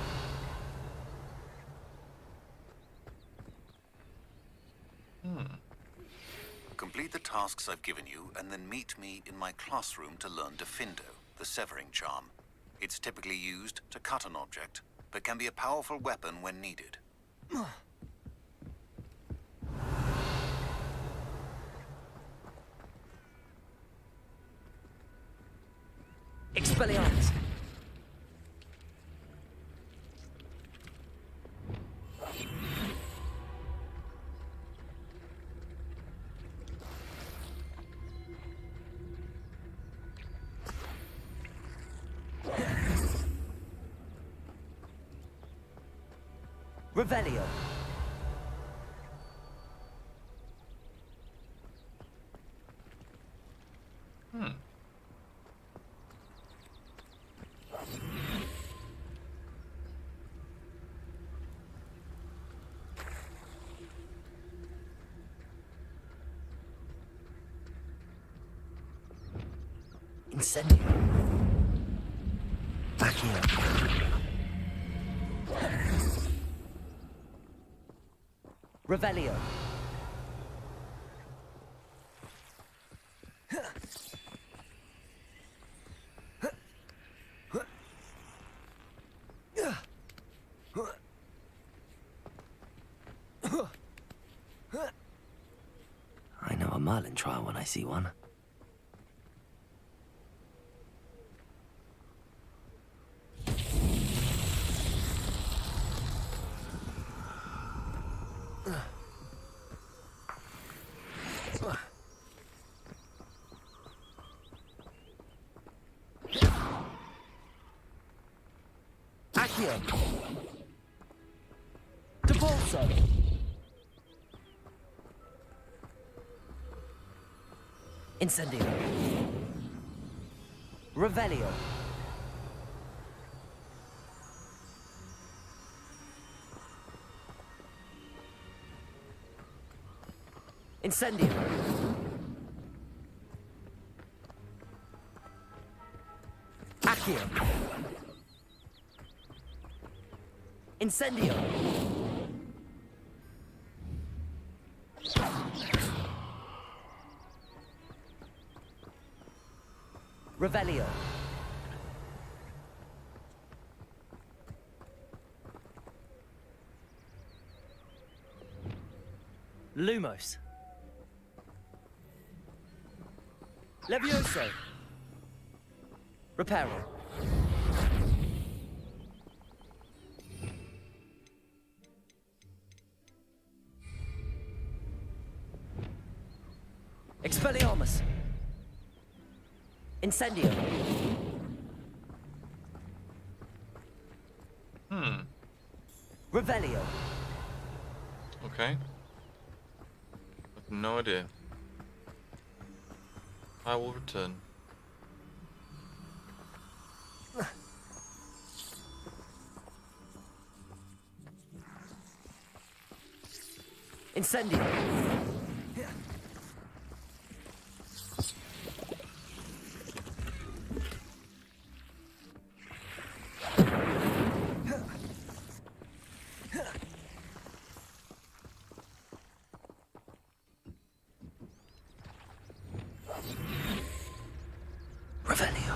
Complete the tasks I've given you, and then meet me in my classroom to learn Defindo, the severing charm. It's typically used to cut an object, but can be a powerful weapon when needed. Expelliarmus. Revelio. Incendio. Back here. Revelio. I know a Merlin trial when I see one. Accio. Depulso. Incendio. Revelio. Incendio. Accio. Incendio. Revelio. Lumos. Levioso. Reparo. Expelliarmus. Incendio. Revelio. Okay. I've no idea. I will return. Incendio. Revelio.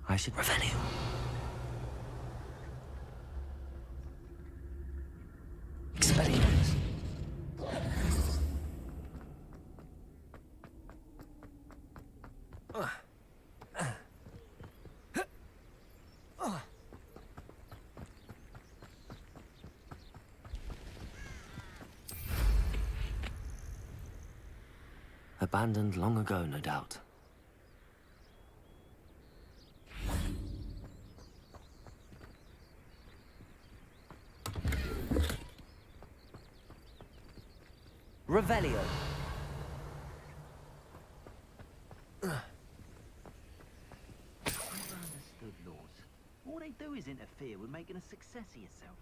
I should Revelio. Expelliarmus. Abandoned long ago, no doubt. Revelio. Understood, Lords. All they do is interfere with making a success of yourself.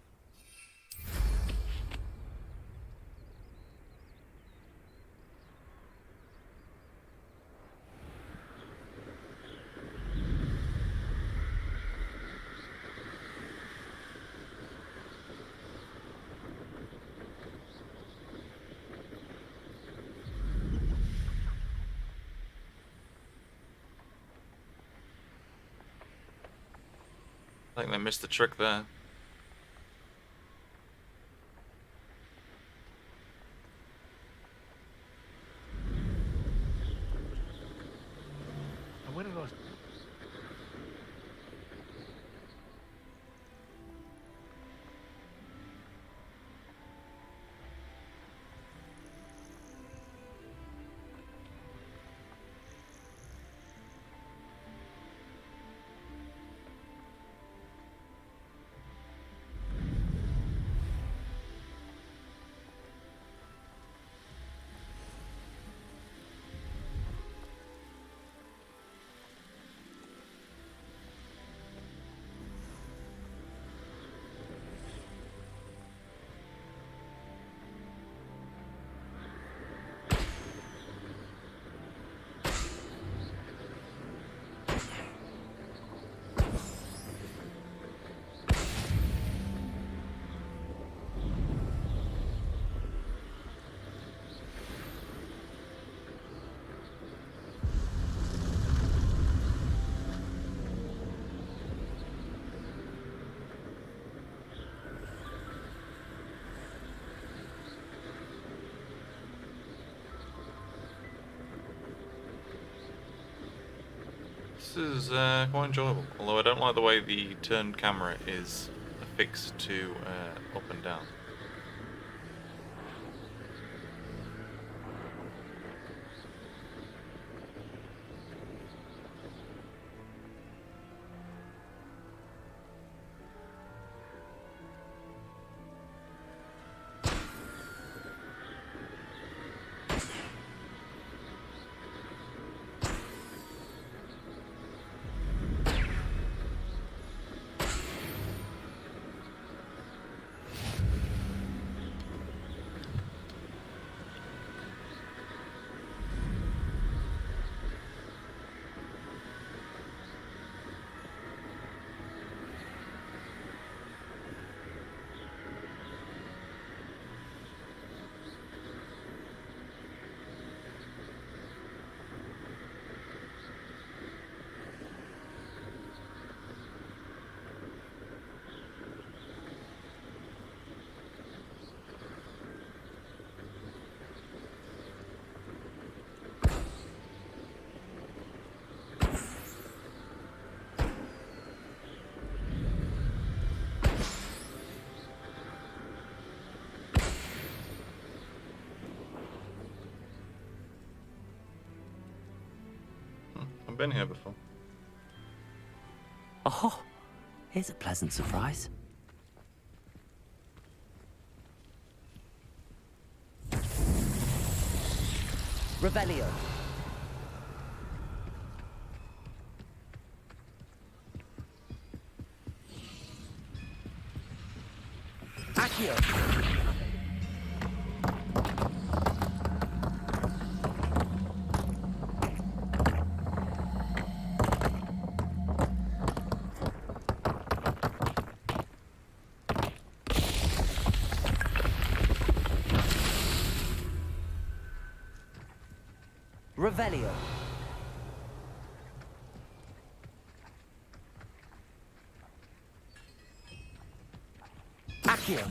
I think they missed the trick there. When I lost... This is quite enjoyable, although I don't like the way the turned camera is affixed to up and down. I've been here before. Oh, here's a pleasant surprise. Revelio. Accio. Revelio. Accio.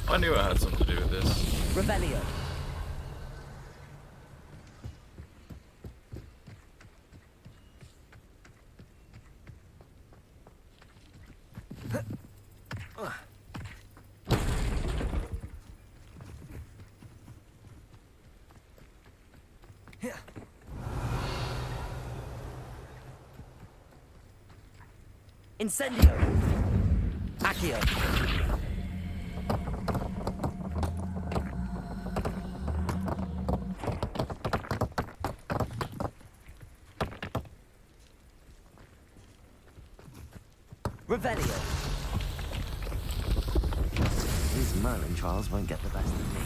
I knew it had something to do with this. Revelio. Incendio. Accio. Revelio. These Merlin trials won't get the best of me.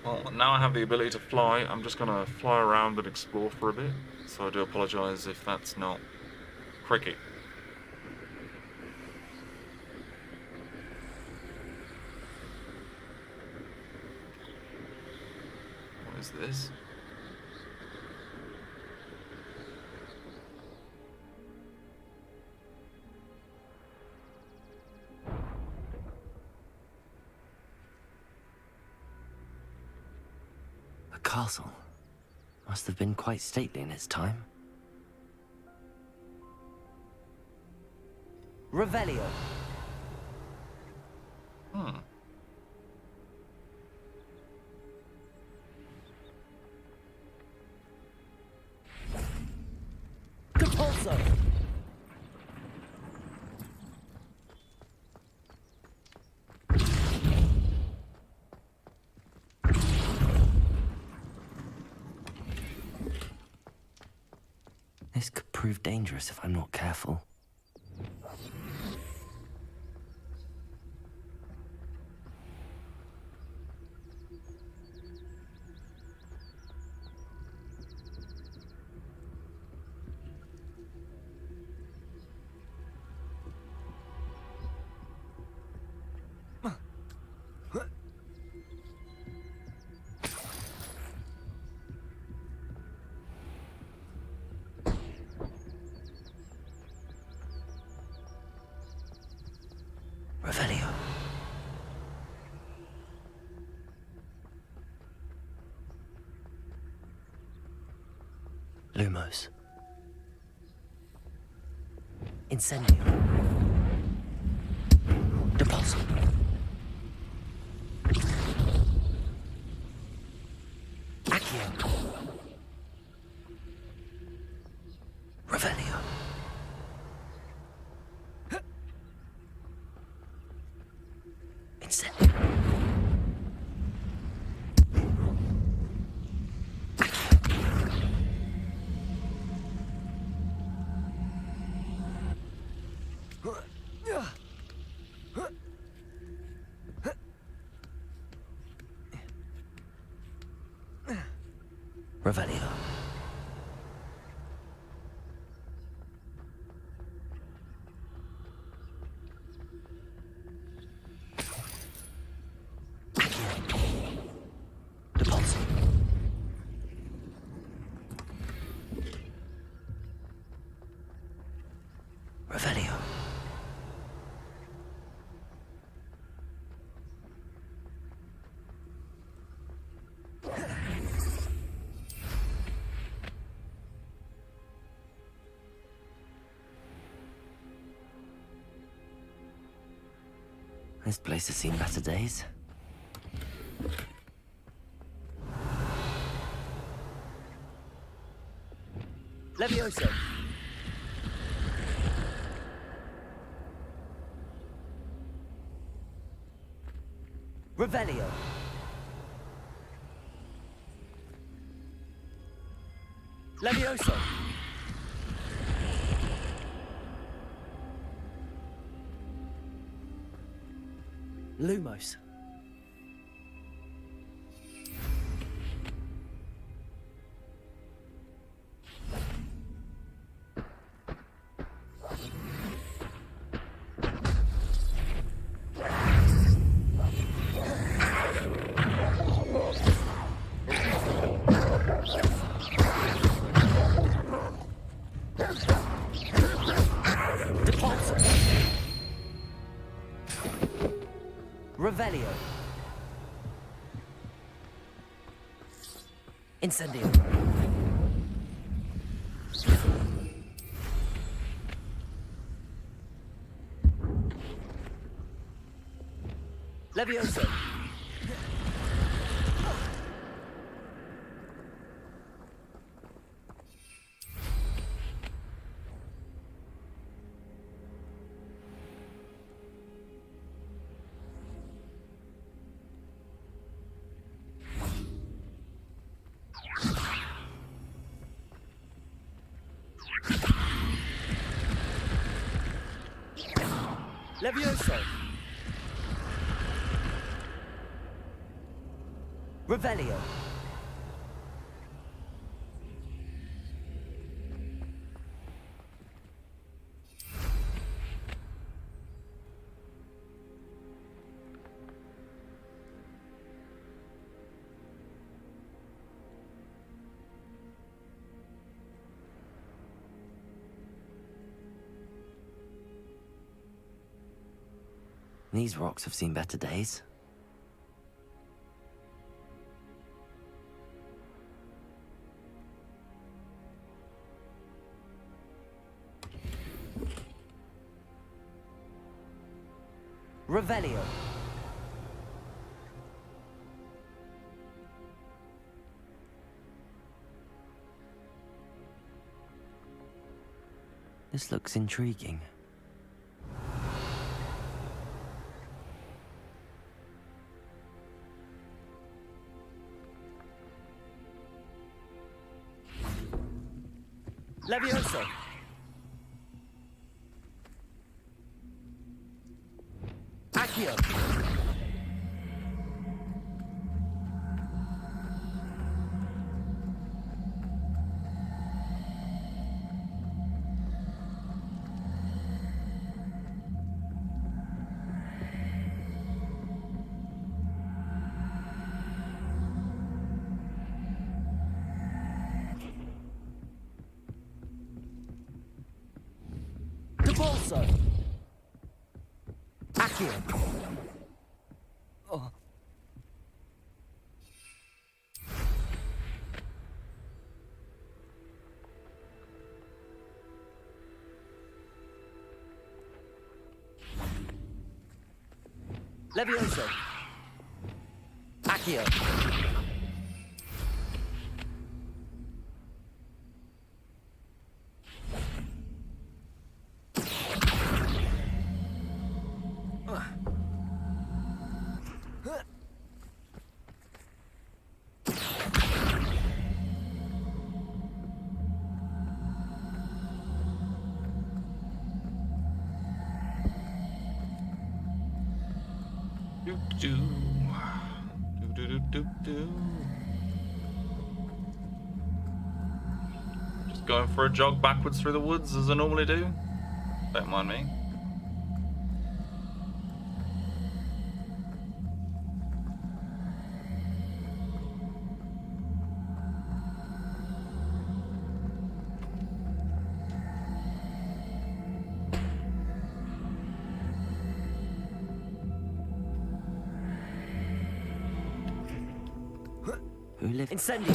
Well, now I have the ability to fly, I'm just going to fly around and explore for a bit. So I do apologise if that's not cricket. What is this? The castle must have been quite stately in its time. Revelio. Levioso! This could prove dangerous if I'm not careful. Revelio. Lumos. Incendio. Depulso. Accio. Revelio. Incendio. Revelio. Depulso. Revelio. This place has seen better days. Levioso! Revelio! Levioso! Lumos. Depulso. Revelio. Incendio. Levioso. Levioso. Revelio. These rocks have seen better days. Revelio. This looks intriguing. Levioso! Accio! Debolso! Accio! Oh. Levioso! Accio! Just going for a jog backwards through the woods as I normally do. Don't mind me. Who lives? Incendio!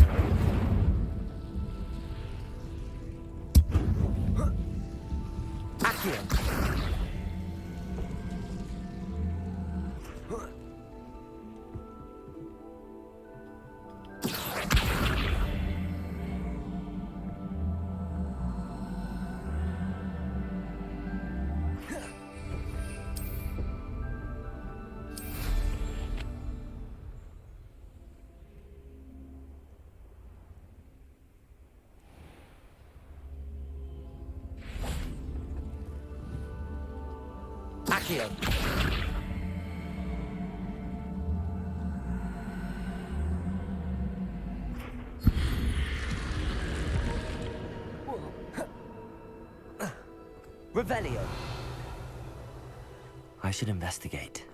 Accio! Accio! Revelio! I should investigate.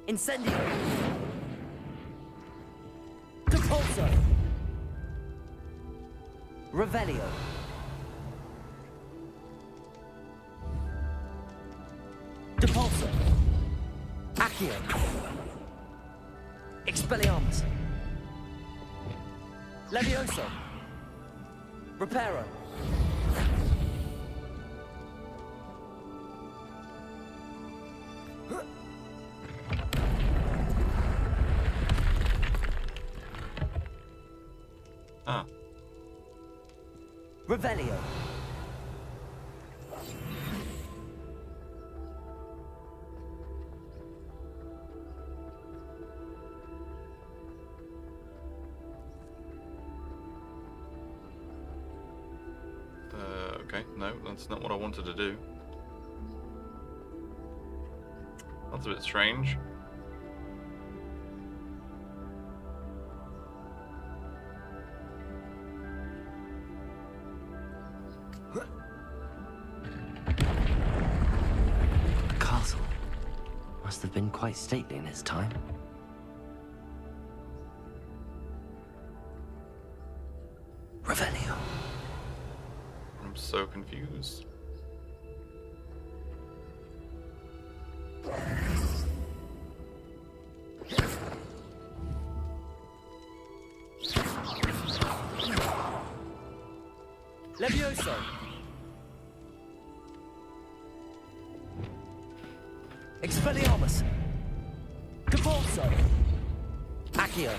Incendio! Depulso! Revelio! Depulso! Accio! Expelliarmus! Levioso! Reparo! Ah. Revelio! Okay, no, that's not what I wanted to do. That's a bit strange. The castle must have been quite stately in its time. Revelio. I'm so confused. Levioso! Expelliarmus! Depulso! Accio!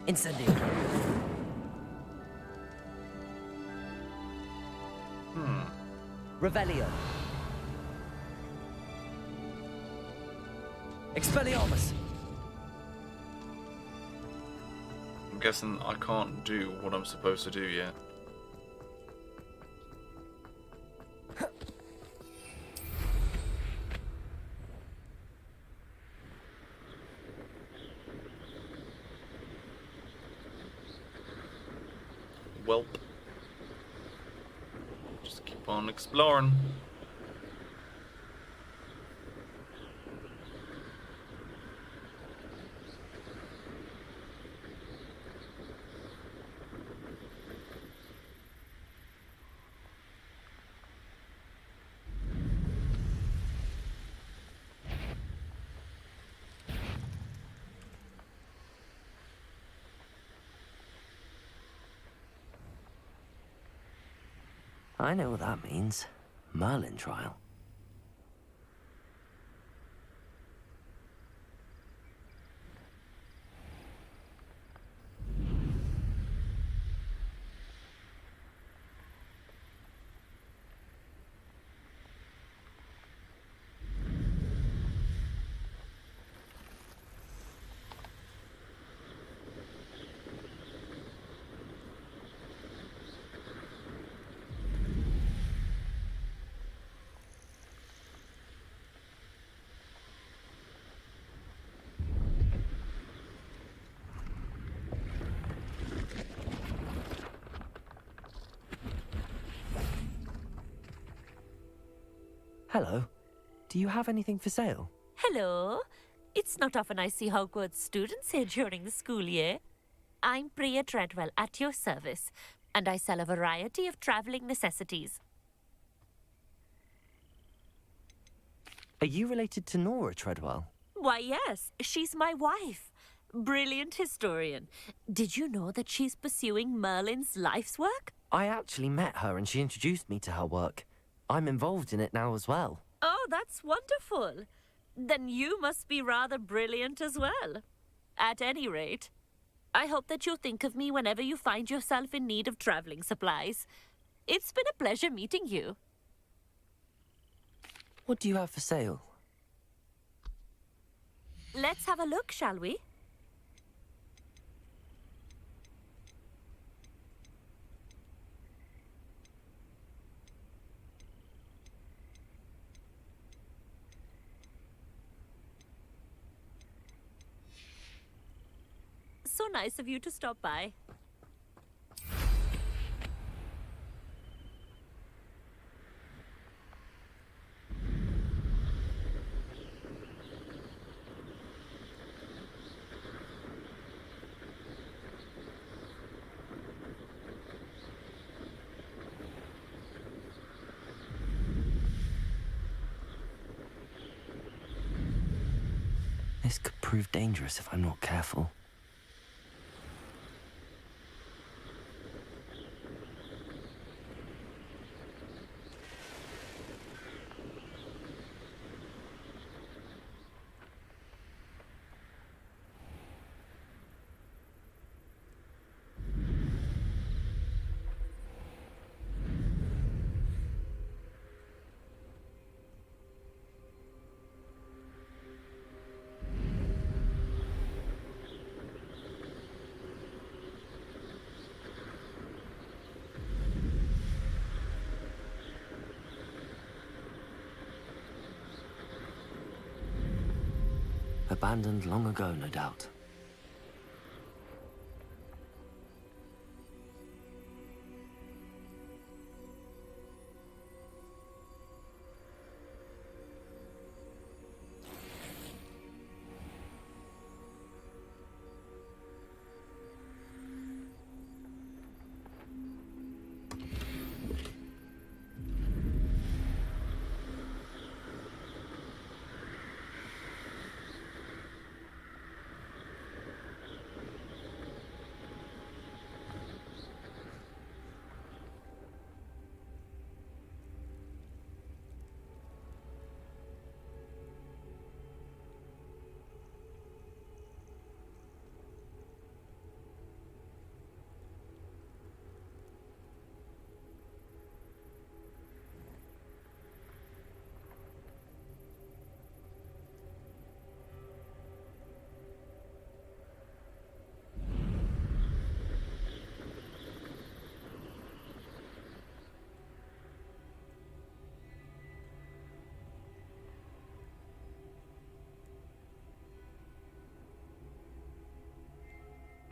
Incendio. Revelio. Expelliarmus. I'm guessing I can't do what I'm supposed to do yet. Welp. Just keep on exploring. I know what that means. Merlin trial. Hello. Do you have anything for sale? Hello. It's not often I see Hogwarts students here during the school year. I'm Bria Treadwell, at your service, and I sell a variety of travelling necessities. Are you related to Nora Treadwell? Why, yes. She's my wife. Brilliant historian. Did you know that she's pursuing Merlin's life's work? I actually met her and she introduced me to her work. I'm involved in it now as well. Oh, that's wonderful. Then you must be rather brilliant as well. At any rate, I hope that you'll think of me whenever you find yourself in need of travelling supplies. It's been a pleasure meeting you. What do you have for sale? Let's have a look, shall we? So nice of you to stop by. This could prove dangerous if I'm not careful. Abandoned long ago, no doubt.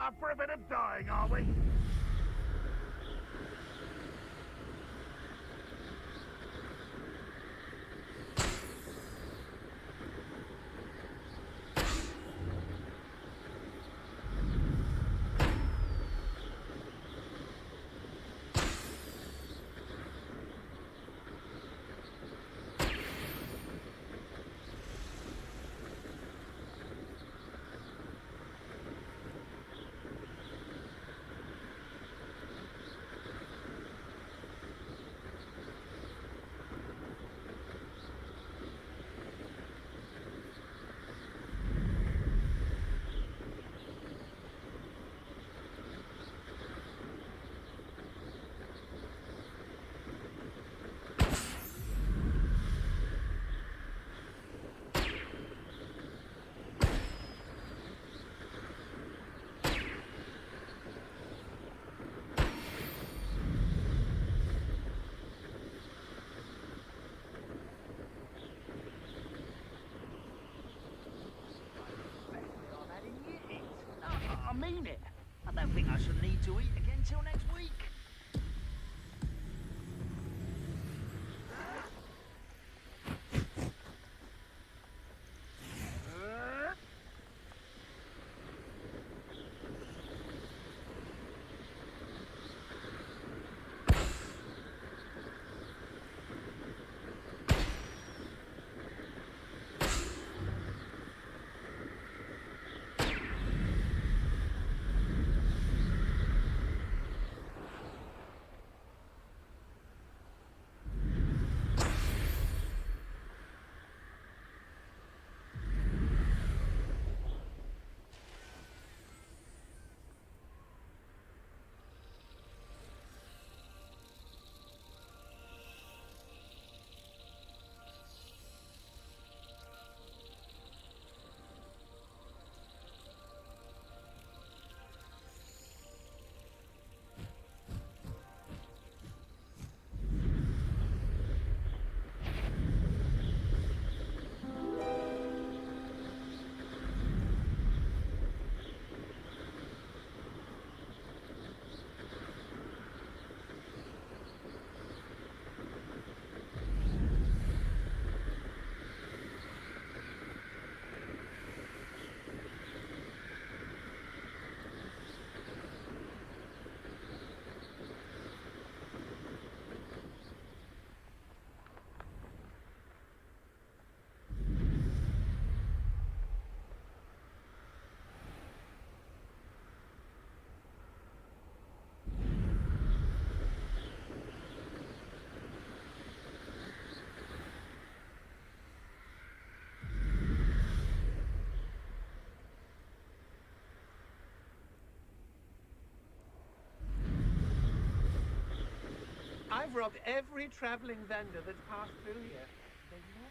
Up for a bit of dying, are we? I mean it. I don't think I shall need to eat again till next week. I've robbed every travelling vendor that's passed through here. They never...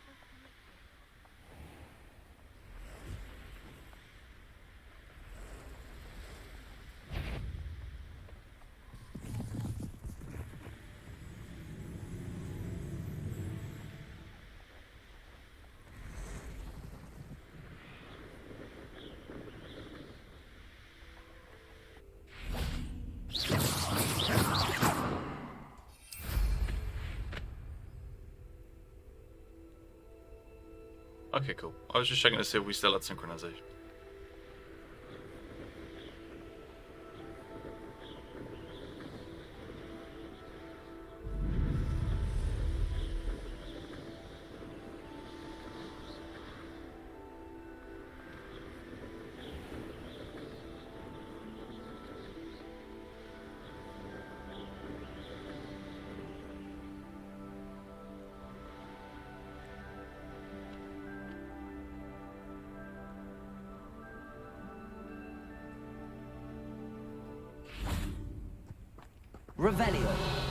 Okay, cool. I was just checking to see if we still had synchronization. Revelio.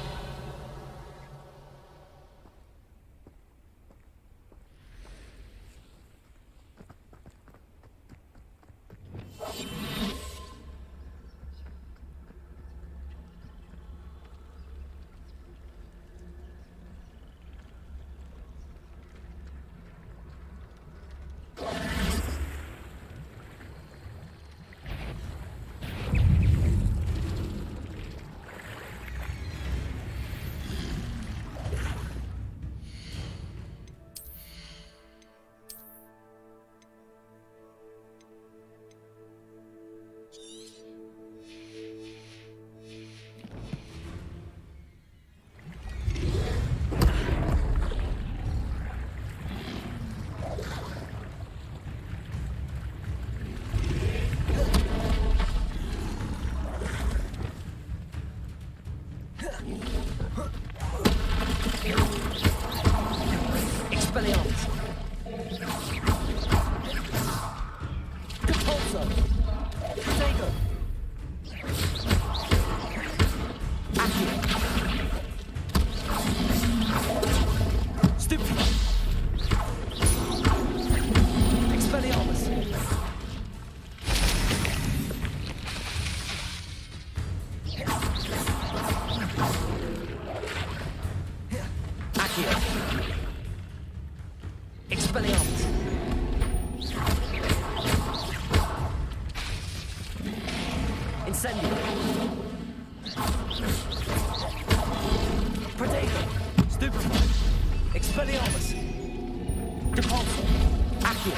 Repulsor! Protego! Accio! Stupefy! Expelliarmus! Accio! Expelliarmus! Incendio! Protego! Stupefy! Expelliarmus! Repulsor! Accio!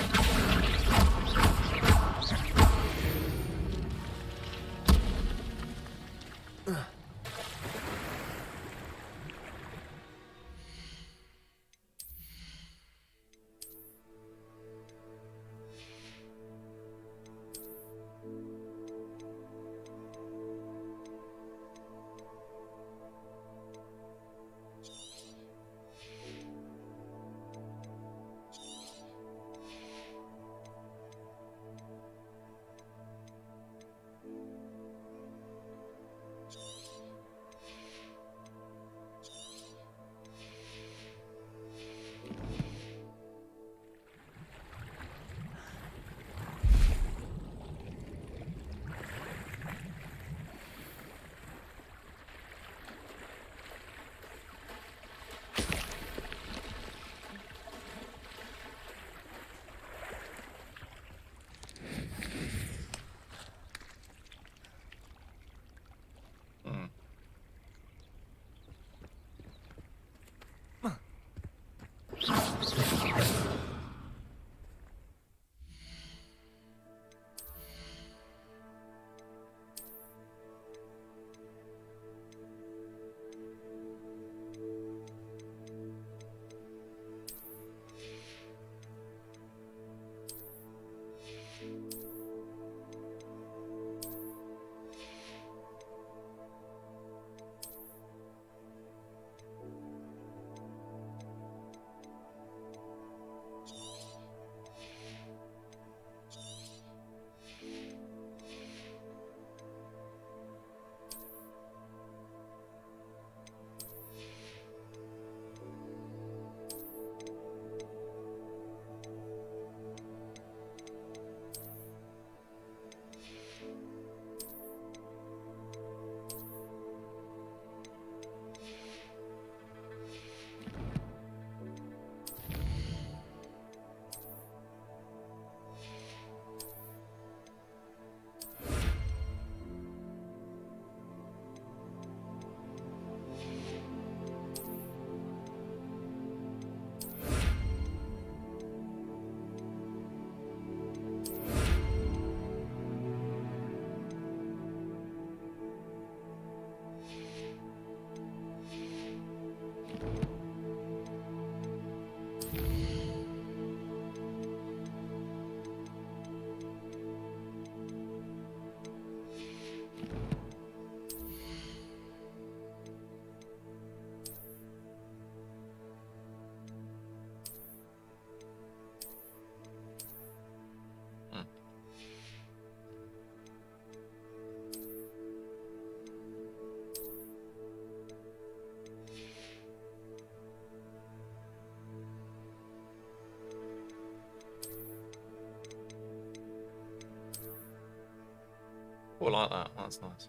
Oh, I like that. That's nice.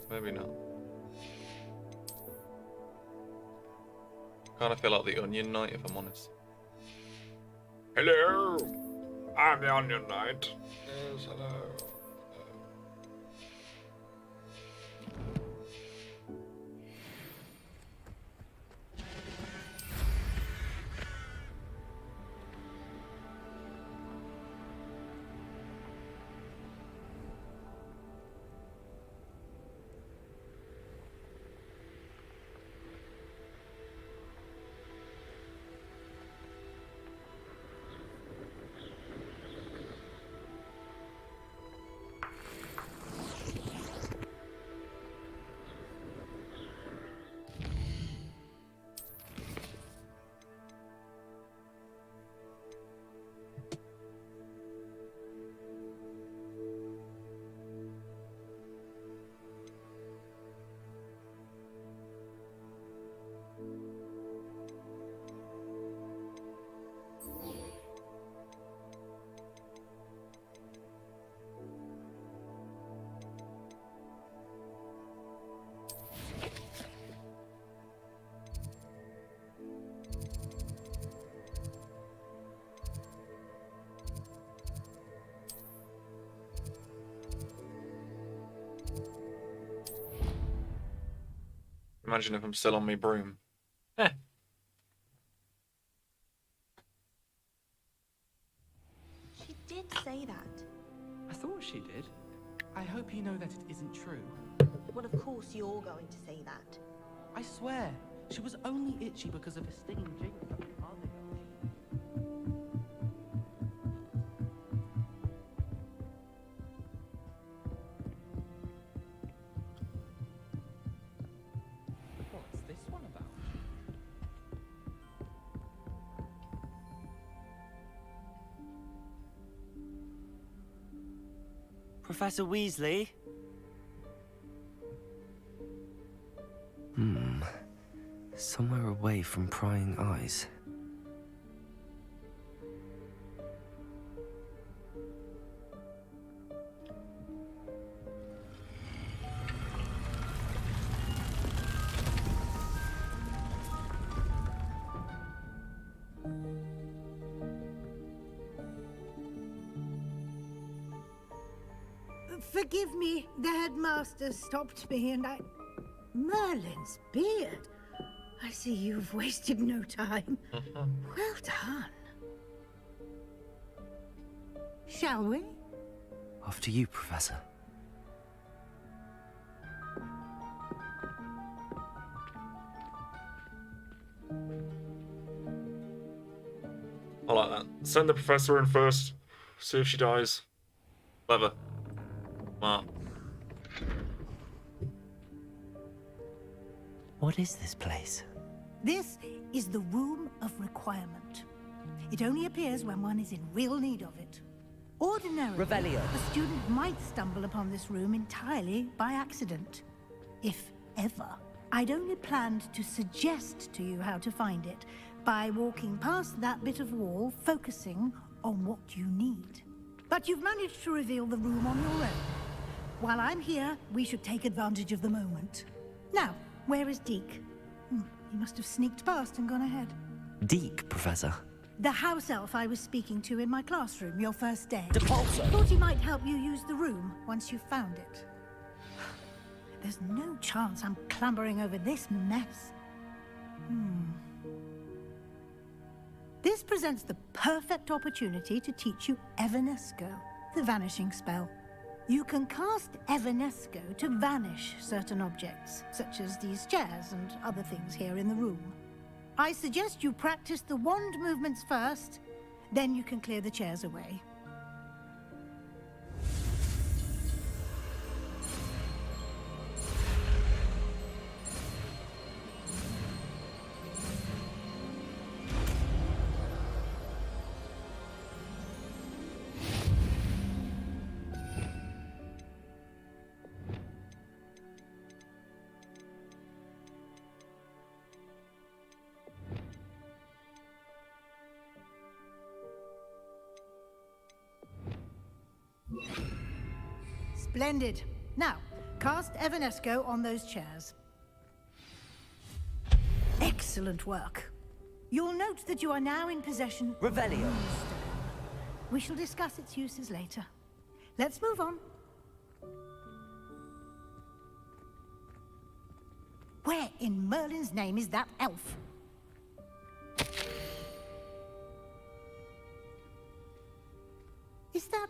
Maybe not. Kind of feel like the Onion Knight, if I'm honest. Hello, I'm the Onion Knight. Yes, hello. Imagine if I'm still on my broom. She did say that. I thought she did. I hope you know that it isn't true. Well, of course you're going to say that. I swear, she was only itchy because of a stinging jinx. What's this one about? Professor Weasley? Somewhere away from prying eyes. Forgive me, the headmaster stopped me and I... Merlin's beard. I see you've wasted no time. Well done. Shall we? After you, Professor. I like that. Send the professor in first. See if she dies. Clever. Smart. What is this place? This is the Room of Requirement. It only appears when one is in real need of it. Ordinarily, Revelio. a student might stumble upon this room entirely by accident. If ever. I'd only planned to suggest to you how to find it by walking past that bit of wall, focusing on what you need. But you've managed to reveal the room on your own. While I'm here, we should take advantage of the moment. Now, where is Deke? He must have sneaked past and gone ahead. Deke, Professor. The house elf I was speaking to in my classroom your first day. Depulso. Thought he might help you use the room once you found it. There's no chance I'm clambering over this mess. This presents the perfect opportunity to teach you Evanesco, the vanishing spell. You can cast Evanesco to vanish certain objects, such as these chairs and other things here in the room. I suggest you practice the wand movements first, then you can clear the chairs away. Splendid. Now, cast Evanesco on those chairs. Excellent work. You'll note that you are now in possession... Revelio. We shall discuss its uses later. Let's move on. Where in Merlin's name is that elf? Is that...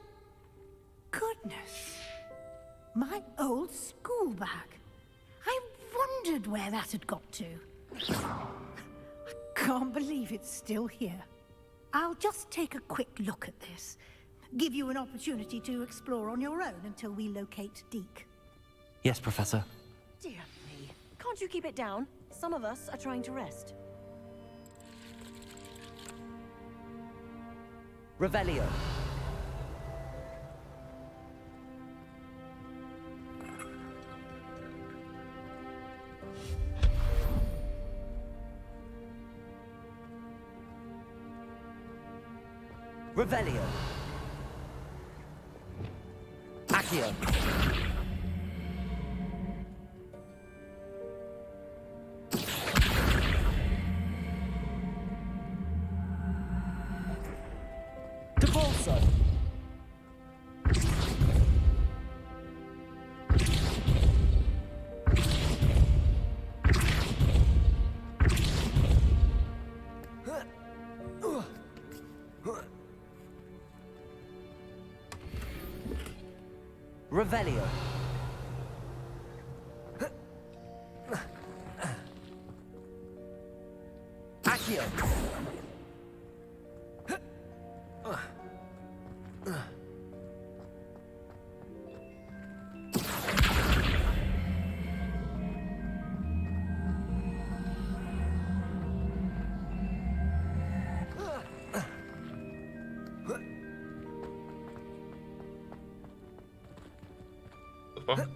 Goodness. My old school bag. I wondered where that had got to. I can't believe it's still here. I'll just take a quick look at this. Give you an opportunity to explore on your own until we locate Deke. Yes, Professor. Dear me. Can't you keep it down? Some of us are trying to rest. Revelio. Revelio. Accio. Depulso. Revelio. Accio. The fuck?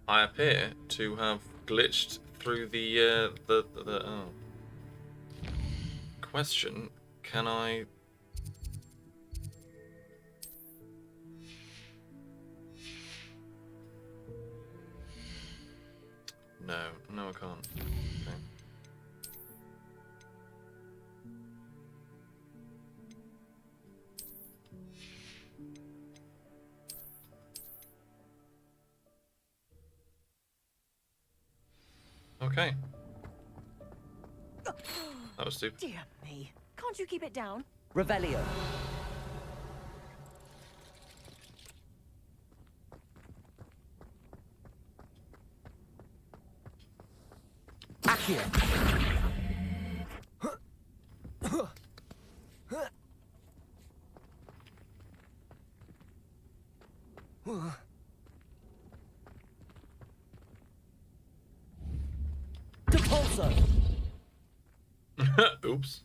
I appear to have glitched through the oh. Question, can I... No, I can't. Okay. Okay. That was stupid. Dear me. Can't you keep it down? Revelio. Accio. Depulso. Oops.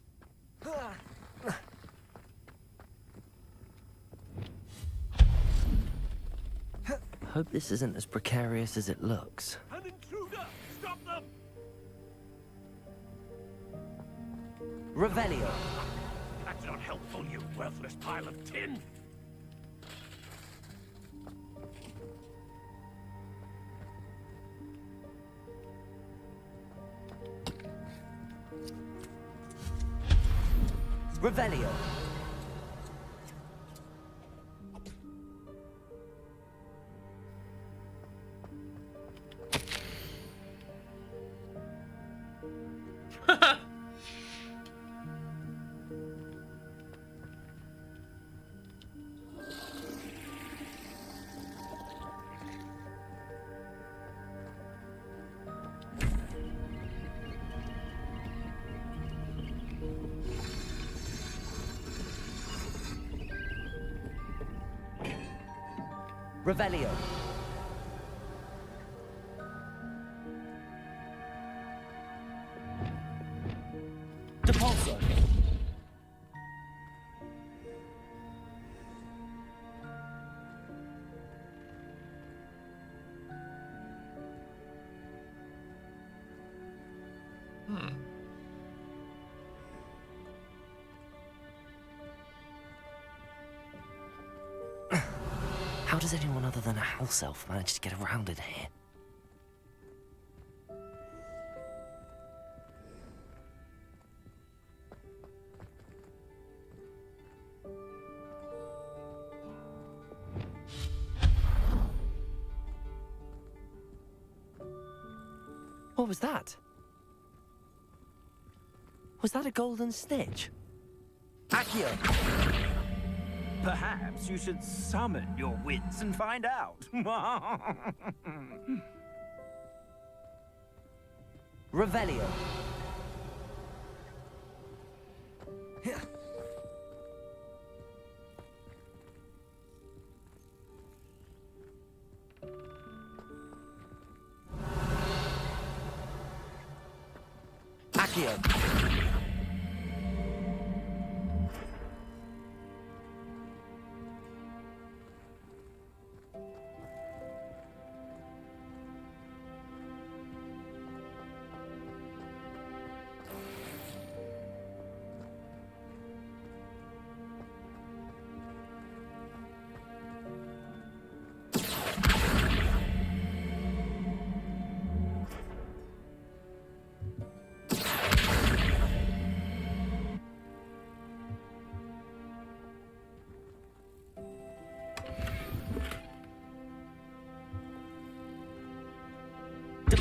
Hope this isn't as precarious as it looks. An intruder! Stop them! Revelio. That's not helpful, you worthless pile of tin! Revelio. Revelio. Depulso. How does anyone other than a house elf manage to get around in here? What was that? Was that a golden snitch? Accio! Perhaps you should summon your wits and find out. Revelio. Accio.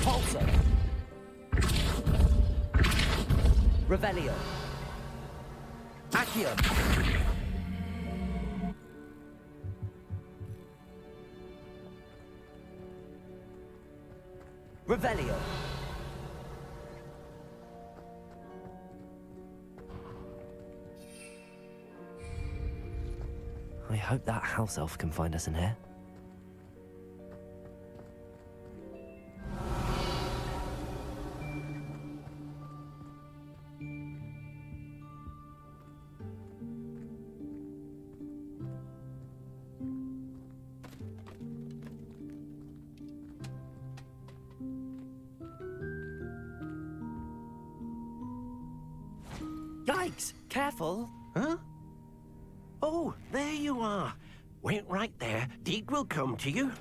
Repulsor. Revelio. Accio. Revelio. I hope that house elf can find us in here. Yikes! Careful! Huh? Oh, there you are. Wait right there. Deke will come to you.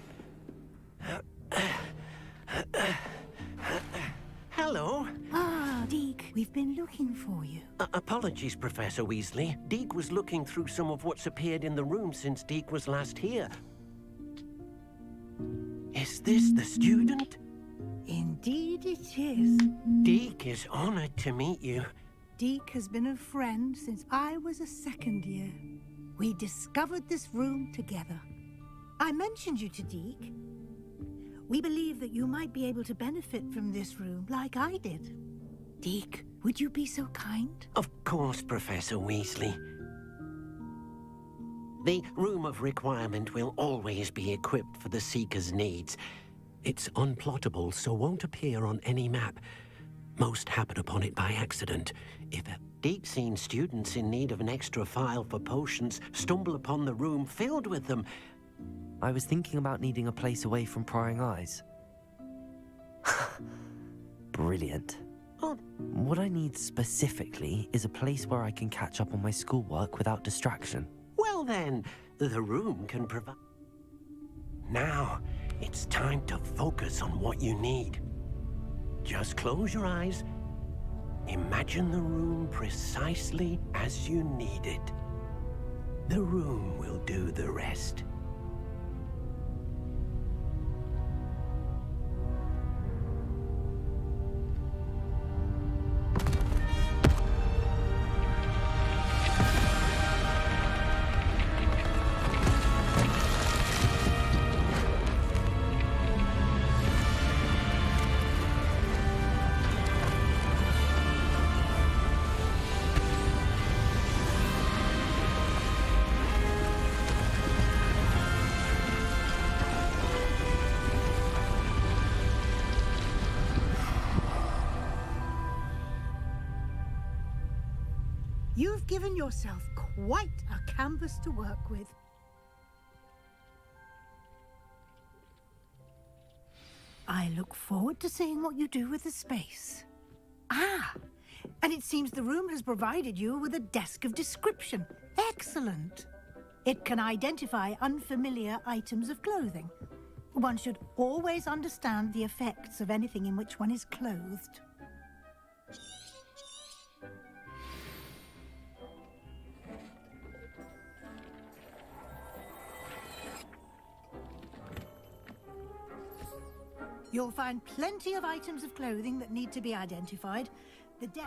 Hello. Ah, Deke, we've been looking for you. Apologies, Professor Weasley. Deke was looking through some of what's appeared in the room since Deke was last here. Is this the student? Indeed it is. Deke is honored to meet you. Deke has been a friend since I was a second year. We discovered this room together. I mentioned you to Deke. We believe that you might be able to benefit from this room like I did. Deke, would you be so kind? Of course, Professor Weasley. The Room of Requirement will always be equipped for the Seeker's needs. It's unplottable, so won't appear on any map. Most happen upon it by accident. If deep-seen students in need of an extra file for potions stumble upon the room filled with them... I was thinking about needing a place away from prying eyes. Brilliant. Oh. What I need specifically is a place where I can catch up on my schoolwork without distraction. Well then, the room can provide... Now, it's time to focus on what you need. Just close your eyes. Imagine the room precisely as you need it. The room will do the rest. You've given yourself quite a canvas to work with. I look forward to seeing what you do with the space. Ah, and it seems the room has provided you with a desk of description. Excellent. It can identify unfamiliar items of clothing. One should always understand the effects of anything in which one is clothed. You'll find plenty of items of clothing that need to be identified. The desk...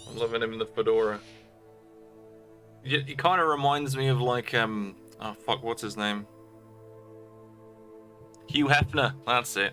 I'm loving him in the fedora. He kind of reminds me of like oh fuck, what's his name? Hugh Hefner. That's it.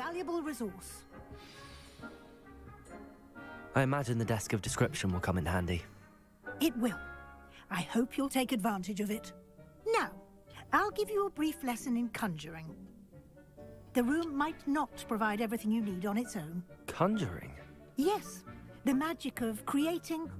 valuable resource. I imagine the desk of description will come in handy. It will. I hope you'll take advantage of it. Now, I'll give you a brief lesson in conjuring. The room might not provide everything you need on its own. Conjuring? Yes, the magic of creating.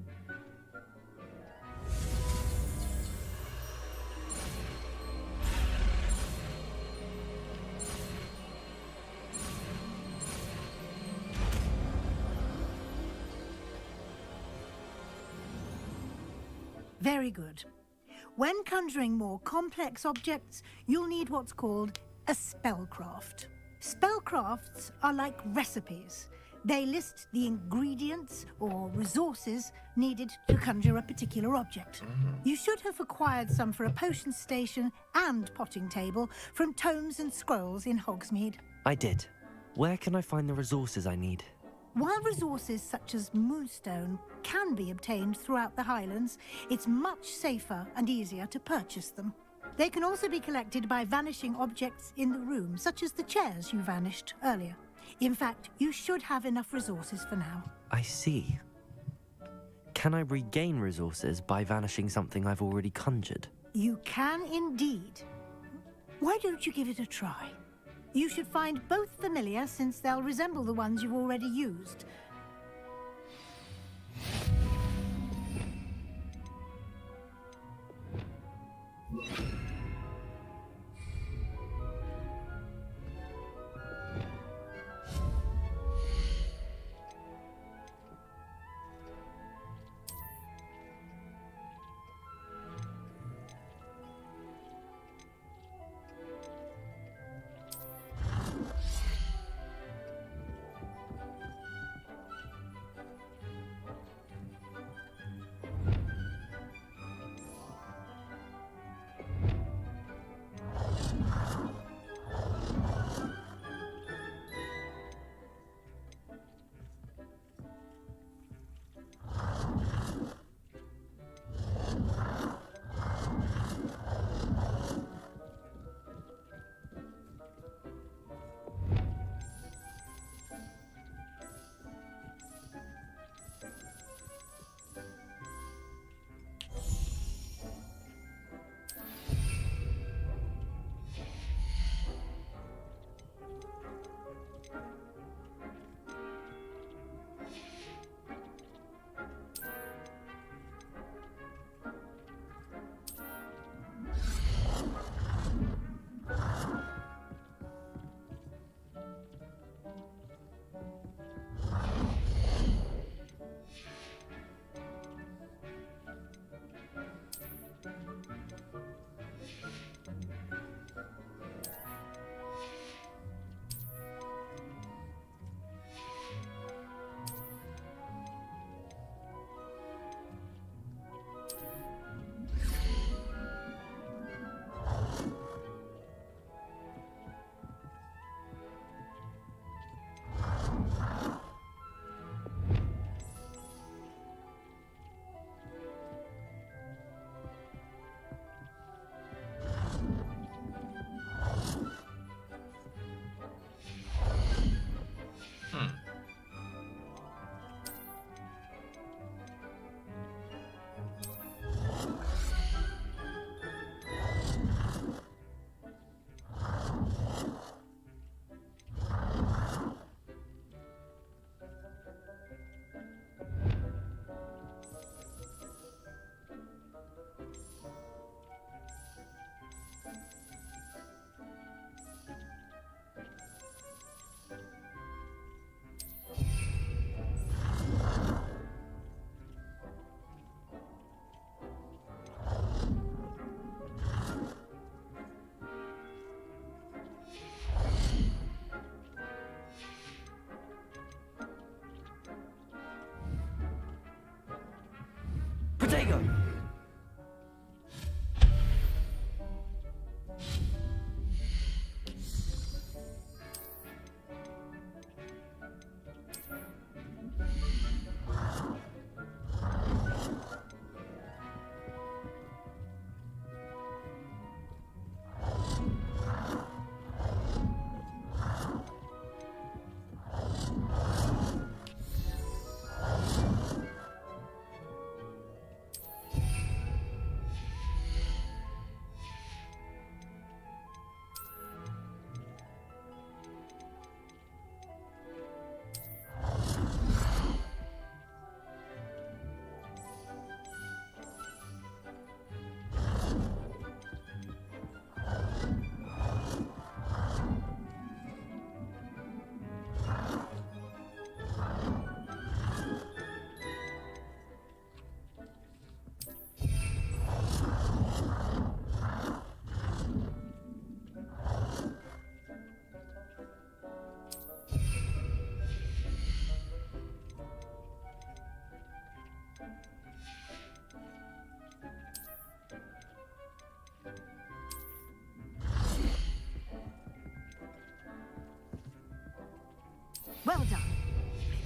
Very good. When conjuring more complex objects, you'll need what's called a spellcraft. Spellcrafts are like recipes. They list the ingredients or resources needed to conjure a particular object. You should have acquired some for a potion station and potting table from tomes and scrolls in Hogsmeade. I did. Where can I find the resources I need? While resources such as moonstone can be obtained throughout the Highlands, it's much safer and easier to purchase them. They can also be collected by vanishing objects in the room, such as the chairs you vanished earlier. In fact, you should have enough resources for now. I see. Can I regain resources by vanishing something I've already conjured? You can indeed. Why don't you give it a try? You should find both familiar, since they'll resemble the ones you've already used.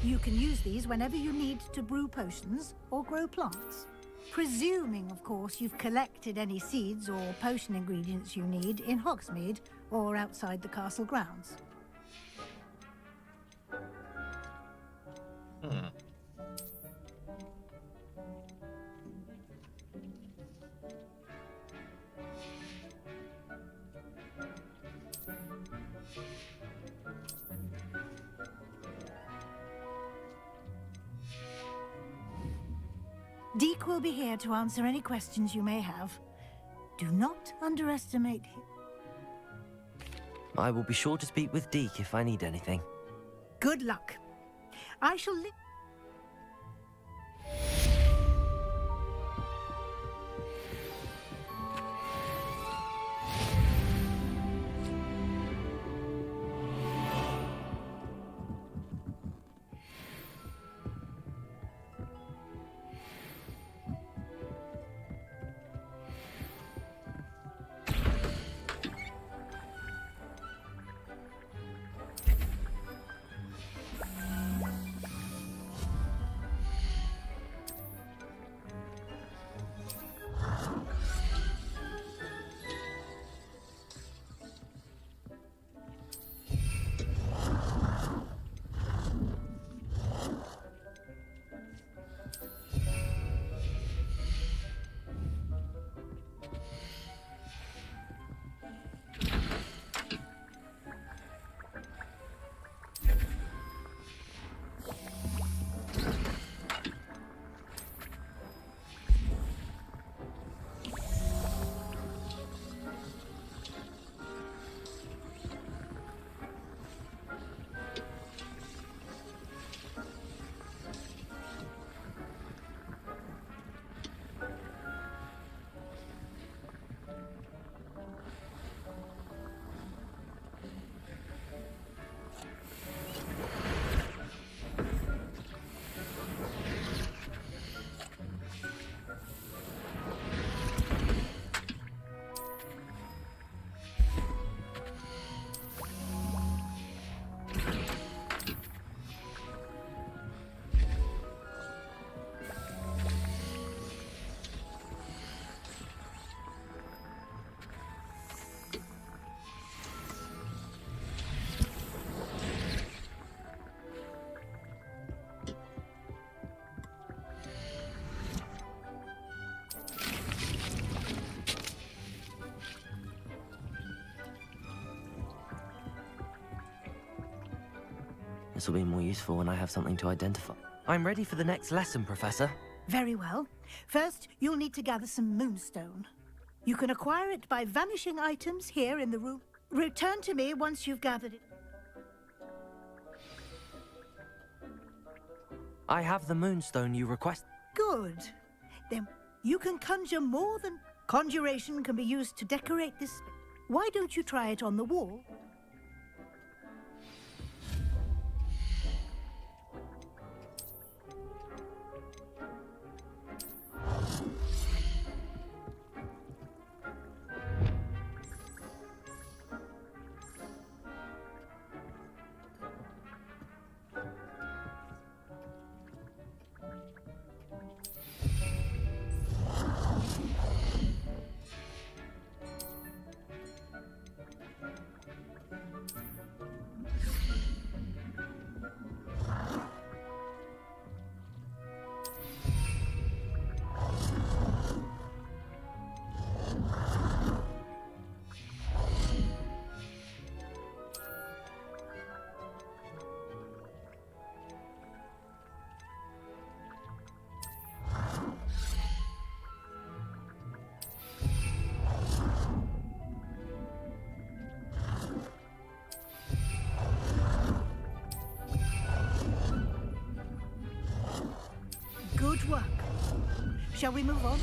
You can use these whenever you need to brew potions or grow plants. Presuming, of course, you've collected any seeds or potion ingredients you need in Hogsmeade or outside the castle grounds. Deke will be here to answer any questions you may have. Do not underestimate him. I will be sure to speak with Deke if I need anything. Good luck. I shall This will be more useful when I have something to identify. I'm ready for the next lesson, Professor. Very well. First, you'll need to gather some moonstone. You can acquire it by vanishing items here in the room. Return to me once you've gathered it. I have the moonstone you request. Good. Then you can conjure more than... Conjuration can be used to decorate this... Why don't you try it on the wall? Good work. Shall we move on?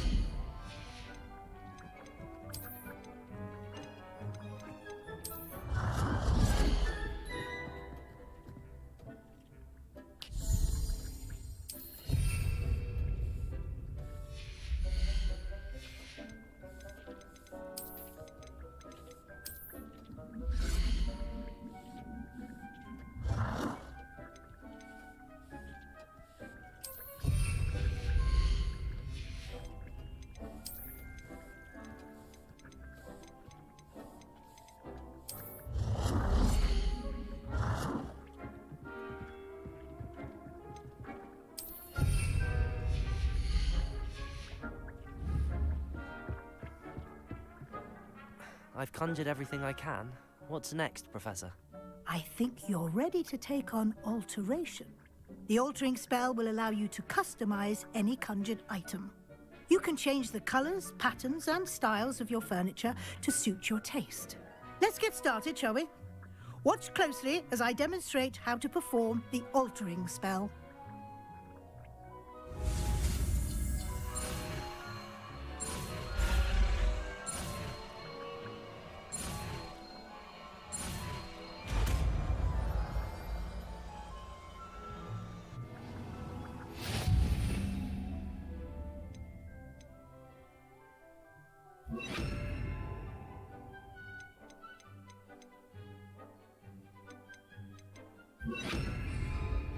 I've conjured everything I can. What's next, Professor? I think you're ready to take on alteration. The altering spell will allow you to customize any conjured item. You can change the colors, patterns, and styles of your furniture to suit your taste. Let's get started, shall we? Watch closely as I demonstrate how to perform the altering spell.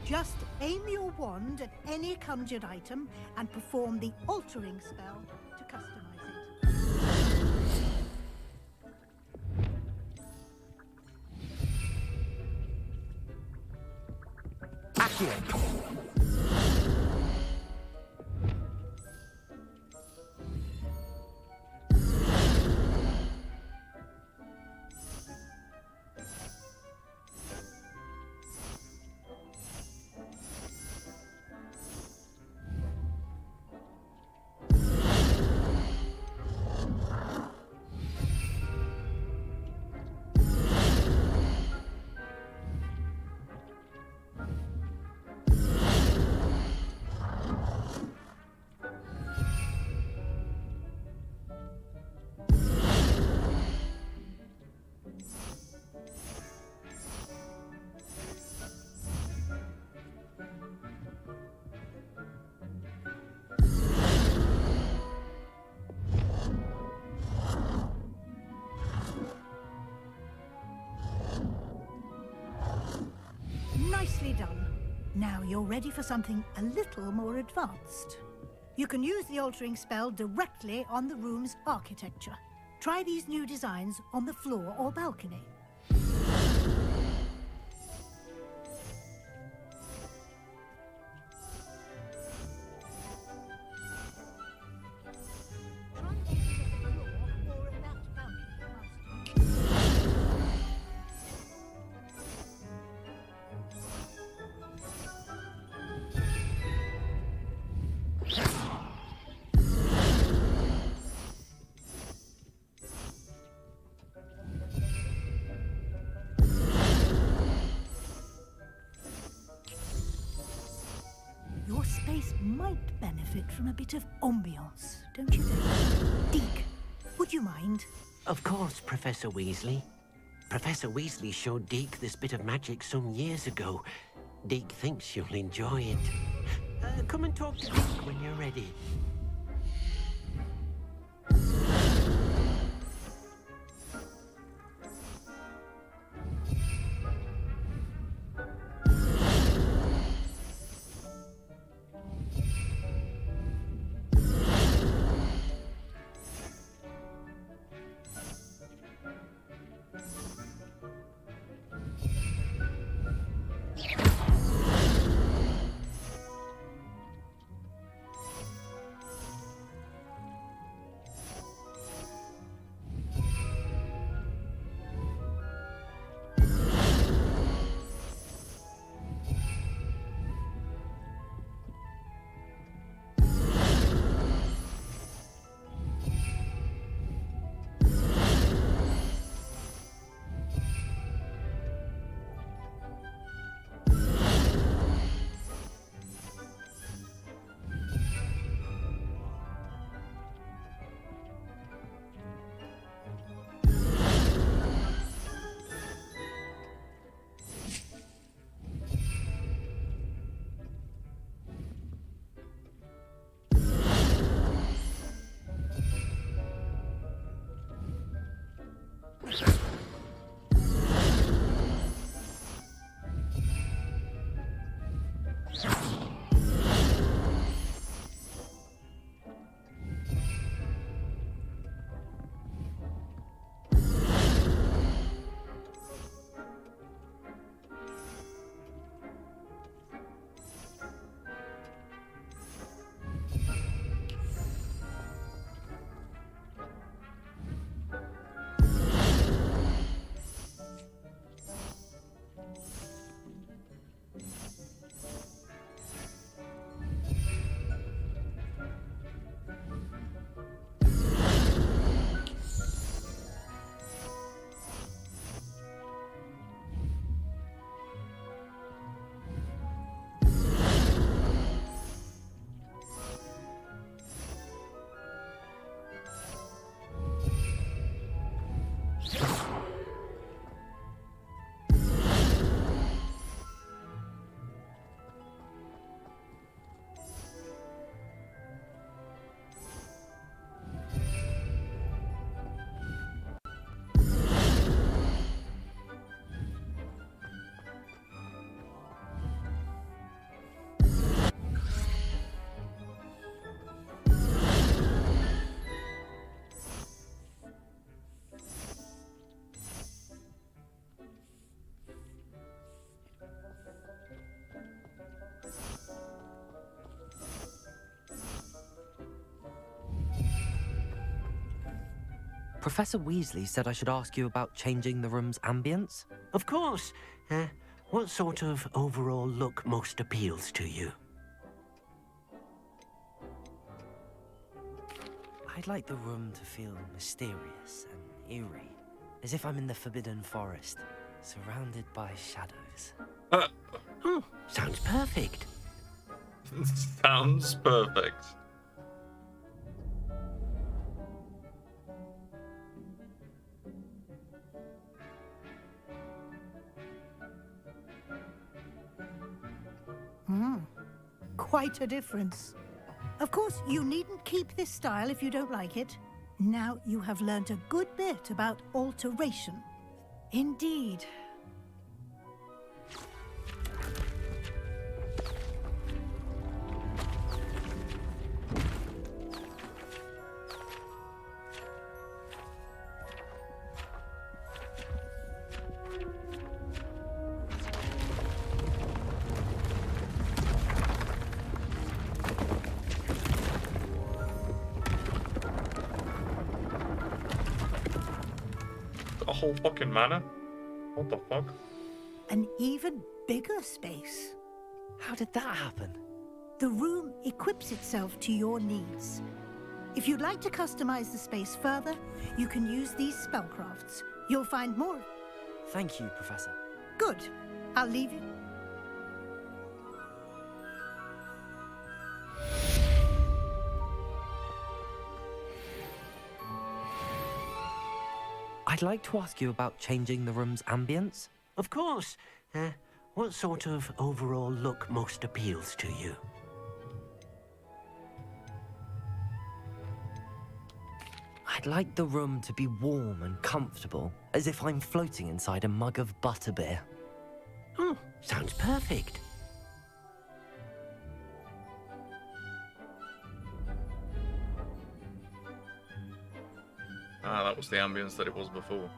Just aim your wand at any conjured item and perform the altering spell to customize it. Accio! Nicely done. Now you're ready for something a little more advanced. You can use the altering spell directly on the room's architecture. Try these new designs on the floor or balcony. Your space might benefit from a bit of ambiance, don't you think? Deke, would you mind? Of course, Professor Weasley. Professor Weasley showed Deke this bit of magic some years ago. Deke thinks you'll enjoy it. Come and talk to Deke when you're ready. Professor Weasley said I should ask you about changing the room's ambience. Of course. What sort of overall look most appeals to you? I'd like the room to feel mysterious and eerie, as if I'm in the Forbidden Forest, surrounded by shadows. Sounds perfect. Sounds perfect. Quite a difference. Of course, you needn't keep this style if you don't like it. Now you have learnt a good bit about alteration. Indeed. A whole fucking manor? What the fuck? An even bigger space. How did that happen? The room equips itself to your needs. If you'd like to customize the space further, you can use these spellcrafts. You'll find more. Thank you, Professor. Good. I'll leave you. I'd like to ask you about changing the room's ambience. Of course. What sort of overall look most appeals to you? I'd like the room to be warm and comfortable, as if I'm floating inside a mug of butterbeer. Sounds perfect. Ah, that was the ambience that it was before.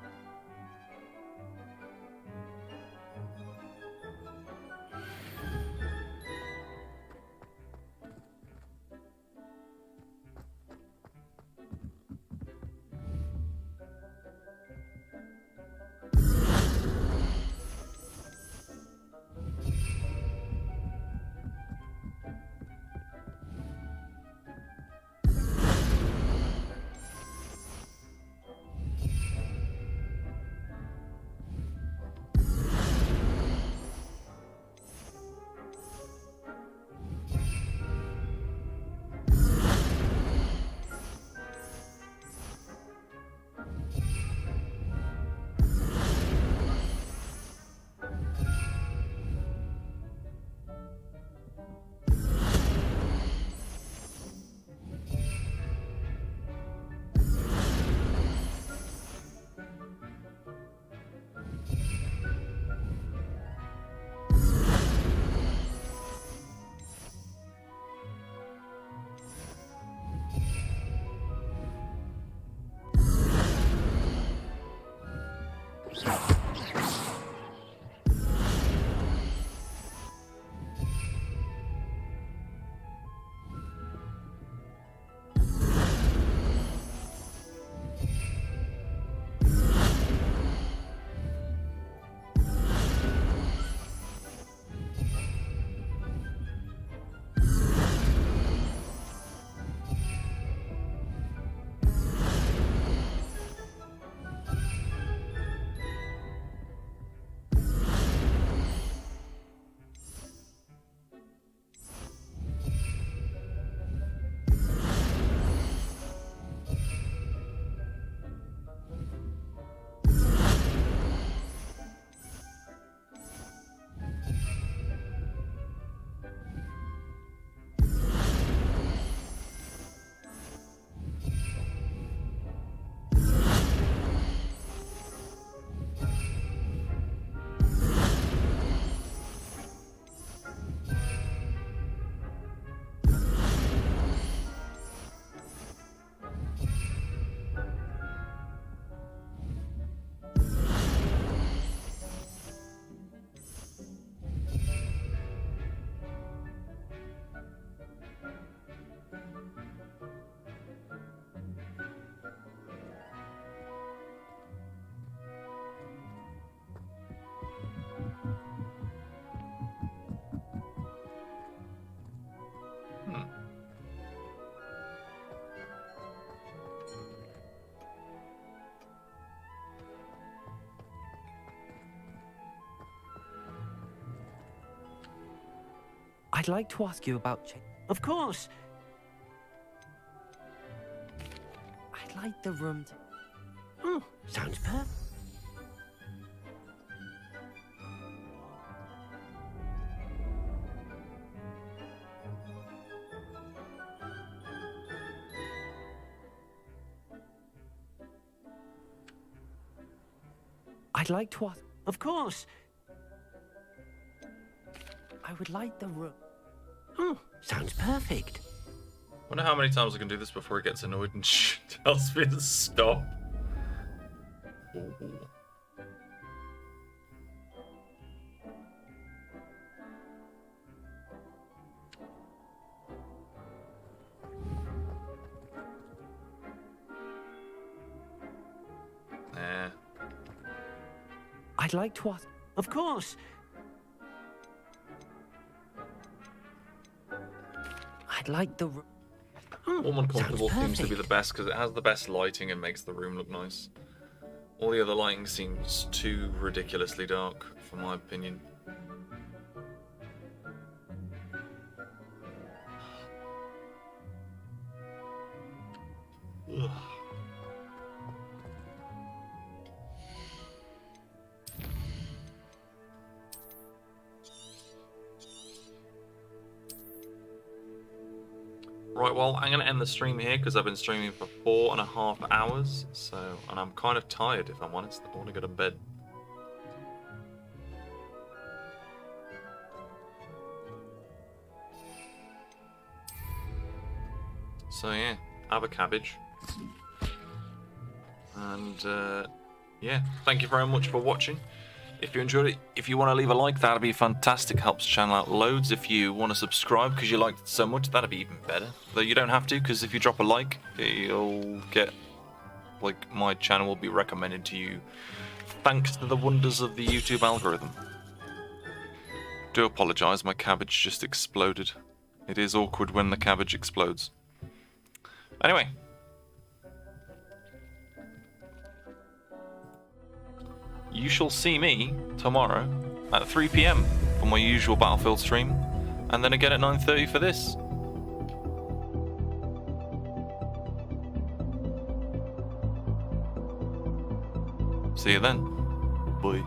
I'd like to ask you about... Of course. I'd like the room to... Oh, sounds perfect. I'd like to ask... Of course. I would like the room... Oh, sounds perfect. Wonder how many times I can do this before he gets annoyed and tells me to stop. Ooh. I'd like to ask... Of course. I'd like the room... Warm and comfortable seems to be the best because it has the best lighting and makes the room look nice. All the other lighting seems too ridiculously dark, for my opinion. Ugh. Right, well, I'm going to end the stream here because I've been streaming for 4.5 hours, and I'm kind of tired, if I'm honest. I want to go to bed. So yeah, have a cabbage. And yeah, thank you very much for watching. If you enjoyed it, if you want to leave a like, that'd be fantastic. Helps the channel out loads. If you want to subscribe because you liked it so much, that'd be even better. Though you don't have to, because if you drop a like, you'll get, like, my channel will be recommended to you thanks to the wonders of the YouTube algorithm. Do apologise, my cabbage just exploded. It is awkward when the cabbage explodes. Anyway. You shall see me tomorrow at 3 PM for my usual Battlefield stream, and then again at 9:30 for this. See you then. Bye.